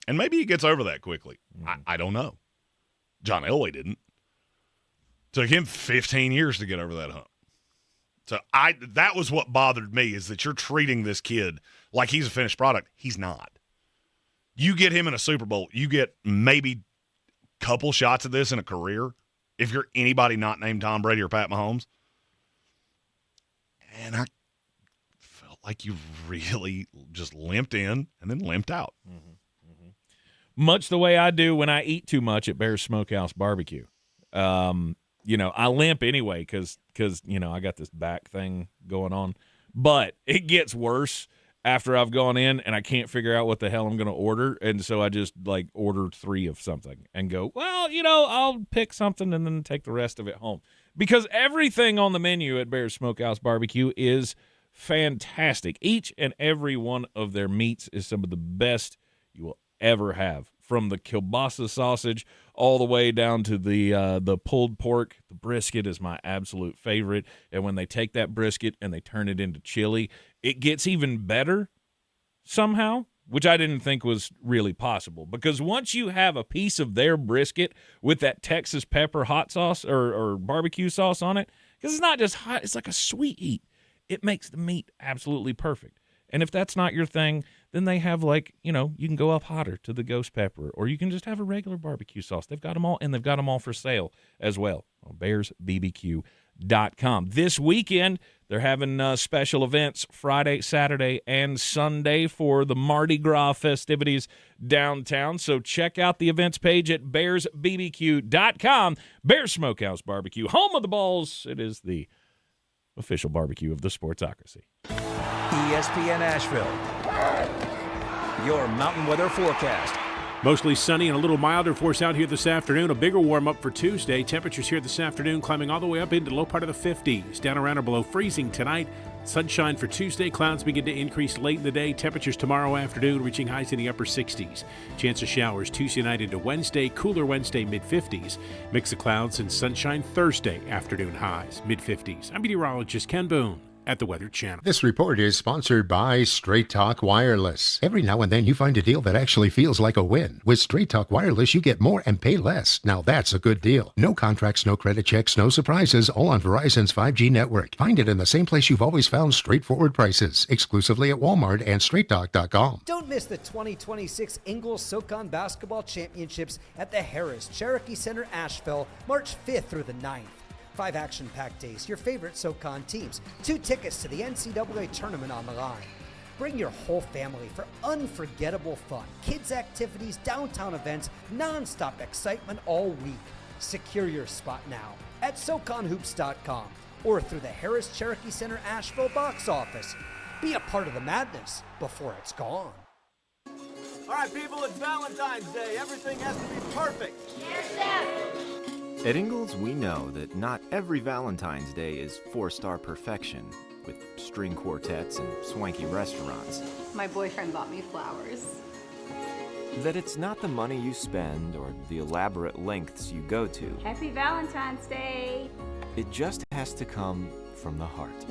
And maybe he gets over that quickly. I don't know. John Elway didn't. Took him 15 years to get over that hump. So that was what bothered me, is that you're treating this kid like he's a finished product. He's not. You get him in a Super Bowl, you get maybe a couple shots of this in a career if you're anybody not named Tom Brady or Pat Mahomes. And I felt like you really just limped in and then limped out. Much the way I do when I eat too much at Bear's Smokehouse Barbecue. I limp anyway because I got this back thing going on. But it gets worse after I've gone in and I can't figure out what the hell I'm going to order. And so I just, order 3 of something and go, well, I'll pick something and then take the rest of it home. Because everything on the menu at Bear's Smokehouse Barbecue is fantastic. Each and every one of their meats is some of the best you will ever have from the kielbasa sausage all the way down to the pulled pork. The brisket is my absolute favorite. And when they take that brisket and they turn it into chili, it gets even better somehow, which I didn't think was really possible. Because once you have a piece of their brisket with that Texas pepper hot sauce or barbecue sauce on it, because it's not just hot, it's like a sweet heat. It makes the meat absolutely perfect. And if that's not your thing, then they have you can go up hotter to the ghost pepper, or you can just have a regular barbecue sauce. They've got them all, and they've got them all for sale as well on BearsBBQ.com. This weekend, they're having special events Friday, Saturday, and Sunday for the Mardi Gras festivities downtown. So check out the events page at BearsBBQ.com. Bears Smokehouse Barbecue, home of the balls. It is the official barbecue of the Sportsocracy. ESPN Asheville, your mountain weather forecast. Mostly sunny and a little milder for us out here this afternoon. A bigger warm-up for Tuesday. Temperatures here this afternoon climbing all the way up into the low part of the 50s. Down around or below freezing tonight. Sunshine for Tuesday. Clouds begin to increase late in the day. Temperatures tomorrow afternoon reaching highs in the upper 60s. Chance of showers Tuesday night into Wednesday. Cooler Wednesday, mid-50s. Mix of clouds and sunshine Thursday afternoon highs, mid-50s. I'm meteorologist Ken Boone at the Weather Channel. This report is sponsored by Straight Talk Wireless. Every now and then you find a deal that actually feels like a win. With Straight Talk Wireless, you get more and pay less. Now that's a good deal. No contracts, no credit checks, no surprises, all on Verizon's 5G network. Find it in the same place you've always found straightforward prices, exclusively at Walmart and StraightTalk.com. Don't miss the 2026 Ingles SoCon Basketball Championships at the Harris Cherokee Center, Asheville, March 5th through the 9th. 5 action-packed days, your favorite SoCon teams, 2 tickets to the NCAA tournament on the line. Bring your whole family for unforgettable fun, kids activities, downtown events, non-stop excitement all week. Secure your spot now at SoConHoops.com or through the Harris Cherokee Center Asheville box office. Be a part of the madness before it's gone. All right, people, it's Valentine's Day. Everything has to be perfect. Yes, Dad. At Ingles, we know that not every Valentine's Day is 4-star perfection, with string quartets and swanky restaurants. My boyfriend bought me flowers. That it's not the money you spend or the elaborate lengths you go to. Happy Valentine's Day! It just has to come from the heart.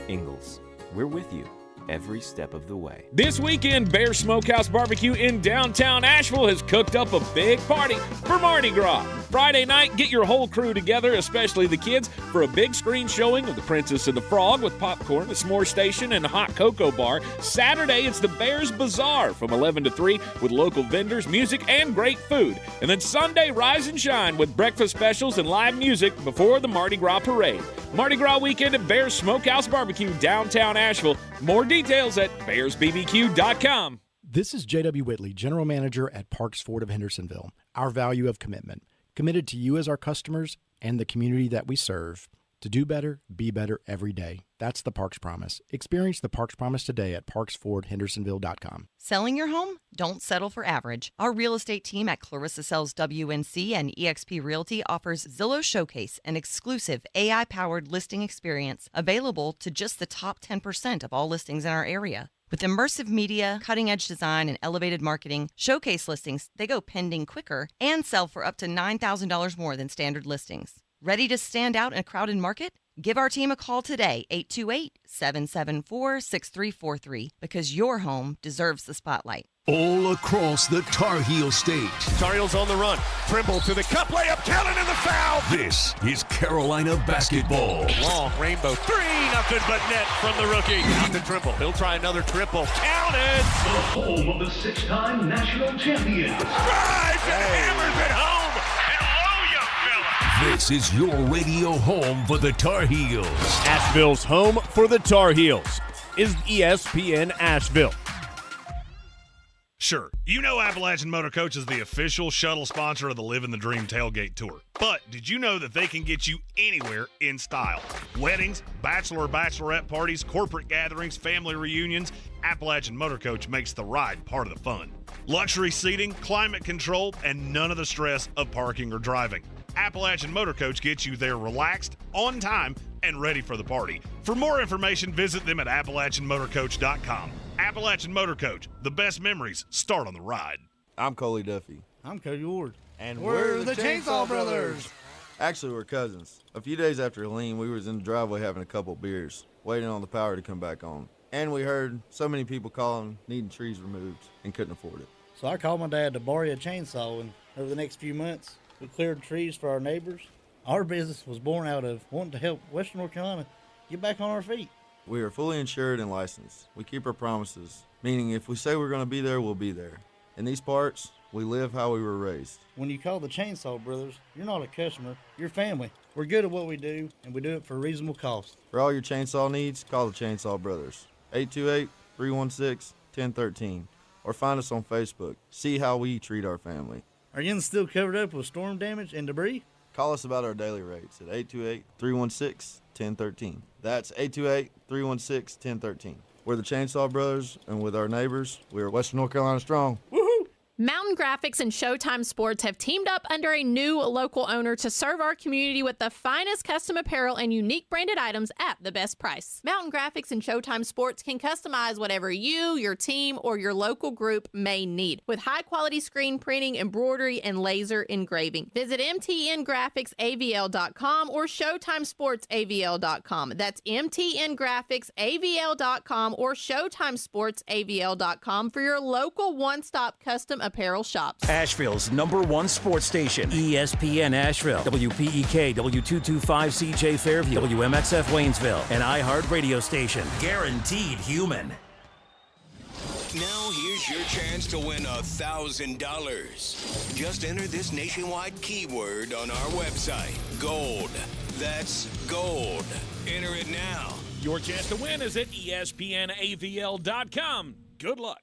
Ingles, we're with you every step of the way. This weekend, Bear Smokehouse Barbecue in downtown Asheville has cooked up a big party for Mardi Gras. Friday night, get your whole crew together, especially the kids, for a big screen showing of The Princess and the Frog with popcorn, a s'more station, and a hot cocoa bar. Saturday, it's the Bears Bazaar from 11 to 3 with local vendors, music, and great food. And then Sunday, rise and shine with breakfast specials and live music before the Mardi Gras parade. Mardi Gras weekend at Bears Smokehouse Barbecue, downtown Asheville. More details at BearsBBQ.com. This is J.W. Whitley, General Manager at Parks Ford of Hendersonville. Our value of commitment. Committed to you as our customers and the community that we serve. To do better, be better every day. That's the Parks Promise. Experience the Parks Promise today at parksfordhendersonville.com. Selling your home? Don't settle for average. Our real estate team at Clarissa Sells WNC and eXp Realty offers Zillow Showcase, an exclusive AI-powered listing experience available to just the top 10% of all listings in our area. With immersive media, cutting-edge design, and elevated marketing, Showcase listings, they go pending quicker and sell for up to $9,000 more than standard listings. Ready to stand out in a crowded market? Give our team a call today, 828-774-6343, because your home deserves the spotlight. All across the Tar Heel stage. Tar Heels on the run. Trimble to the cup, layup, counted in the foul. This is Carolina basketball. Long rainbow three, nothing but net from the rookie. Out to Trimble. He'll try another triple. Counted. The home of the 6-time national champions. Drives and hammers it home. This is your radio home for the Tar Heels. Asheville's home for the Tar Heels is ESPN Asheville. Sure, you know Appalachian Motor Coach is the official shuttle sponsor of the Living the Dream Tailgate Tour. But did you know that they can get you anywhere in style? Weddings, bachelorette parties, corporate gatherings, family reunions, Appalachian Motor Coach makes the ride part of the fun. Luxury seating, climate control, and none of the stress of parking or driving. Appalachian Motor Coach gets you there relaxed, on time, and ready for the party. For more information, visit them at AppalachianMotorCoach.com. Appalachian Motor Coach, the best memories start on the ride. I'm Coley Duffy. I'm Cody Ward. And we're the Chainsaw Brothers. Actually, we're cousins. A few days after Helene, we was in the driveway having a couple beers, waiting on the power to come back on. And we heard so many people calling, needing trees removed, and couldn't afford it. So I called my dad to borrow a chainsaw, and over the next few months, we cleared trees for our neighbors. Our business was born out of wanting to help Western North Carolina get back on our feet. We are fully insured and licensed. We keep our promises, meaning if we say we're going to be there, we'll be there. In these parts, we live how we were raised. When you call the Chainsaw Brothers, you're not a customer, you're family. We're good at what we do, and we do it for a reasonable cost. For all your chainsaw needs, call the Chainsaw Brothers. 828-316-1013. Or find us on Facebook. See how we treat our family. Are you still covered up with storm damage and debris? Call us about our daily rates at 828-316-1013. That's 828-316-1013. We're the Chainsaw Brothers, and with our neighbors, we're Western North Carolina strong. Mountain Graphics and Showtime Sports have teamed up under a new local owner to serve our community with the finest custom apparel and unique branded items at the best price. Mountain Graphics and Showtime Sports can customize whatever you, your team, or your local group may need with high-quality screen printing, embroidery, and laser engraving. Visit mtngraphicsavl.com or showtimesportsavl.com. That's mtngraphicsavl.com or showtimesportsavl.com for your local one-stop custom apparel shops. Asheville's #1 sports station, ESPN Asheville, WPEK, W225CJ Fairview, WMXF Waynesville, an iHeart radio station. Guaranteed human. Now here's your chance to win $1,000. Just enter this nationwide keyword on our website, GOLD. That's GOLD. Enter it now. Your chance to win is at ESPNAVL.com. Good luck.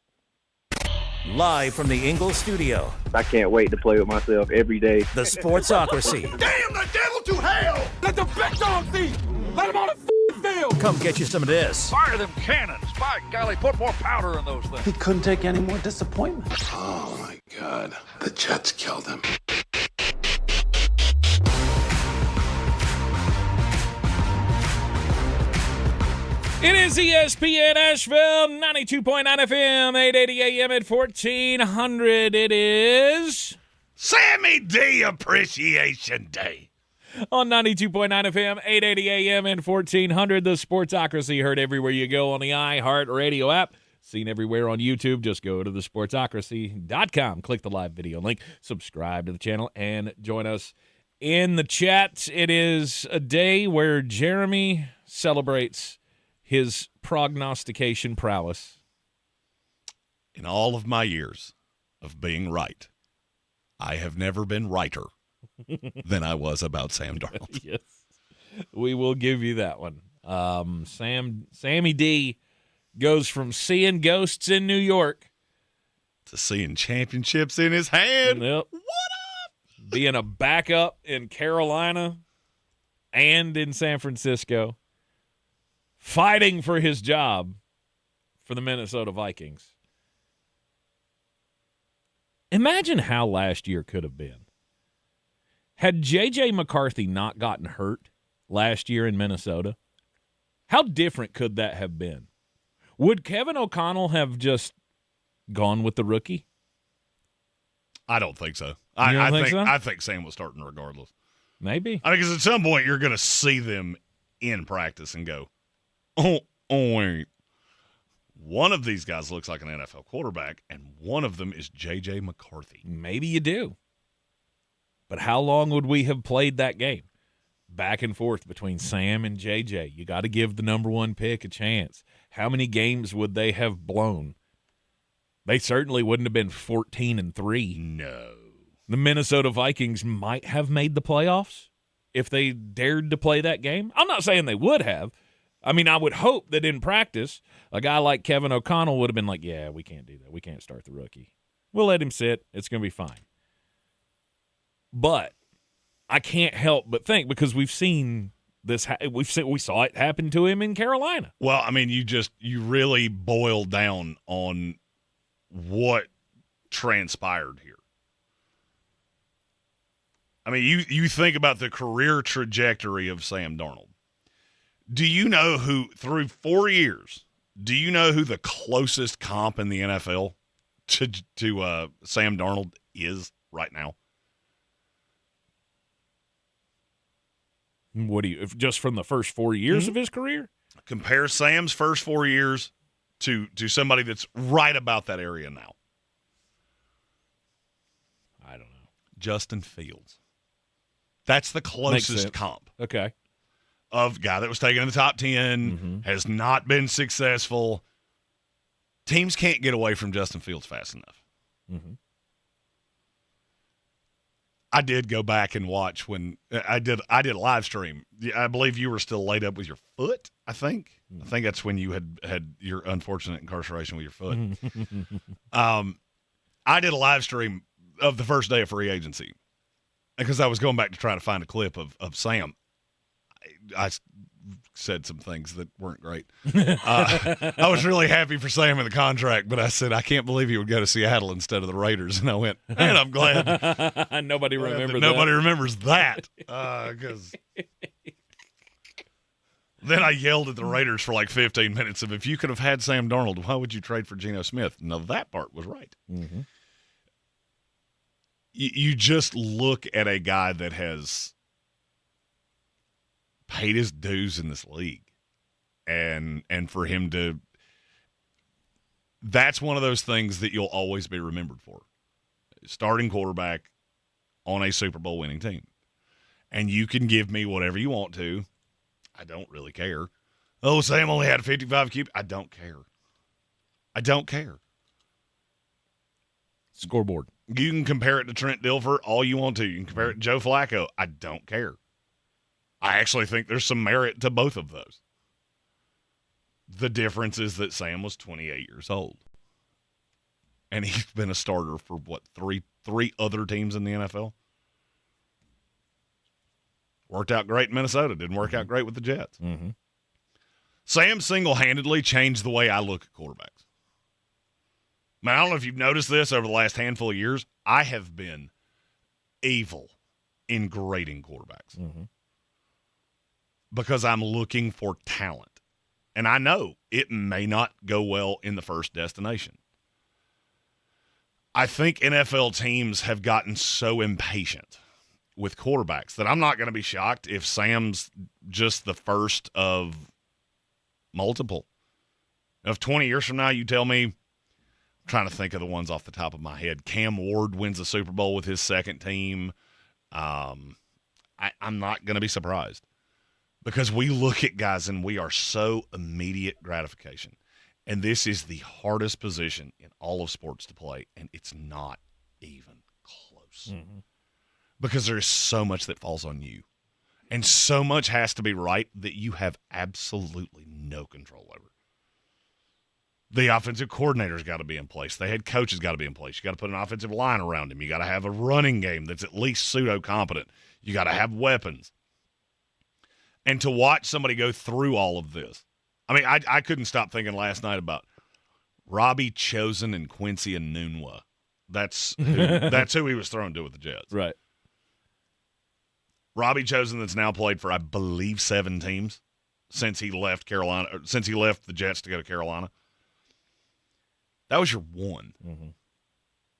Live from the England studio. I can't wait to play with myself every day. The Sportsocracy. Damn the devil to hell! Let the big dog eat! Let him on the field! Come get you some of this. Fire them cannons! By golly, put more powder in those things. He couldn't take any more disappointment. Oh my God. The Jets killed him. It is ESPN Asheville, 92.9 FM, 880 AM at 1400. It is Sammy D Appreciation Day. On 92.9 FM, 880 AM and 1400. The Sportsocracy, heard everywhere you go on the iHeart Radio app. Seen everywhere on YouTube. Just go to thesportsocracy.com. Click the live video link. Subscribe to the channel and join us in the chat. It is a day where Jeremy celebrates his prognostication prowess. In all of my years of being right, I have never been righter than I was about Sam Darnold. Yes, we will give you that one. Sammy D goes from seeing ghosts in New York to seeing championships in his hand. Yep. What up? Being a backup in Carolina and in San Francisco. Fighting for his job for the Minnesota Vikings. Imagine how last year could have been. Had J.J. McCarthy not gotten hurt last year in Minnesota, how different could that have been? Would Kevin O'Connell have just gone with the rookie? I don't think so. I think Sam was starting regardless. Maybe. I mean, because at some point you're going to see them in practice and go, oh, wait. One of these guys looks like an NFL quarterback, and one of them is J.J. McCarthy. Maybe you do. But how long would we have played that game? Back and forth between Sam and J.J. You got to give the #1 pick a chance. How many games would they have blown? They certainly wouldn't have been 14-3. No. The Minnesota Vikings might have made the playoffs if they dared to play that game. I'm not saying they would have. I mean, I would hope that in practice, a guy like Kevin O'Connell would have been like, yeah, we can't do that. We can't start the rookie. We'll let him sit. It's going to be fine. But I can't help but think, because we've seen this, we saw it happen to him in Carolina. Well, I mean, you really boil down on what transpired here. I mean, you think about the career trajectory of Sam Darnold. Do you know who, through 4 years, do you know who the closest comp in the NFL to Sam Darnold is right now? What do you, just from the first 4 years of his career? Compare Sam's first 4 years to somebody that's right about that area now. I don't know. Justin Fields. That's the closest comp. Okay. Of guy that was taken in the top 10, has not been successful. Teams can't get away from Justin Fields fast enough. I did go back and watch when I did a live stream. I believe you were still laid up with your foot, I think. I think that's when you had your unfortunate incarceration with your foot. I did a live stream of the first day of free agency because I was going back to try to find a clip of Sam. I said some things that weren't great. I was really happy for Sam in the contract, but I said, I can't believe he would go to Seattle instead of the Raiders. And I went, man, I'm glad. Nobody remembers that. Nobody remembers that. Because then I yelled at the Raiders for like 15 minutes of, if you could have had Sam Darnold, why would you trade for Geno Smith? Now, that part was right. You just look at a guy that has paid his dues in this league. And for him to – that's one of those things that you'll always be remembered for. Starting quarterback on a Super Bowl winning team. And you can give me whatever you want to. I don't really care. Oh, Sam only had 55 QB. I don't care. I don't care. Scoreboard. You can compare it to Trent Dilfer all you want to. You can compare it to Joe Flacco. I don't care. I actually think there's some merit to both of those. The difference is that Sam was 28 years old. And he's been a starter for, what, three other teams in the NFL? Worked out great in Minnesota. Didn't work out great with the Jets. Sam single-handedly changed the way I look at quarterbacks. Man, I don't know if you've noticed this over the last handful of years. I have been evil in grading quarterbacks. Because I'm looking for talent. And I know it may not go well in the first destination. I think NFL teams have gotten so impatient with quarterbacks that I'm not going to be shocked if Sam's just the first of multiple. If 20 years from now you tell me, I'm trying to think of the ones off the top of my head, Cam Ward wins the Super Bowl with his second team, I'm not going to be surprised. Because we look at guys and we are so immediate gratification. And this is the hardest position in all of sports to play, and it's not even close. Because there is so much that falls on you. And so much has to be right that you have absolutely no control over. The offensive coordinator's got to be in place. The head coach has got to be in place. You got to put an offensive line around him. You got to have a running game that's at least pseudo-competent. You got to have weapons. And to watch somebody go through all of this. I mean, I couldn't stop thinking last night about Robbie Chosen and Quincy Enunwa. That's who he was thrown to with the Jets. Right. Robbie Chosen that's now played for, I believe, 7 teams since he left Carolina, or since he left the Jets to go to Carolina. That was your one.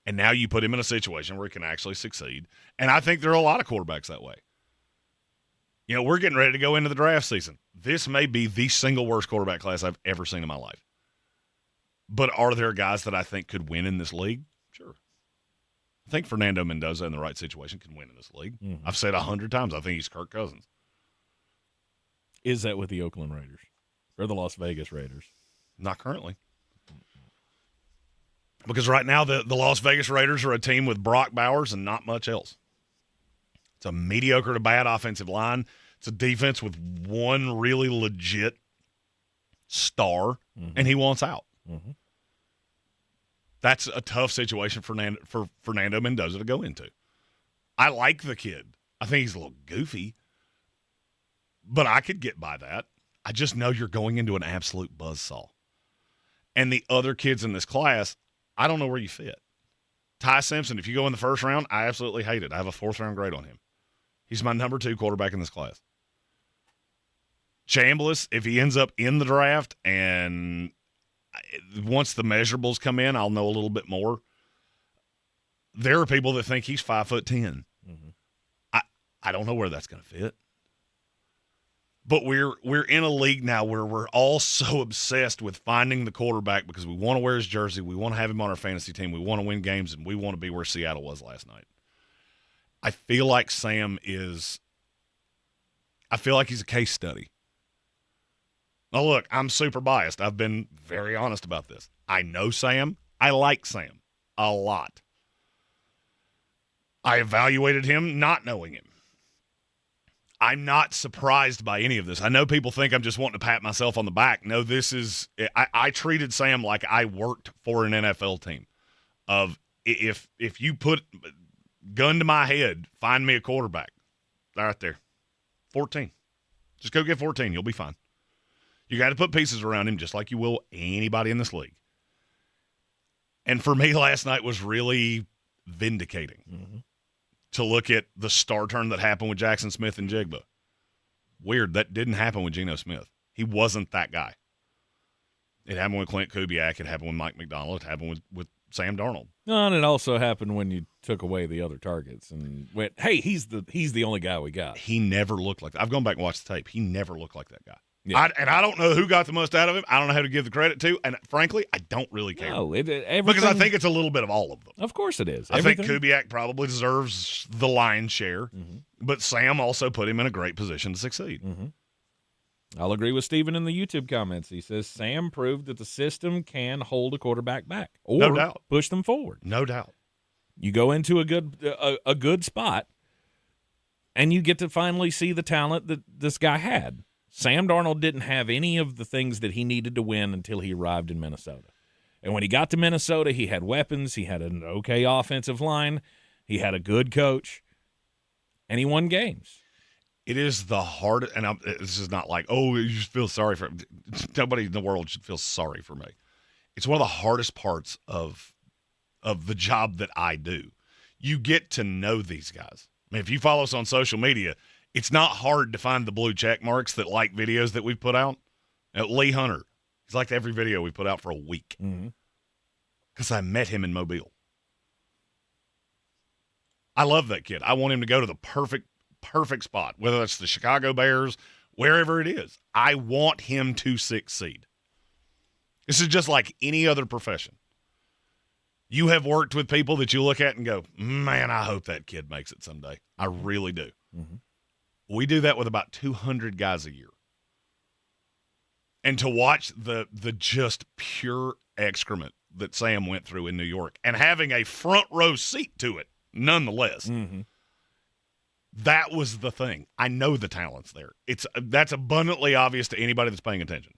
And now you put him in a situation where he can actually succeed. And I think there are a lot of quarterbacks that way. You know, we're getting ready to go into the draft season. This may be the single worst quarterback class I've ever seen in my life. But are there guys that I think could win in this league? Sure. I think Fernando Mendoza in the right situation can win in this league. I've said 100 times I think he's Kirk Cousins. Is that with the Oakland Raiders or the Las Vegas Raiders? Not currently. Because right now the Las Vegas Raiders are a team with Brock Bowers and not much else. It's a mediocre to bad offensive line. It's a defense with one really legit star, and he wants out. That's a tough situation for Fernando Mendoza to go into. I like the kid. I think he's a little goofy, but I could get by that. I just know you're going into an absolute buzzsaw. And the other kids in this class, I don't know where you fit. Ty Simpson, if you go in the first round, I absolutely hate it. I have a 4th-round grade on him. He's my number 2 quarterback in this class. Chambliss, if he ends up in the draft, and once the measurables come in, I'll know a little bit more. There are people that think he's 5'10". I don't know where that's going to fit. But we're in a league now where we're all so obsessed with finding the quarterback because we want to wear his jersey, we want to have him on our fantasy team, we want to win games, and we want to be where Seattle was last night. I feel like Sam is – I feel like he's a case study. Now, look, I'm super biased. I've been very honest about this. I know Sam. I like Sam a lot. I evaluated him not knowing him. I'm not surprised by any of this. I know people think I'm just wanting to pat myself on the back. No, this is I treated Sam like I worked for an NFL team. Of if you put gun to my head, find me a quarterback. Right there. 14. Just go get 14. You'll be fine. You got to put pieces around him just like you will anybody in this league. And for me, last night was really vindicating. To look at the star turn that happened with Jackson Smith and Jigba. Weird, that didn't happen with Geno Smith. He wasn't that guy. It happened with Clint Kubiak. It happened with Mike Macdonald. It happened with Sam Darnold. No, and it also happened when you took away the other targets and went, hey, he's the only guy we got. He never looked like that. I've gone back and watched the tape. He never looked like that guy. Yeah. I don't know who got the most out of him. I don't know how to give the credit to. And frankly, I don't really care. No, because I think it's a little bit of all of them. Of course it is. I think Kubiak probably deserves the lion's share. But Sam also put him in a great position to succeed. I'll agree with Steven in the YouTube comments. He says Sam proved that the system can hold a quarterback back or no doubt. Push them forward. No doubt. You go into a good spot, and you get to finally see the talent that this guy had. Sam Darnold didn't have any of the things that he needed to win until he arrived in Minnesota. And when he got to Minnesota, he had weapons. He had an okay offensive line. He had a good coach. And he won games. It is the hardest, and this is not like, oh, you should feel sorry for him. Nobody in the world should feel sorry for me. It's one of the hardest parts of the job that I do. You get to know these guys. I mean, if you follow us on social media, it's not hard to find the blue check marks that like videos that we've put out. Lee Hunter, he's liked every video we put out for a week because I met him in Mobile. I love that kid. I want him to go to the perfect spot, whether that's the Chicago Bears, wherever it is. I want him to succeed. This is just like any other profession. You have worked with people that you look at and go, man, I hope that kid makes it someday. I really do. We do that with about 200 guys a year. And to watch the just pure excrement that Sam went through in New York and having a front row seat to it, nonetheless, that was the thing. I know the talent's there. That's abundantly obvious to anybody that's paying attention.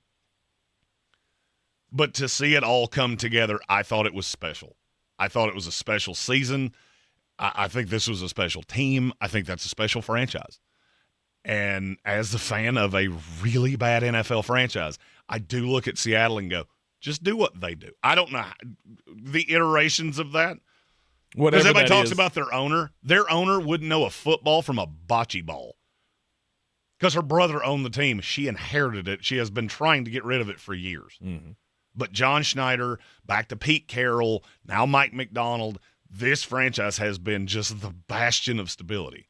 But to see it all come together, I thought it was special. I thought it was a special season. I think this was a special team. I think that's a special franchise. And as a fan of a really bad NFL franchise, I do look at Seattle and go, just do what they do. I don't know the iterations of that. Because everybody talks about their owner. Their owner wouldn't know a football from a bocce ball. Because her brother owned the team. She inherited it. She has been trying to get rid of it for years. But John Schneider, back to Pete Carroll, now Mike Macdonald, this franchise has been just the bastion of stability.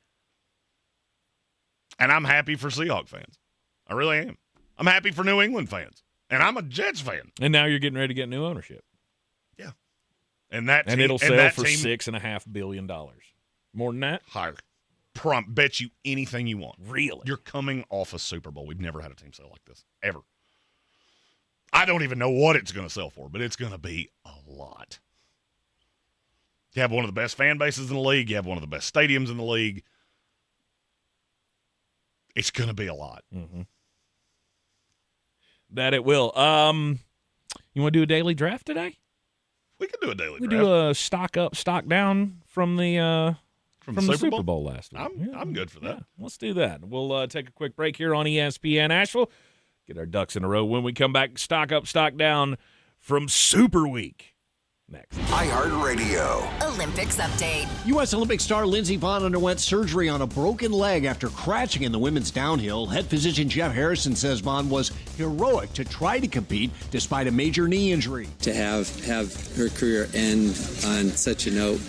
And I'm happy for Seahawks fans. I really am. I'm happy for New England fans. And I'm a Jets fan. And now you're getting ready to get new ownership. Yeah. And that team, it'll sell for $6.5 billion. More than that? Higher. Bet you anything you want. Really? You're coming off a Super Bowl. We've never had a team sell like this, ever. I don't even know what it's going to sell for, but it's going to be a lot. You have one of the best fan bases in the league. You have one of the best stadiums in the league. It's going to be a lot. That it will. You want to do a daily draft today? We can do a daily draft. We do a stock up, stock down from the Super Bowl last week. I'm good for that. Yeah, let's do that. We'll take a quick break here on ESPN Asheville. Get our ducks in a row when we come back. Stock up, stock down from Super Week Next. iHeartRadio. Olympics update. U.S. Olympic star Lindsey Vonn underwent surgery on a broken leg after crashing in the women's downhill. Head physician Jeff Harrison says Vonn was heroic to try to compete despite a major knee injury. To have her career end on such a note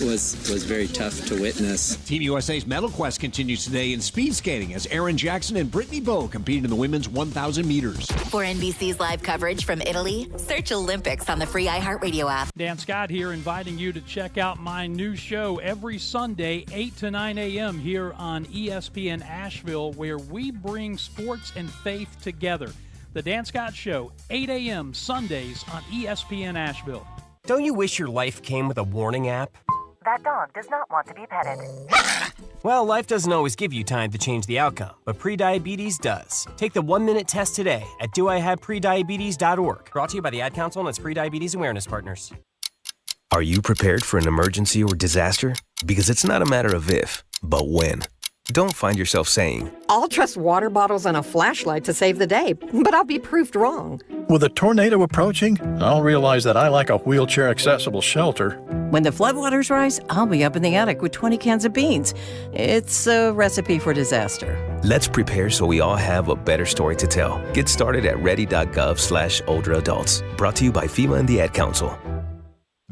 was very tough to witness. Team USA's medal quest continues today in speed skating as Erin Jackson and Brittany Bowe compete in the women's 1,000 meters. For NBC's live coverage from Italy, search Olympics on the free iHeartRadio app. Dan Scott here, inviting you to check out my new show every Sunday, 8 to 9 a.m. here on ESPN Asheville, where we bring sports and faith together. The Dan Scott Show, 8 a.m. Sundays on ESPN Asheville. Don't you wish your life came with a warning app? That dog does not want to be petted. Well, life doesn't always give you time to change the outcome, but prediabetes does. Take the 1-minute test today at doihaveprediabetes.org. Brought to you by the Ad Council and its prediabetes awareness partners. Are you prepared for an emergency or disaster? Because it's not a matter of if, but when. Don't find yourself saying, I'll trust water bottles and a flashlight to save the day, but I'll be proved wrong. With a tornado approaching, I'll realize that I lack a wheelchair-accessible shelter. When the floodwaters rise, I'll be up in the attic with 20 cans of beans. It's a recipe for disaster. let's prepare so we all have a better story to tell. Get started at ready.gov/olderadults. Brought to you by FEMA and the Ad Council.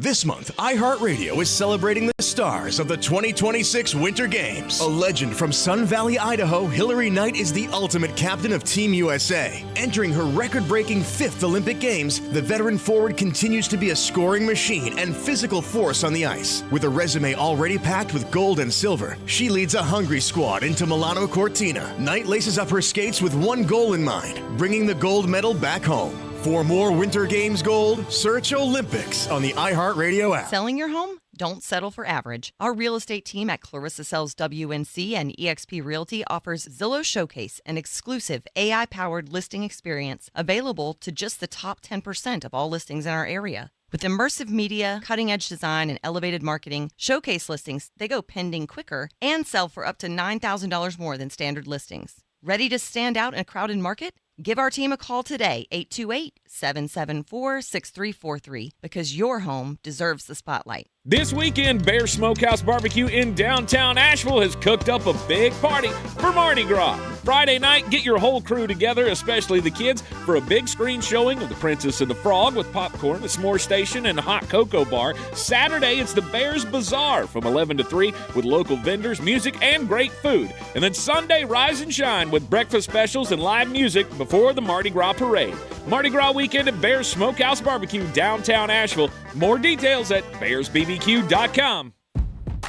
This month, iHeartRadio is celebrating the stars of the 2026 Winter Games. A legend from Sun Valley, Idaho, Hillary Knight is the ultimate captain of Team USA. Entering her record-breaking 5th Olympic Games, the veteran forward continues to be a scoring machine and physical force on the ice. With a resume already packed with gold and silver, she leads a hungry squad into Milano Cortina. Knight laces up her skates with one goal in mind, bringing the gold medal back home. For more Winter Games gold, search Olympics on the iHeartRadio app. Selling your home? Don't settle for average. Our real estate team at Clarissa Sells WNC and eXp Realty offers Zillow Showcase, an exclusive AI-powered listing experience available to just the top 10% of all listings in our area. With immersive media, cutting-edge design, and elevated marketing, Showcase listings, they go pending quicker and sell for up to $9,000 more than standard listings. Ready to stand out in a crowded market? Give our team a call today, 828-774-6343, because your home deserves the spotlight. This weekend, Bear Smokehouse Barbecue in downtown Asheville has cooked up a big party for Mardi Gras. Friday night, get your whole crew together, especially the kids, for a big screen showing of The Princess and the Frog with popcorn, a s'more station, and a hot cocoa bar. Saturday, it's the Bears Bazaar from 11 to 3 with local vendors, music, and great food. And then Sunday, rise and shine with breakfast specials and live music before the Mardi Gras parade. Mardi Gras weekend at Bears Smokehouse Barbecue, downtown Asheville. More details at bearsbbq.com.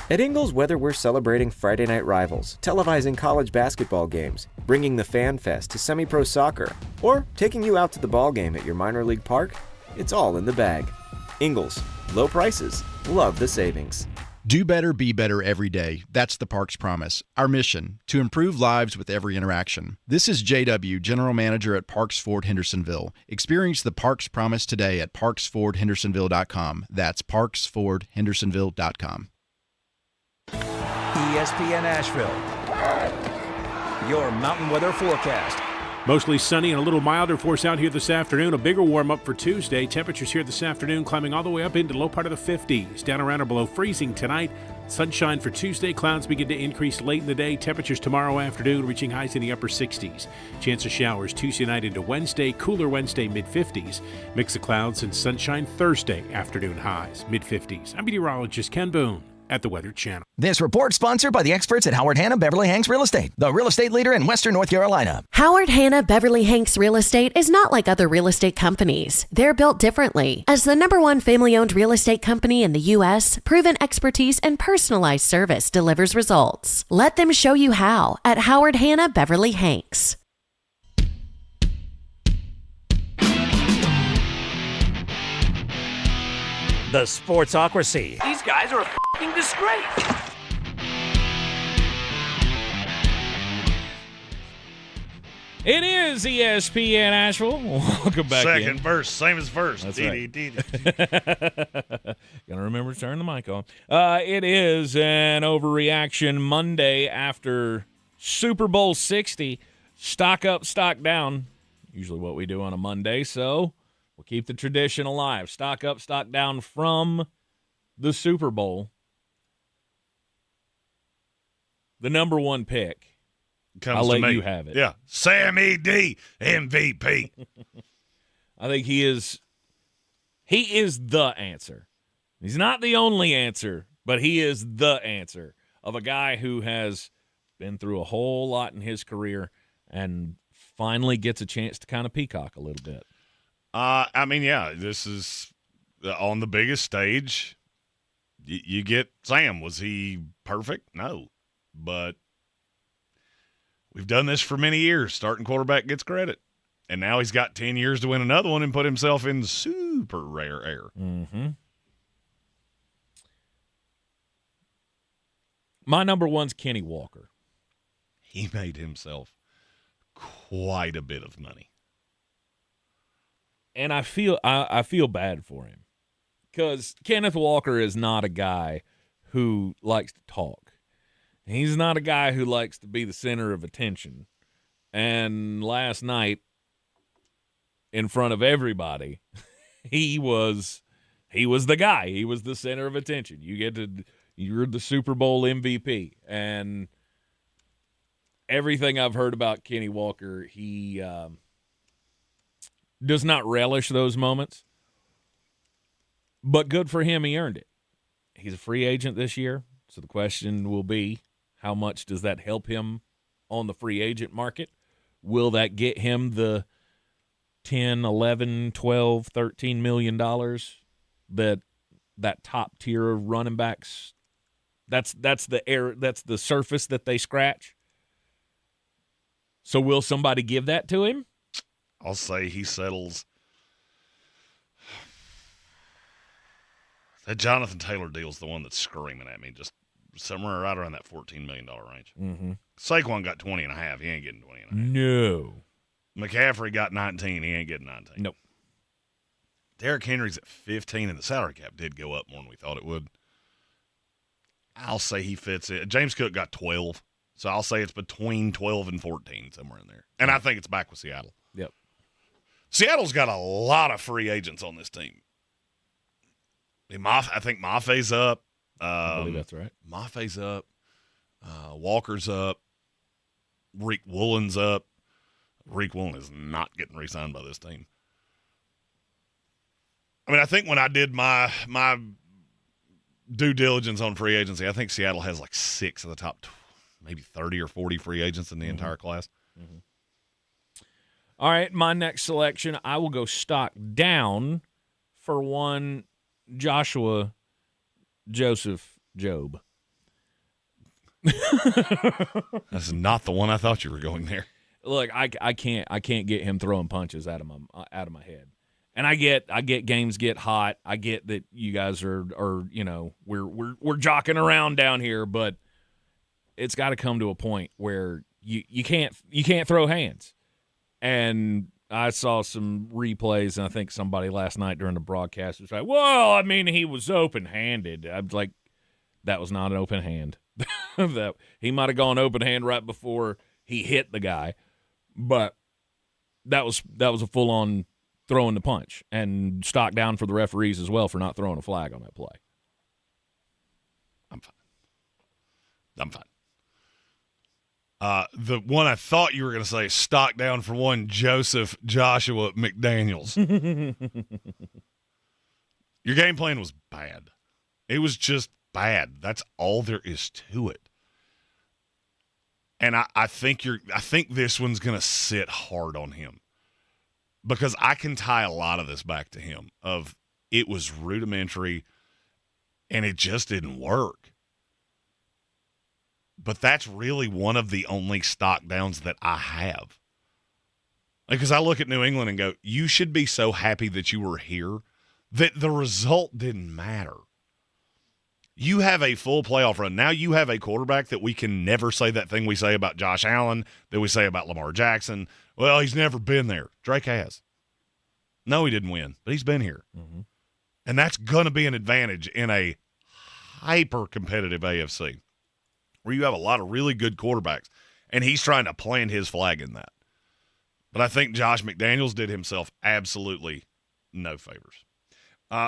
At Ingles Weather, we're celebrating Friday night rivals, televising college basketball games, bringing the Fan Fest to semi-pro soccer, or taking you out to the ball game at your minor league park. It's all in the bag. Ingles, low prices, love the savings. Do better, be better every day. That's the Parks Promise. Our mission, to improve lives with every interaction. This is JW, General Manager at Parks Ford Hendersonville. Experience the Parks Promise today at parksfordhendersonville.com. That's parksfordhendersonville.com. ESPN Asheville, your mountain weather forecast. Mostly sunny and a little milder for us out here this afternoon. A bigger warm-up for Tuesday. Temperatures here this afternoon climbing all the way up into the low part of the 50s. Down around or below freezing tonight. Sunshine for Tuesday. Clouds begin to increase late in the day. Temperatures tomorrow afternoon reaching highs in the upper 60s. Chance of showers Tuesday night into Wednesday. Cooler Wednesday, mid-50s. Mix of clouds and sunshine Thursday afternoon highs, mid-50s. I'm meteorologist Ken Boone at the Weather Channel. This report sponsored by the experts at Howard Hanna Beverly Hanks Real Estate, the real estate leader in Western North Carolina. Howard Hanna Beverly Hanks Real Estate is not like other real estate companies. They're built differently. As the #1 family-owned real estate company in the U.S., proven expertise and personalized service delivers results. Let them show you how at Howard Hanna Beverly Hanks. The Sportsocracy. These guys are a f***ing disgrace. It is ESPN Asheville. Welcome back in. Second verse, same as first. That's right. Gotta remember to turn the mic on. It is an overreaction Monday after Super Bowl 60. Stock up, stock down. Usually what we do on a Monday, so We'll keep the tradition alive. Stock up, stock down from the Super Bowl. The number one pick. I'll let you have it. Yeah. Sam E.D. MVP. I think he is the answer. He's not the only answer, but he is the answer of a guy who has been through a whole lot in his career and finally gets a chance to kind of peacock a little bit. This is on the biggest stage. You get Sam. Was he perfect? No. But we've done this for many years. Starting quarterback gets credit. And now he's got 10 years to win another one and put himself in super rare air. Mm-hmm. My number one's Kenny Walker. He made himself quite a bit of money. And I feel bad for him because Kenneth Walker is not a guy who likes to talk. He's not a guy who likes to be the center of attention. And last night, in front of everybody, he was the guy. He was the center of attention. You're the Super Bowl MVP. And everything I've heard about Kenny Walker, he does not relish those moments. But good for him, he earned it. He's a free agent this year, so the question will be, how much does that help him on the free agent market? Will that get him the 10, 11, 12, 13 million dollars that top tier of running backs, that's the surface that they scratch? So will somebody give that to him? I'll say he settles. That Jonathan Taylor deal's the one that's screaming at me, just somewhere right around that $14 million range. Mm-hmm. Saquon got 20.5. He ain't getting 20.5. No. McCaffrey got 19. He ain't getting 19. Nope. Derrick Henry's at 15, and the salary cap did go up more than we thought it would. I'll say he fits it. James Cook got 12, so I'll say it's between 12 and 14, somewhere in there. And I think it's back with Seattle. Yep. Seattle's got a lot of free agents on this team. I think Maffei's up. I believe that's right. Maffei's up. Walker's up. Reek Woolen's up. Reek Woolen is not getting re-signed by this team. I mean, I think when I did my due diligence on free agency, I think Seattle has like 6 of the top maybe 30 or 40 free agents in the entire class. Mm-hmm. All right, my next selection, I will go stock down for one Joshua Joseph Jobe. That's not the one I thought you were going there. Look, I can't get him throwing punches out of my head. And I get games get hot. I get that you guys are we're jockeying around down here, but it's got to come to a point where you can't throw hands. And I saw some replays, and I think somebody last night during the broadcast was like, "Well, I mean, he was open-handed." I was like, "That was not an open hand. That he might have gone open hand right before he hit the guy, but that was a full-on throwing the punch, and stock down for the referees as well for not throwing a flag on that play." I'm fine. The one I thought you were going to say, stock down for one Joseph Joshua McDaniels. Your game plan was bad. It was just bad. That's all there is to it. And I think this one's going to sit hard on him, because I can tie a lot of this back to him of it was rudimentary and it just didn't work. But that's really one of the only stock downs that I have. Because I look at New England and go, you should be so happy that you were here that the result didn't matter. You have a full playoff run. Now you have a quarterback that we can never say that thing we say about Josh Allen, that we say about Lamar Jackson. Well, he's never been there. Drake has. No, he didn't win, but he's been here. Mm-hmm. And that's going to be an advantage in a hyper-competitive AFC, where you have a lot of really good quarterbacks, and he's trying to plant his flag in that. But I think Josh McDaniels did himself absolutely no favors.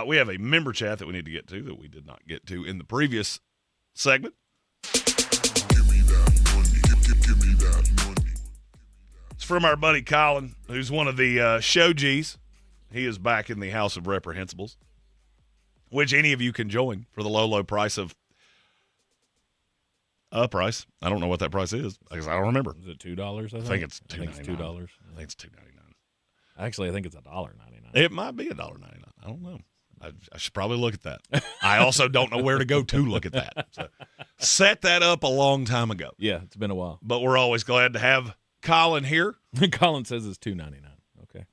We have a member chat that we need to get to that we did not get to in the previous segment. It's from our buddy Colin, who's one of the show G's. He is back in the House of Reprehensibles, which any of you can join for the low, low price of a price. I don't know what that price is because I don't remember. Is it $2? I think it's $2.99. I think it's $2. I think it's $2.99. Actually, I think it's $1.99. It might be $1.99. I don't know. I should probably look at that. I also don't know where to go to look at that. So, set that up a long time ago. Yeah, it's been a while. But we're always glad to have Colin here. Colin says it's $2.99. Okay.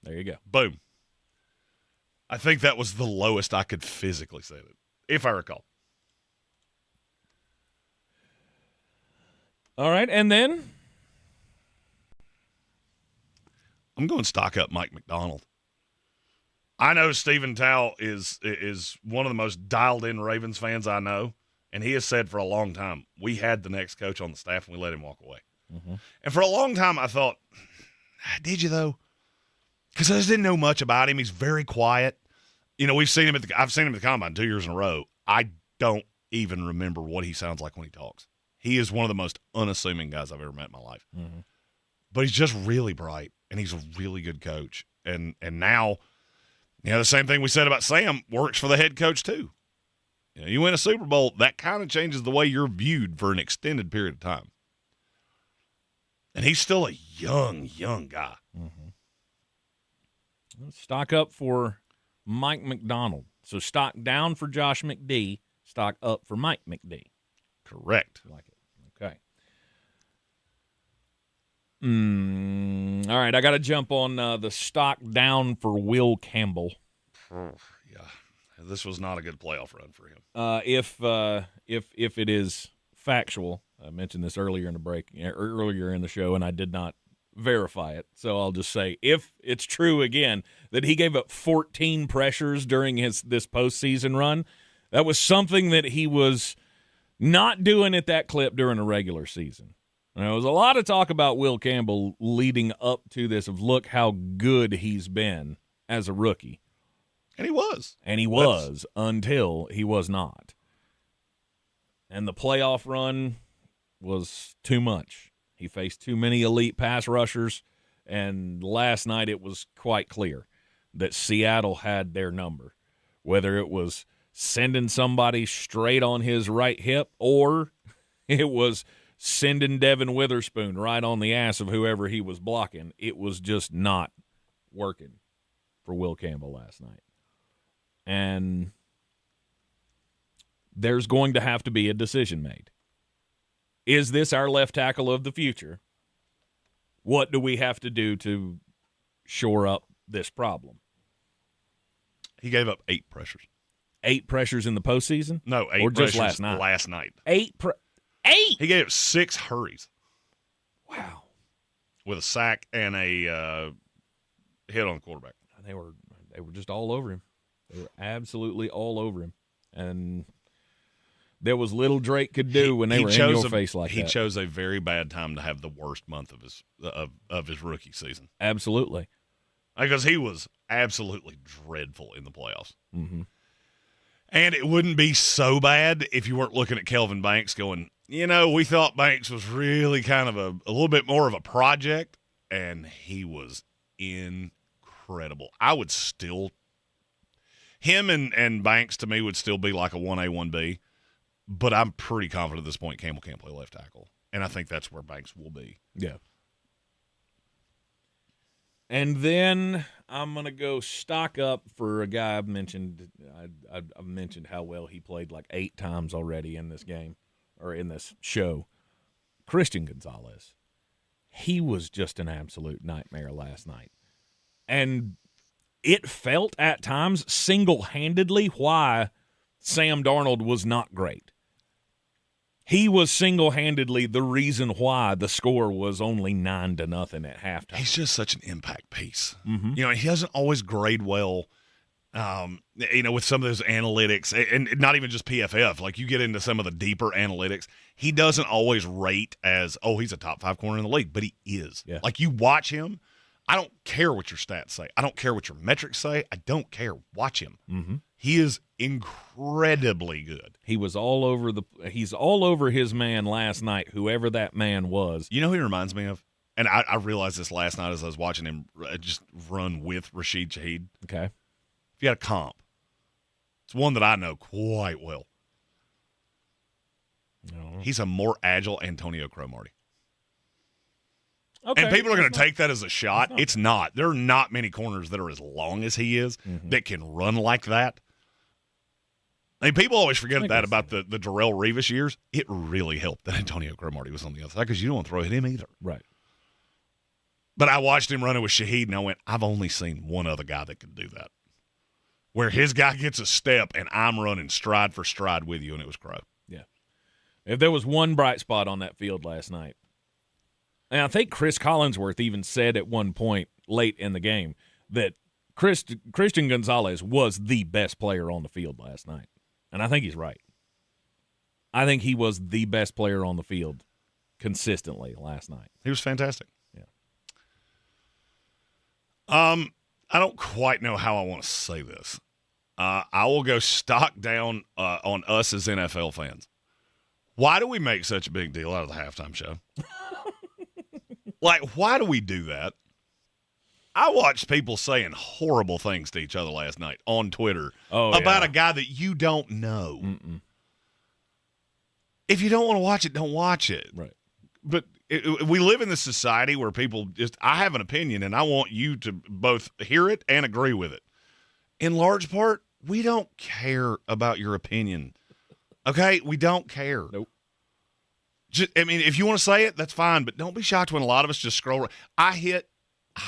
There you go. Boom. I think that was the lowest I could physically say it, if I recall. All right, and then? I'm going to stock up Mike Macdonald. I know Stephen Towle is one of the most dialed-in Ravens fans I know, and he has said for a long time, we had the next coach on the staff and we let him walk away. Mm-hmm. And for a long time I thought, did you though? Because I just didn't know much about him. He's very quiet. You know, I've seen him at the Combine 2 years in a row. I don't even remember what he sounds like when he talks. He is one of the most unassuming guys I've ever met in my life. Mm-hmm. But he's just really bright, and he's a really good coach. And now, you know, the same thing we said about Sam works for the head coach too. You know, you win a Super Bowl, that kind of changes the way you're viewed for an extended period of time. And he's still a young guy. Mm-hmm. Stock up for Mike Macdonald. So stock down for Josh McD, stock up for Mike McD. Correct. I like it. Okay. All right, I got to jump on the stock down for Will Campbell. Yeah, this was not a good playoff run for him. If it is factual, I mentioned this earlier in the show, and I did not verify it. So I'll just say, if it's true again that he gave up 14 pressures during this postseason run, that was something that he was not doing at that clip during the regular season. There was a lot of talk about Will Campbell leading up to this of look how good he's been as a rookie. And he was. Until he was not. And the playoff run was too much. He faced too many elite pass rushers, and last night it was quite clear that Seattle had their number, whether it was sending somebody straight on his right hip or it was sending Devin Witherspoon right on the ass of whoever he was blocking. It was just not working for Will Campbell last night. And there's going to have to be a decision made. Is this our left tackle of the future? What do we have to do to shore up this problem? He gave up 8 pressures. 8 pressures in the postseason? No, 8 or pressures just last night. 8? 8? He gave up 6 hurries. Wow. With a sack and a hit on the quarterback. They were just all over him. They were absolutely all over him. And there was little Drake could do when they were in your face like that. He chose a very bad time to have the worst month of his rookie season. Absolutely. Because he was absolutely dreadful in the playoffs. Mm-hmm. And it wouldn't be so bad if you weren't looking at Kelvin Banks going, you know, we thought Banks was really kind of a little bit more of a project, and he was incredible. I would still – him and Banks to me would still be like a 1A, 1B, but I'm pretty confident at this point Campbell can't play left tackle, and I think that's where Banks will be. Yeah. And then I'm going to go stock up for a guy I've mentioned. I've mentioned how well he played like 8 times already in this game or in this show. Christian Gonzalez. He was just an absolute nightmare last night. And it felt at times single-handedly why Sam Darnold was not great. He was single-handedly the reason why the score was only 9-0 at halftime. He's just such an impact piece. Mm-hmm. You know, he doesn't always grade well, you know, with some of those analytics, and not even just PFF. Like, you get into some of the deeper analytics, he doesn't always rate as, oh, he's a top 5 corner in the league, but he is. Yeah. Like, you watch him, I don't care what your stats say. I don't care what your metrics say. I don't care. Watch him. Mm-hmm. He is incredibly good. He's all over his man last night, whoever that man was. You know who he reminds me of? And I realized this last night as I was watching him just run with Rashid Shaheed. Okay. If you had a comp, it's one that I know quite well. He's a more agile Antonio Cromartie. Okay. And people are going to take that as a shot. It's not. There are not many corners that are as long as he is that can run like that. I mean, people always forget that about the Darrelle Revis years. It really helped that Antonio Cromartie was on the other side because you don't want to throw at him either. Right. But I watched him running with Shaheed, and I went, I've only seen one other guy that could do that. Where his guy gets a step, and I'm running stride for stride with you, and it was Crow. Yeah. If there was one bright spot on that field last night, and I think Chris Collinsworth even said at one point late in the game that Christian Gonzalez was the best player on the field last night. And I think he's right. I think he was the best player on the field consistently last night. He was fantastic. Yeah. I don't quite know how I want to say this. I will go stock down on us as NFL fans. Why do we make such a big deal out of the halftime show? Like, why do we do that? I watched people saying horrible things to each other last night on Twitter about a guy that you don't know. Mm-mm. If you don't want to watch it, don't watch it. Right. But we live in this society where people I have an opinion, and I want you to both hear it and agree with it. In large part, we don't care about your opinion. Okay? We don't care. Nope. If you want to say it, that's fine, but don't be shocked when a lot of us just scroll. I hit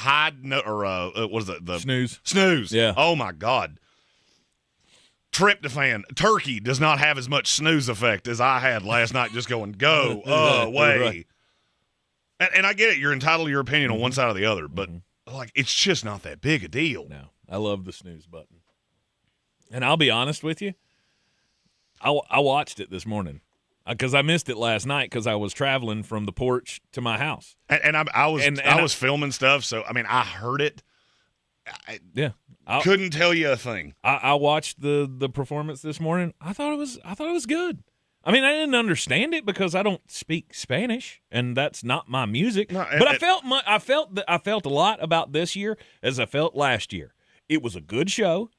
what is it? The snooze. Snooze. Yeah. Oh, my God. Tryptophan. Turkey does not have as much snooze effect as I had last night just going, go away. Right. And I get it. You're entitled to your opinion on one side or the other, but like it's just not that big a deal. No. I love the snooze button. And I'll be honest with you, I watched it this morning. Because I missed it last night because I was traveling from the porch to my house, and I was filming stuff. So I mean, I heard it. I couldn't tell you a thing. I watched the performance this morning. I thought it was good. I mean, I didn't understand it because I don't speak Spanish, and that's not my music. No, but I felt a lot about this year as I felt last year. It was a good show.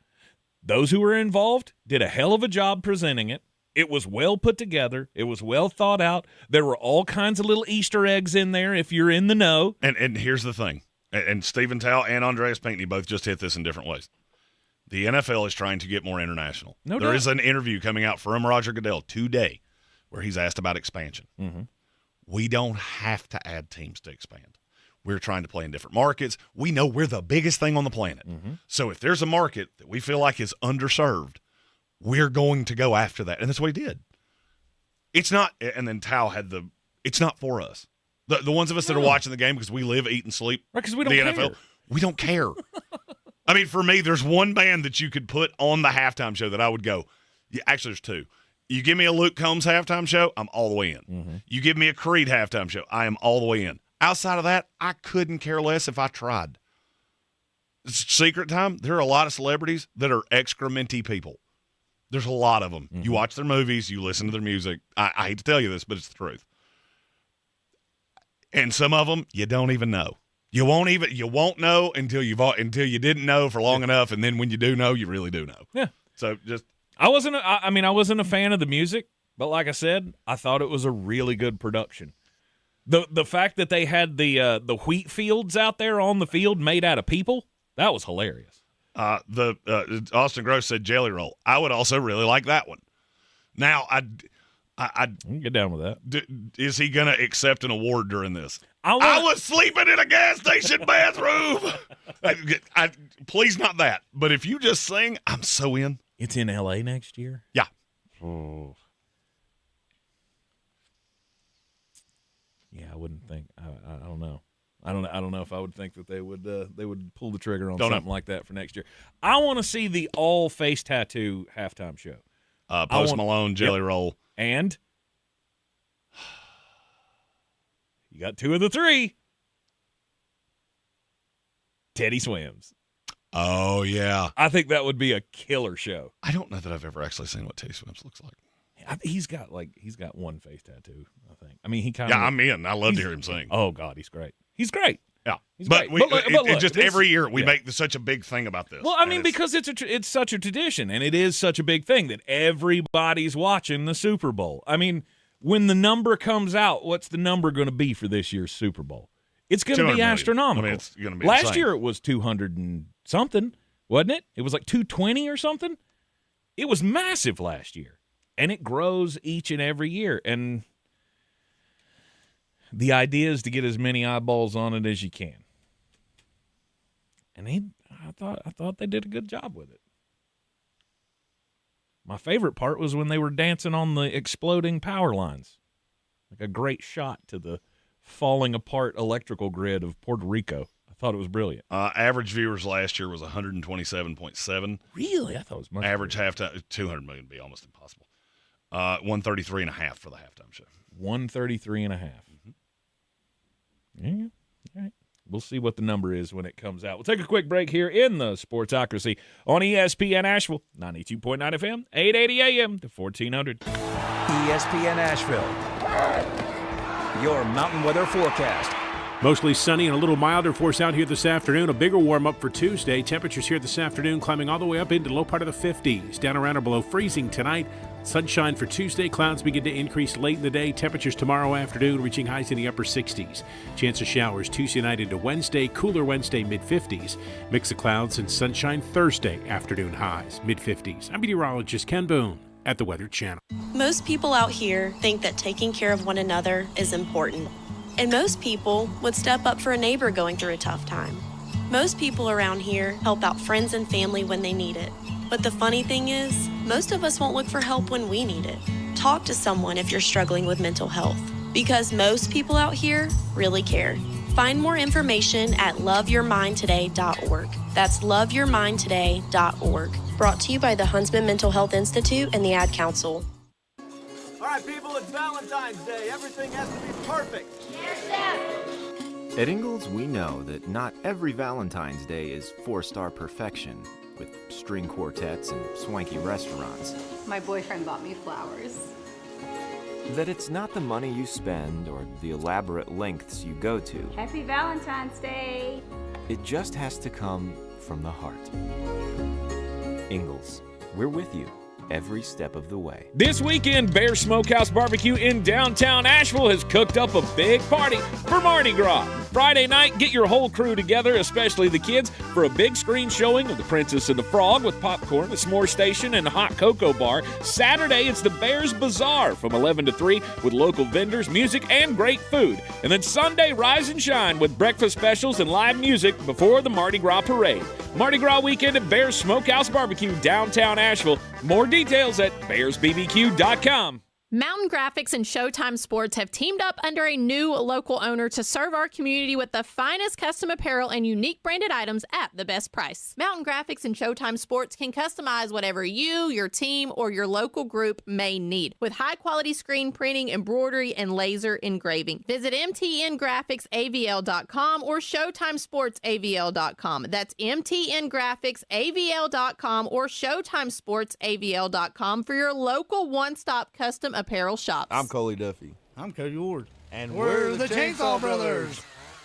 Those who were involved did a hell of a job presenting it. It was well put together. It was well thought out. There were all kinds of little Easter eggs in there if you're in the know. And here's the thing, and Stephen Tao and Andreas Pinckney both just hit this in different ways. The NFL is trying to get more international. No doubt. There is an interview coming out from Roger Goodell today where he's asked about expansion. Mm-hmm. We don't have to add teams to expand. We're trying to play in different markets. We know we're the biggest thing on the planet. Mm-hmm. So if there's a market that we feel like is underserved, we're going to go after that. And that's what he did. It's not, and then Tao had it's not for us. The ones of us that are watching the game because we live, eat, and sleep because we don't the care. NFL, we don't care. I mean, for me, there's one band that you could put on the halftime show that I would go, actually, there's two. You give me a Luke Combs halftime show, I'm all the way in. Mm-hmm. You give me a Creed halftime show, I am all the way in. Outside of that, I couldn't care less if I tried. Secret time, there are a lot of celebrities that are excrementy people. There's a lot of them. Mm-hmm. You watch their movies, you listen to their music. I hate to tell you this, but it's the truth. And some of them you don't even know. You won't know until you didn't know for long enough, and then when you do know, you really do know. Yeah. So just I wasn't a fan of the music, but like I said, I thought it was a really good production. The fact that they had the wheat fields out there on the field made out of people, that was hilarious. Austin Gross said Jelly Roll. I would also really like that one. Now, I can get down with that. Is he going to accept an award during this? I was sleeping in a gas station bathroom. Please not that. But if you just sing, I'm so in. It's in L.A. next year? Yeah. Oh. Yeah, I wouldn't think. I don't know. I don't know if I would think that they would pull the trigger on something like that for next year. I want to see the all face tattoo halftime show. Post Malone, Jelly Roll, and you got two of the three. Teddy Swims. Oh, yeah. I think that would be a killer show. I don't know that I've ever actually seen what Teddy Swims looks like. He's got one face tattoo, I think. I mean, he kind of. Yeah, I'm in. I love to hear him sing. Oh, God, he's great. He's great. Yeah. He's but great. Look, every year we make such a big thing about this. Well, I mean, because it's such a tradition, and it is such a big thing that everybody's watching the Super Bowl. I mean, when the number comes out, what's the number going to be for this year's Super Bowl? It's going to be astronomical. I mean, it's going to be Last insane. year it was 200 and something, wasn't it? It was like 220 or something. It was massive last year, and it grows each and every year. And the idea is to get as many eyeballs on it as you can. And I thought they did a good job with it. My favorite part was when they were dancing on the exploding power lines, like a great shot to the falling apart electrical grid of Puerto Rico. I thought it was brilliant. Average viewers last year was 127.7. Really? I thought it was much average halftime. 200 million would be almost impossible. 133.5 for the halftime show. 133.5. Mm-hmm. Yeah. All right. We'll see what the number is when it comes out. We'll take a quick break here in the Sportsocracy on ESPN Asheville, 92.9 FM, 880 AM to 1400. ESPN Asheville, your mountain weather forecast. Mostly sunny and a little milder for us out here this afternoon. A bigger warm-up for Tuesday. Temperatures here this afternoon climbing all the way up into the low part of the 50s. Down around or below freezing tonight. Sunshine for Tuesday. Clouds begin to increase late in the day. Temperatures tomorrow afternoon reaching highs in the upper 60s. Chance of showers Tuesday night into Wednesday. Cooler Wednesday, mid-50s. Mix of clouds and sunshine Thursday afternoon highs, mid-50s. I'm meteorologist Ken Boone at the Weather Channel. Most people out here think that taking care of one another is important. And most people would step up for a neighbor going through a tough time. Most people around here help out friends and family when they need it. But the funny thing is, most of us won't look for help when we need it. Talk to someone if you're struggling with mental health, because most people out here really care. Find more information at loveyourmindtoday.org. That's loveyourmindtoday.org. Brought to you by the Huntsman Mental Health Institute and the Ad Council. All right, people, it's Valentine's Day. Everything has to be perfect. At Ingles, we know that not every Valentine's Day is 4-star perfection, with string quartets and swanky restaurants. My boyfriend bought me flowers. That it's not the money you spend or the elaborate lengths you go to. Happy Valentine's Day! It just has to come from the heart. Ingles, we're with you every step of the way. This weekend, Bear Smokehouse Barbecue in downtown Asheville has cooked up a big party for Mardi Gras. Friday night, get your whole crew together, especially the kids, for a big screen showing of The Princess and the Frog with popcorn, a s'more station, and a hot cocoa bar. Saturday, it's the Bears Bazaar from 11 to 3 with local vendors, music, and great food. And then Sunday, rise and shine with breakfast specials and live music before the Mardi Gras parade. Mardi Gras weekend at Bears Smokehouse Barbecue, downtown Asheville. More details at bearsbbq.com. Mountain Graphics and Showtime Sports have teamed up under a new local owner to serve our community with the finest custom apparel and unique branded items at the best price. Mountain Graphics and Showtime Sports can customize whatever you, your team, or your local group may need with high-quality screen printing, embroidery, and laser engraving. Visit mtngraphicsavl.com or showtimesportsavl.com. That's mtngraphicsavl.com or showtimesportsavl.com for your local one-stop custom apparel shops. I'm Coley Duffy. I'm Cody Ward. And we're the Chainsaw Brothers.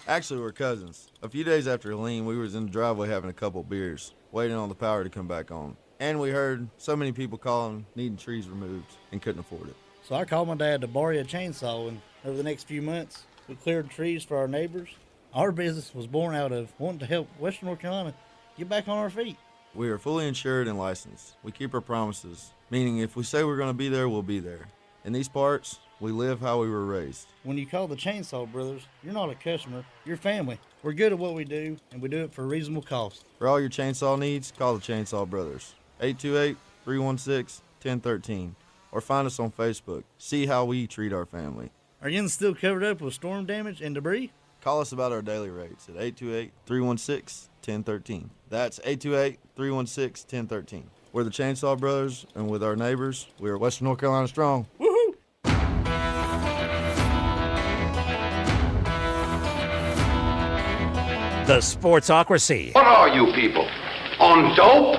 Actually, we're cousins. A few days after Helene, we was in the driveway having a couple beers, waiting on the power to come back on. And we heard so many people calling, needing trees removed, and couldn't afford it. So I called my dad to borrow a chainsaw, and over the next few months, we cleared trees for our neighbors. Our business was born out of wanting to help Western North Carolina get back on our feet. We are fully insured and licensed. We keep our promises, meaning if we say we're going to be there, we'll be there. In these parts, we live how we were raised. When you call the Chainsaw Brothers, you're not a customer, you're family. We're good at what we do, and we do it for a reasonable cost. For all your chainsaw needs, call the Chainsaw Brothers. 828-316-1013. Or find us on Facebook. See how we treat our family. Are you still covered up with storm damage and debris? Call us about our daily rates at 828-316-1013. That's 828-316-1013. We're the Chainsaw Brothers, and with our neighbors, we're Western North Carolina strong. Woohoo! The Sportsocracy. What are you people? On dope?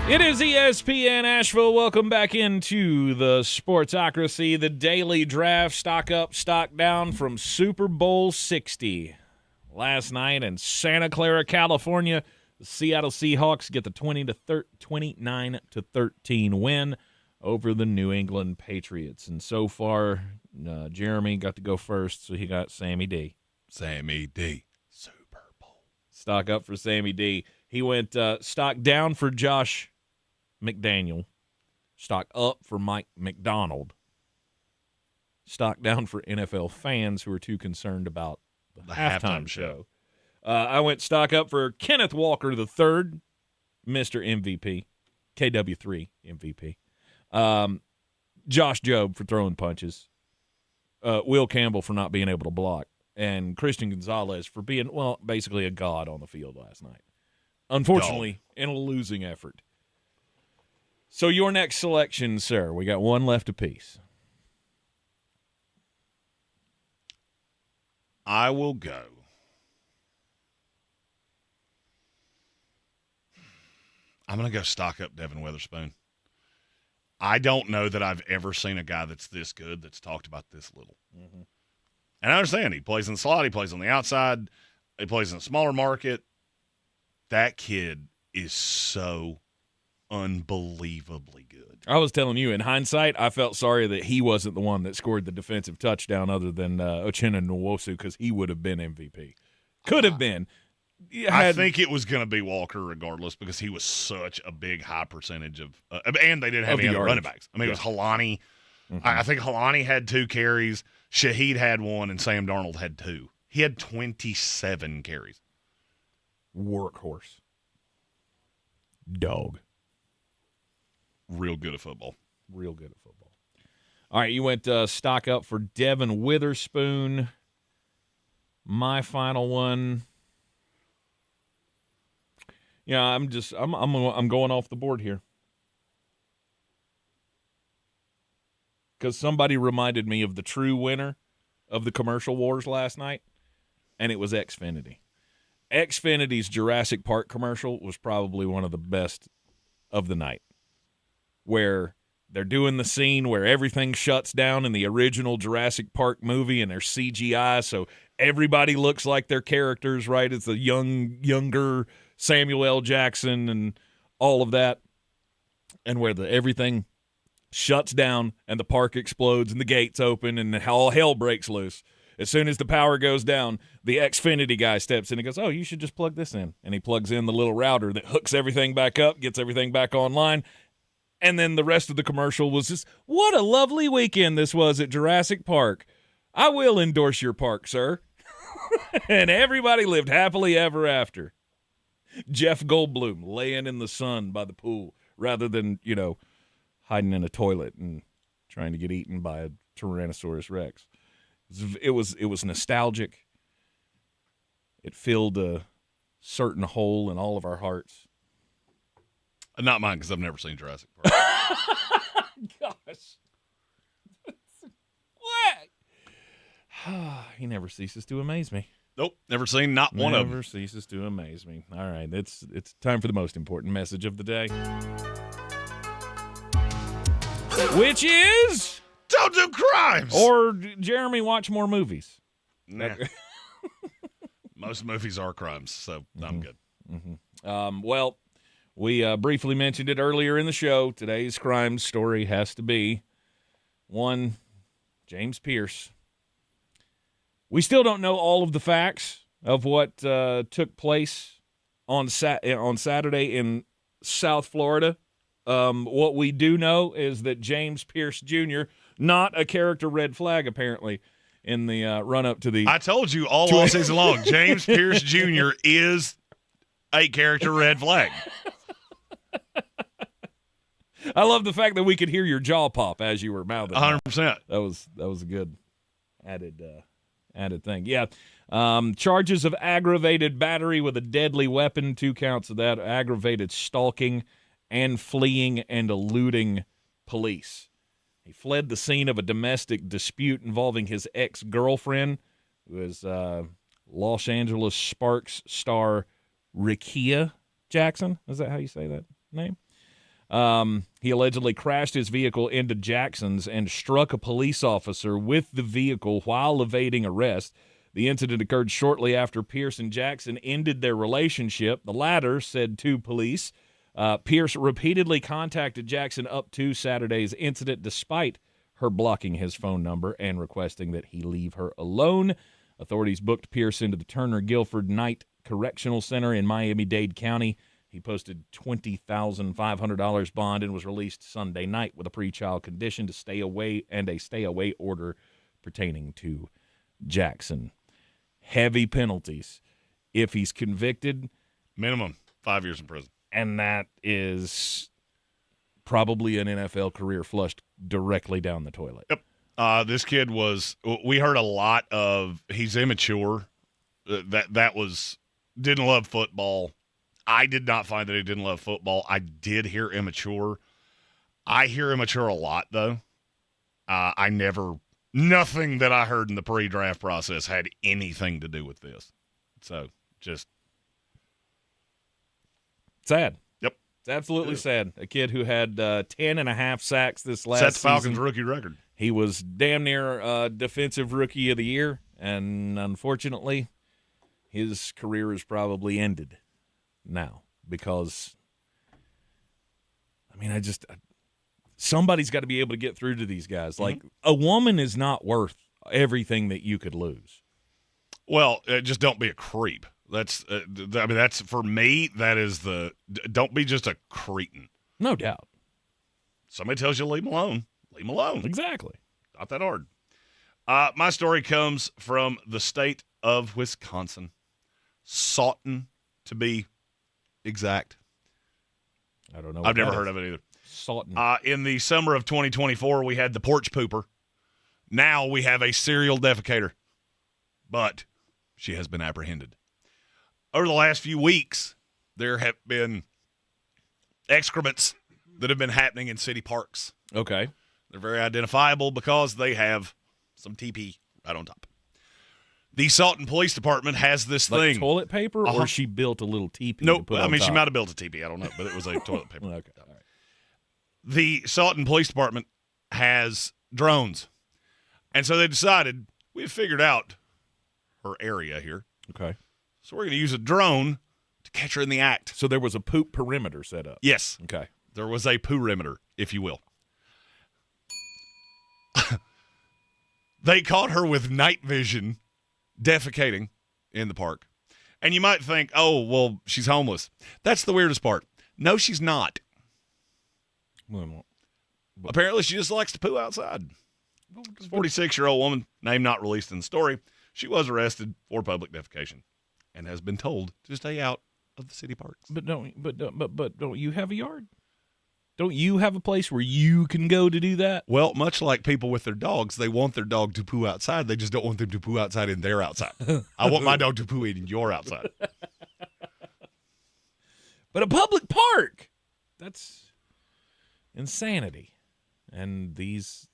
It is ESPN Asheville. Welcome back into the Sportsocracy, the daily draft, stock up, stock down from Super Bowl 60. Last night in Santa Clara, California, the Seattle Seahawks get the 29-13 win over the New England Patriots. And so far, Jeremy got to go first, so he got Sammy D. Sammy D. Super Bowl. Stock up for Sammy D. He went stock down for Josh McDaniel, stock up for Mike Macdonald, stock down for NFL fans who are too concerned about the halftime show. I went stock up for Kenneth Walker III, Mr. MVP, KW3 MVP, Josh Jobe for throwing punches, Will Campbell for not being able to block, and Christian Gonzalez for being, well, basically a god on the field last night. Unfortunately, in a losing effort. So your next selection, sir. We got one left apiece. I will go. I'm going to go stock up Devin Witherspoon. I don't know that I've ever seen a guy that's this good that's talked about this little. Mm-hmm. And I understand he plays in the slot, he plays on the outside, he plays in a smaller market. That kid is so unbelievably good. I was telling you, in hindsight, I felt sorry that he wasn't the one that scored the defensive touchdown other than Uchenna Nwosu, because he would have been MVP. Could have been. I think it was going to be Walker regardless because he was such a big high percentage of and they didn't have any other running backs. I mean, it was Halani. Mm-hmm. I think Halani had 2 carries, Shaheed had 1, and Sam Darnold had 2. He had 27 carries. Workhorse. Dog. Real good at football. Real good at football. All right, you went stock up for Devin Witherspoon. My final one. Yeah, I'm going off the board here. Because somebody reminded me of the true winner of the commercial wars last night, and it was Xfinity. Xfinity's Jurassic Park commercial was probably one of the best of the night, where they're doing the scene where everything shuts down in the original Jurassic Park movie and there's CGI, so everybody looks like their characters, right? It's the younger Samuel L. Jackson and all of that, and where everything shuts down and the park explodes and the gates open and all hell breaks loose. As soon as the power goes down, the Xfinity guy steps in and goes, oh, you should just plug this in. And he plugs in the little router that hooks everything back up, gets everything back online. And then the rest of the commercial was just, what a lovely weekend this was at Jurassic Park. I will endorse your park, sir. And everybody lived happily ever after. Jeff Goldblum laying in the sun by the pool rather than, hiding in a toilet and trying to get eaten by a Tyrannosaurus Rex. It was nostalgic. It filled a certain hole in all of our hearts. Not mine, because I've never seen Jurassic Park. Gosh. What? He never ceases to amaze me. Nope, never seen not one of them. Never ceases to amaze me. All right, it's time for the most important message of the day. Which is... Don't do crimes! Or, Jeremy, watch more movies. Nah. Most movies are crimes, so I'm good. Mm-hmm. Well, we briefly mentioned it earlier in the show. Today's crime story has to be one, James Pierce. We still don't know all of the facts of what took place on Saturday in South Florida. What we do know is that James Pierce Jr., not a character red flag, apparently, in the run-up to the... I told you all season long, James Pierce Jr. is a character red flag. I love the fact that we could hear your jaw pop as you were mouthing. 100%. That was a good added thing. Yeah. Charges of aggravated battery with a deadly weapon, 2 counts of that, aggravated stalking, and fleeing and eluding police. He fled the scene of a domestic dispute involving his ex-girlfriend, who is Los Angeles Sparks star Rickea Jackson. Is that how you say that name? He allegedly crashed his vehicle into Jackson's and struck a police officer with the vehicle while evading arrest. The incident occurred shortly after Pierce and Jackson ended their relationship. The latter said to police, Pierce repeatedly contacted Jackson up to Saturday's incident despite her blocking his phone number and requesting that he leave her alone. Authorities booked Pierce into the Turner Guilford Knight Correctional Center in Miami-Dade County. He posted $20,500 bond and was released Sunday night with a pretrial condition to stay away and a stay-away order pertaining to Jackson. Heavy penalties if he's convicted. Minimum 5 years in prison. And that is probably an NFL career flushed directly down the toilet. Yep. This kid we heard a lot of, he's immature. Didn't love football. I did not find that he didn't love football. I did hear immature. I hear immature a lot, though. Nothing that I heard in the pre-draft process had anything to do with this. So, just sad. Yep. It's absolutely sad. A kid who had 10.5 sacks this last Sets Falcons season. rookie record. He was damn near defensive rookie of the year, and unfortunately, his career is probably ended now because, somebody's got to be able to get through to these guys. Like, a woman is not worth everything that you could lose. Well, just don't be a creep. That's for me, that is don't be just a cretin. No doubt. Somebody tells you to leave him alone. Leave him alone. Exactly. Not that hard. My story comes from the state of Wisconsin. Sawton, to be exact. I don't know. I've never heard of it either. Sawton. In the summer of 2024, we had the porch pooper. Now we have a serial defecator. But she has been apprehended. Over the last few weeks, there have been excrements that have been happening in city parks. Okay. They're very identifiable because they have some TP right on top. The Sawton Police Department has this thing. Toilet paper, or she built a little teepee? Nope. To put on she top? might have built a teepee. I don't know, but it was a toilet paper. Okay. All right. The Sawton Police Department has drones. And so they decided, we've figured out her area here. Okay. So we're going to use a drone to catch her in the act. So there was a poop perimeter set up. Yes. Okay. There was a perimeter, if you will. They caught her with night vision defecating in the park. And you might think, oh, well, she's homeless. That's the weirdest part. No, she's not. Apparently, she just likes to poo outside. 46-year-old woman, name not released in the story, she was arrested for public defecation and has been told to stay out of the city parks. But don't you have a yard? Don't you have a place where you can go to do that? Well, much like people with their dogs, they want their dog to poo outside. They just don't want them to poo outside in their outside. I want my dog to poo in your outside. But a public park, that's insanity. And these,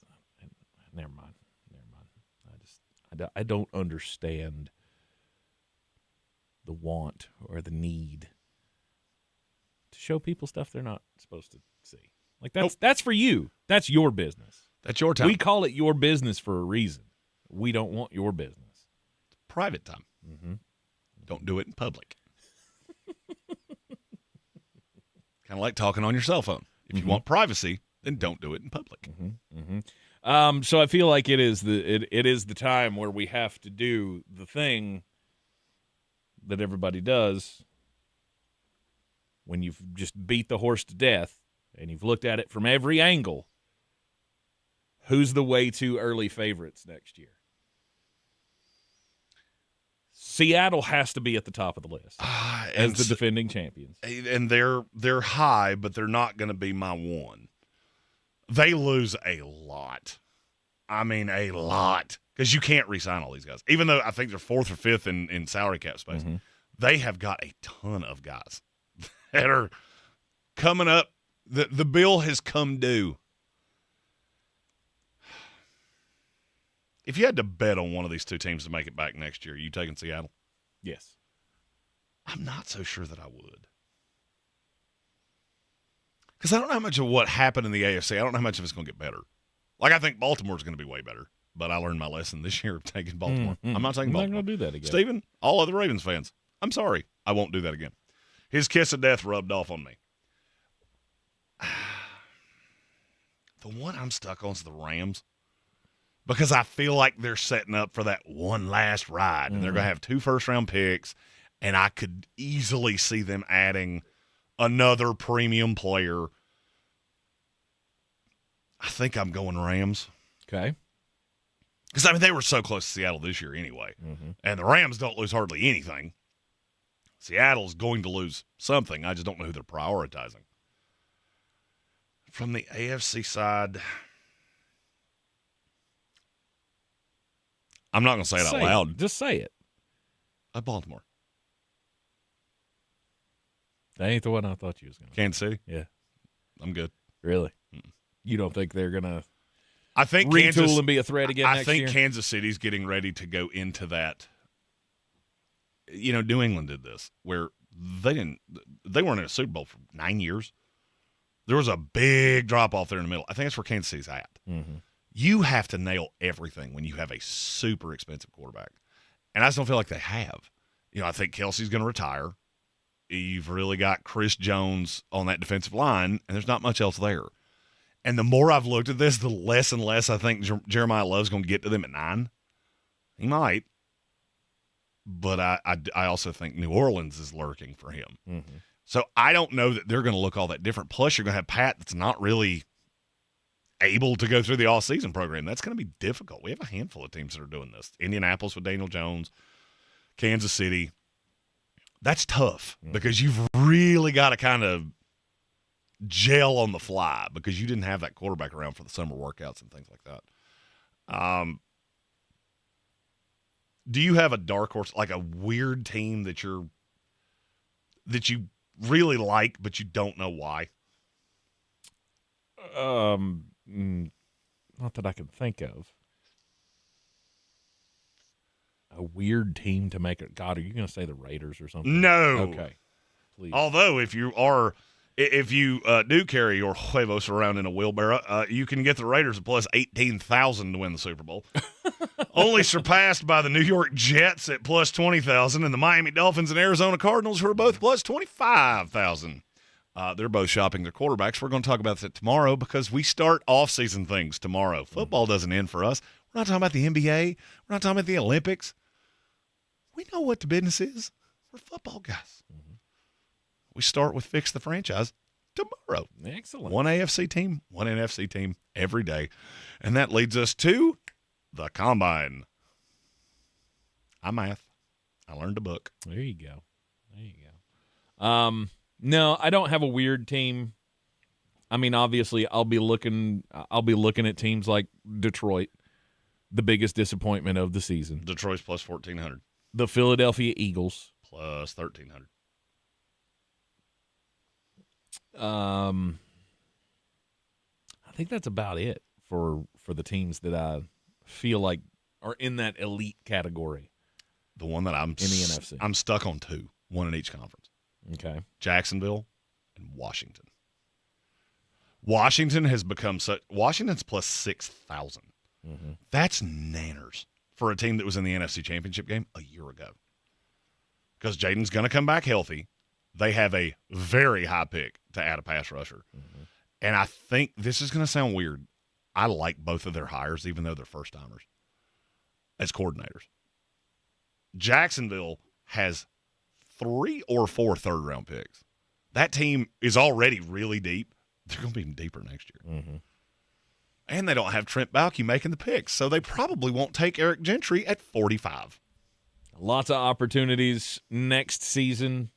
never mind. I don't understand the want or the need to show people stuff they're not supposed to see. Like that's for you. That's your business. That's your time. We call it your business for a reason. We don't want your business. It's private time. Mm-hmm. Don't do it in public. Kind of like talking on your cell phone. If you want privacy, then don't do it in public. So I feel like it is the time where we have to do the thing that everybody does when you've just beat the horse to death and you've looked at it from every angle. Who's the way too early favorites next year? Seattle has to be at the top of the list as the defending champions. And they're high, but they're not going to be my one. They lose a lot. I mean, a lot. Because you can't re-sign all these guys. Even though I think they're fourth or fifth in salary cap space, they have got a ton of guys that are coming up. The bill has come due. If you had to bet on one of these two teams to make it back next year, you taking Seattle? Yes. I'm not so sure that I would. Because I don't know how much of what happened in the AFC, I don't know how much of it's going to get better. Like, I think Baltimore's going to be way better, but I learned my lesson this year of taking Baltimore. I'm not taking Baltimore. I'm not going to do that again. Steven, all other Ravens fans, I'm sorry. I won't do that again. His kiss of death rubbed off on me. The one I'm stuck on is the Rams. Because I feel like they're setting up for that one last ride. And they're going to have 2 first-round picks. And I could easily see them adding another premium player. I think I'm going Rams. Okay. Because, I mean, they were so close to Seattle this year anyway. And the Rams don't lose hardly anything. Seattle's going to lose something. I just don't know who they're prioritizing. From the AFC side, I'm not going to say it out loud. Just say it. Baltimore. That ain't the one I thought you was going to. Kansas City? Yeah. I'm good. Really? You don't think they're going to retool Kansas, and be a threat again next year? I think Kansas City's getting ready to go into that. You know, New England did this, where they weren't in a Super Bowl for 9 years. There was a big drop-off there in the middle. I think that's where Kansas City's at. You have to nail everything when you have a super expensive quarterback. And I just don't feel like they have. You know, I think Kelsey's going to retire. You've really got Chris Jones on that defensive line, and there's not much else there. And the more I've looked at this, the less and less I think Jeremiah Love's going to get to them at 9. He might. But I also think New Orleans is lurking for him. So I don't know that they're going to look all that different. Plus, you're going to have Pat that's not really able to go through the all-season program. That's going to be difficult. We have a handful of teams that are doing this. Indianapolis with Daniel Jones, Kansas City. That's tough because you've really got to kind of gel on the fly because you didn't have that quarterback around for the summer workouts and things like that. Do you have a dark horse, like a weird team that you really like, but you don't know why? Not that I can think of. A weird team to make it. God, are you going to say the Raiders or something? No. Okay. Please. Although, if you do carry your huevos around in a wheelbarrow, you can get the Raiders at plus 18,000 to win the Super Bowl. Only surpassed by the New York Jets at plus 20,000 and the Miami Dolphins and Arizona Cardinals, who are both plus 25,000. They're both shopping their quarterbacks. We're going to talk about that tomorrow because we start off-season things tomorrow. Football doesn't end for us. We're not talking about the NBA. We're not talking about the Olympics. We know what the business is. We're football guys. We start with Fix the Franchise tomorrow. Excellent. One AFC team, one NFC team every day. And that leads us to the Combine. I math. I learned a book. There you go. No, I don't have a weird team. I mean, obviously, I'll be looking at teams like Detroit, the biggest disappointment of the season. Detroit's plus 1,400. The Philadelphia Eagles. Plus 1,300. I think that's about it for the teams that I feel like are in that elite category. The one that I'm in the NFC. I'm stuck on 2, one in each conference. Okay. Jacksonville and Washington. Washington has become Washington's plus 6,000. That's nanners for a team that was in the NFC Championship game a year ago. Because Jaden's going to come back healthy. They have a very high pick to add a pass rusher. And I think this is going to sound weird. I like both of their hires, even though they're first-timers, as coordinators. Jacksonville has 3 or 4 third-round picks. That team is already really deep. They're going to be even deeper next year. And they don't have Trent Baalke making the picks, so they probably won't take Eric Gentry at 45. Lots of opportunities next season.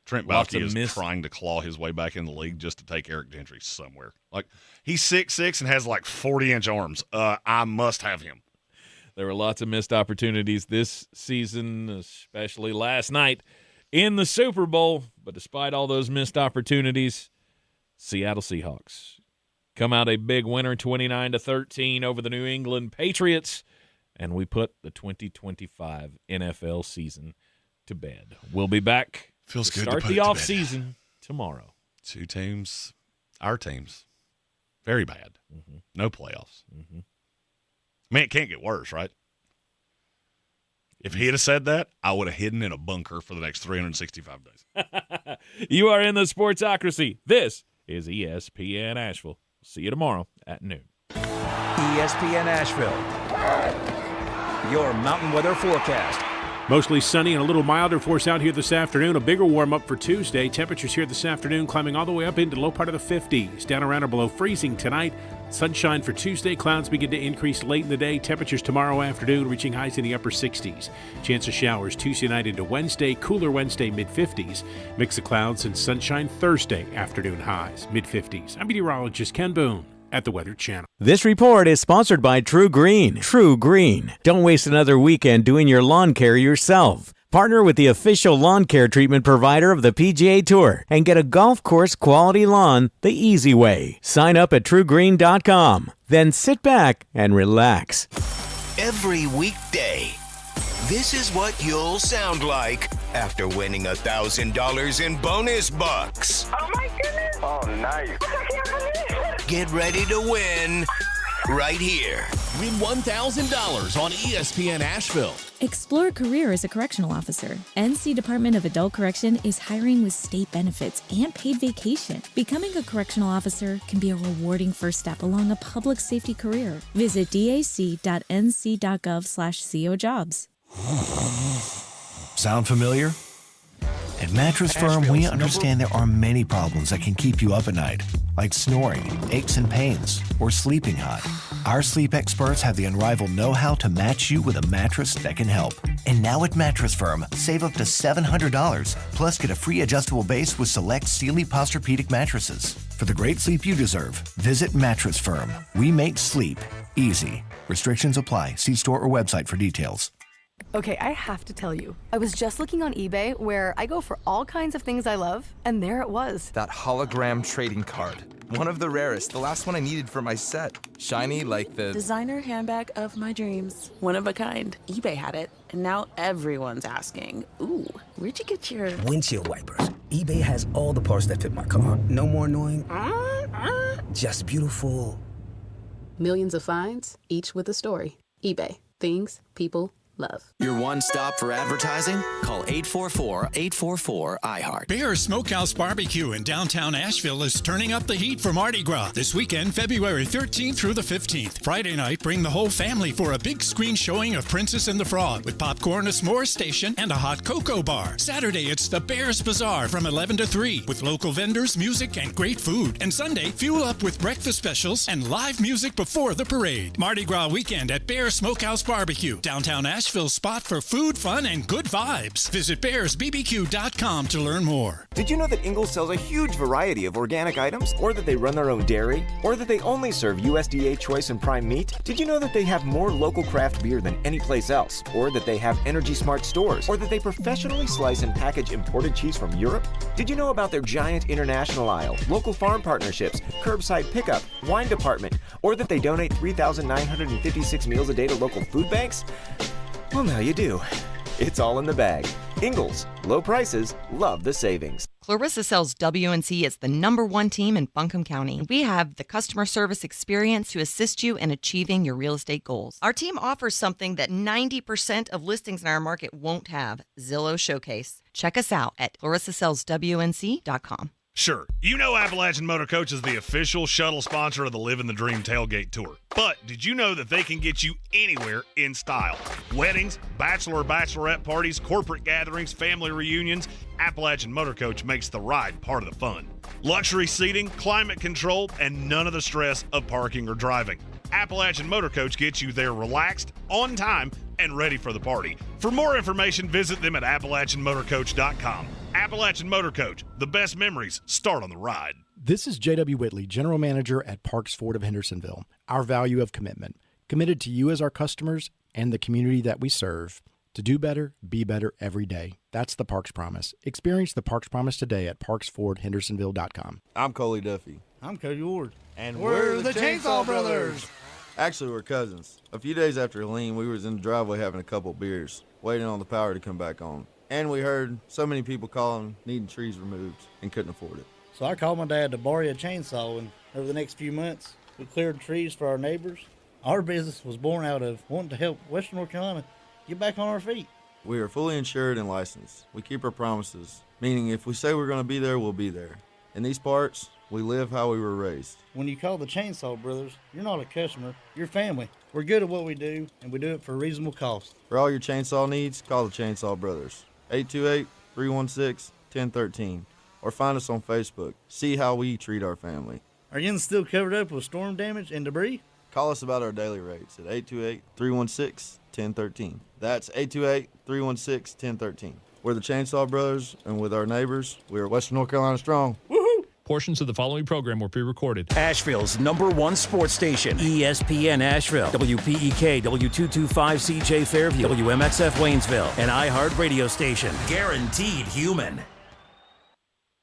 Trent Baalke is trying to claw his way back in the league just to take Eric Gentry somewhere. Like, he's 6'6" and has like 40-inch arms. I must have him. There were lots of missed opportunities this season, especially last night in the Super Bowl. But despite all those missed opportunities, Seattle Seahawks come out a big winner, 29-13 over the New England Patriots, and we put the 2025 NFL season to bed. We'll be back. Feels good start to put the it to offseason tomorrow. Two teams, our teams, very bad. Mm-hmm. No playoffs. Mm-hmm. I mean, it can't get worse, right? If he'd have said that, I would have hidden in a bunker for the next 365 days. You are in the Sportsocracy. This is ESPN Asheville. See you tomorrow at noon. ESPN Asheville, your mountain weather forecast. Mostly sunny and a little milder for us out here this afternoon. A bigger warm-up for Tuesday. Temperatures here this afternoon climbing all the way up into the low part of the 50s. Down around or below freezing tonight. Sunshine for Tuesday. Clouds begin to increase late in the day. Temperatures tomorrow afternoon reaching highs in the upper 60s. Chance of showers Tuesday night into Wednesday. Cooler Wednesday, mid-50s. Mix of clouds and sunshine Thursday afternoon highs, mid-50s. I'm meteorologist Ken Boone at the Weather Channel. This report is sponsored by True Green. True Green. Don't waste another weekend doing your lawn care yourself. Partner with the official lawn care treatment provider of the PGA Tour and get a golf course quality lawn the easy way. Sign up at truegreen.com. Then sit back and relax. Every weekday, this is what you'll sound like after winning $1,000 in bonus bucks. Oh my goodness! Oh, nice. Get ready to win right here. Win $1,000 on ESPN Asheville. Explore a career as a correctional officer. NC Department of Adult Correction is hiring with state benefits and paid vacation. Becoming a correctional officer can be a rewarding first step along a public safety career. Visit dac.nc.gov/cojobs. Sound familiar? At Mattress Firm, we understand there are many problems that can keep you up at night, like snoring, aches and pains, or sleeping hot. Our sleep experts have the unrivaled know-how to match you with a mattress that can help. And now at Mattress Firm, save up to $700, plus get a free adjustable base with select Sealy Posturepedic mattresses. For the great sleep you deserve, visit Mattress Firm. We make sleep easy. Restrictions apply. See store or website for details. Okay, I have to tell you, I was just looking on eBay where I go for all kinds of things I love, and there it was. That hologram trading card. One of the rarest, the last one I needed for my set. Shiny like the designer handbag of my dreams. One of a kind. eBay had it, and now everyone's asking, ooh, where'd you get your windshield wipers? eBay has all the parts that fit my car. No more annoying, just beautiful. Millions of finds, each with a story. eBay. Things people love. Your one stop for advertising? Call 844-844-iHeart. Bear's Smokehouse Barbecue in downtown Asheville is turning up the heat for Mardi Gras this weekend, February 13th through the 15th. Friday night, bring the whole family for a big screen showing of Princess and the Frog with popcorn, a s'more station, and a hot cocoa bar. Saturday, it's the Bears Bazaar from 11 to 3 with local vendors, music, and great food. And Sunday, fuel up with breakfast specials and live music before the parade. Mardi Gras weekend at Bear's Smokehouse Barbecue, downtown Asheville's spot for food, fun, and good vibes. Visit bearsbbq.com to learn more. Did you know that Ingles sells a huge variety of organic items? Or that they run their own dairy? Or that they only serve USDA choice and prime meat? Did you know that they have more local craft beer than any place else? Or that they have Energy Smart stores? Or that they professionally slice and package imported cheese from Europe? Did you know about their giant international aisle, local farm partnerships, curbside pickup, wine department? Or that they donate 3,956 meals a day to local food banks? Well, now you do. It's all in the bag. Ingles, low prices, love the savings. Clarissa sells WNC as the #1 team in Buncombe County. We have the customer service experience to assist you in achieving your real estate goals. Our team offers something that 90% of listings in our market won't have, Zillow Showcase. Check us out at clarissasellswnc.com. Sure, you know Appalachian Motor Coach is the official shuttle sponsor of the Living the Dream Tailgate Tour. But did you know that they can get you anywhere in style? Weddings, bachelor or bachelorette parties, corporate gatherings, family reunions, Appalachian Motor Coach makes the ride part of the fun. Luxury seating, climate control, and none of the stress of parking or driving. Appalachian Motor Coach gets you there relaxed, on time, and ready for the party. For more information, visit them at AppalachianMotorCoach.com. Appalachian Motor Coach, the best memories start on the ride. This is J.W. Whitley, General Manager at Parks Ford of Hendersonville. Our value of commitment, committed to you as our customers and the community that we serve. To do better, be better every day. That's the Parks Promise. Experience the Parks Promise today at parksfordhendersonville.com. I'm Coley Duffy. I'm Cody Ward. And we're the Chainsaw Brothers. Actually, we're cousins. A few days after Helene, we was in the driveway having a couple beers, waiting on the power to come back on. And we heard so many people calling, needing trees removed, and couldn't afford it. So I called my dad to borrow a chainsaw, and over the next few months, we cleared trees for our neighbors. Our business was born out of wanting to help Western North Carolina get back on our feet. We are fully insured and licensed. We keep our promises, meaning if we say we're going to be there, we'll be there. In these parts, we live how we were raised. When you call the Chainsaw Brothers, you're not a customer, you're family. We're good at what we do, and we do it for a reasonable cost. For all your chainsaw needs, call the Chainsaw Brothers. 828-316-1013. Or find us on Facebook. See how we treat our family. Are you still covered up with storm damage and debris? Call us about our daily rates at 828-316-1013. That's 828-316-1013. We're the Chainsaw Brothers, and with our neighbors, we are Western North Carolina strong. Woohoo! Portions of the following program were pre-recorded. Asheville's #1 sports station, ESPN Asheville, WPEK, W225CJ Fairview, WMXF Waynesville, an iHeart radio station. Guaranteed human.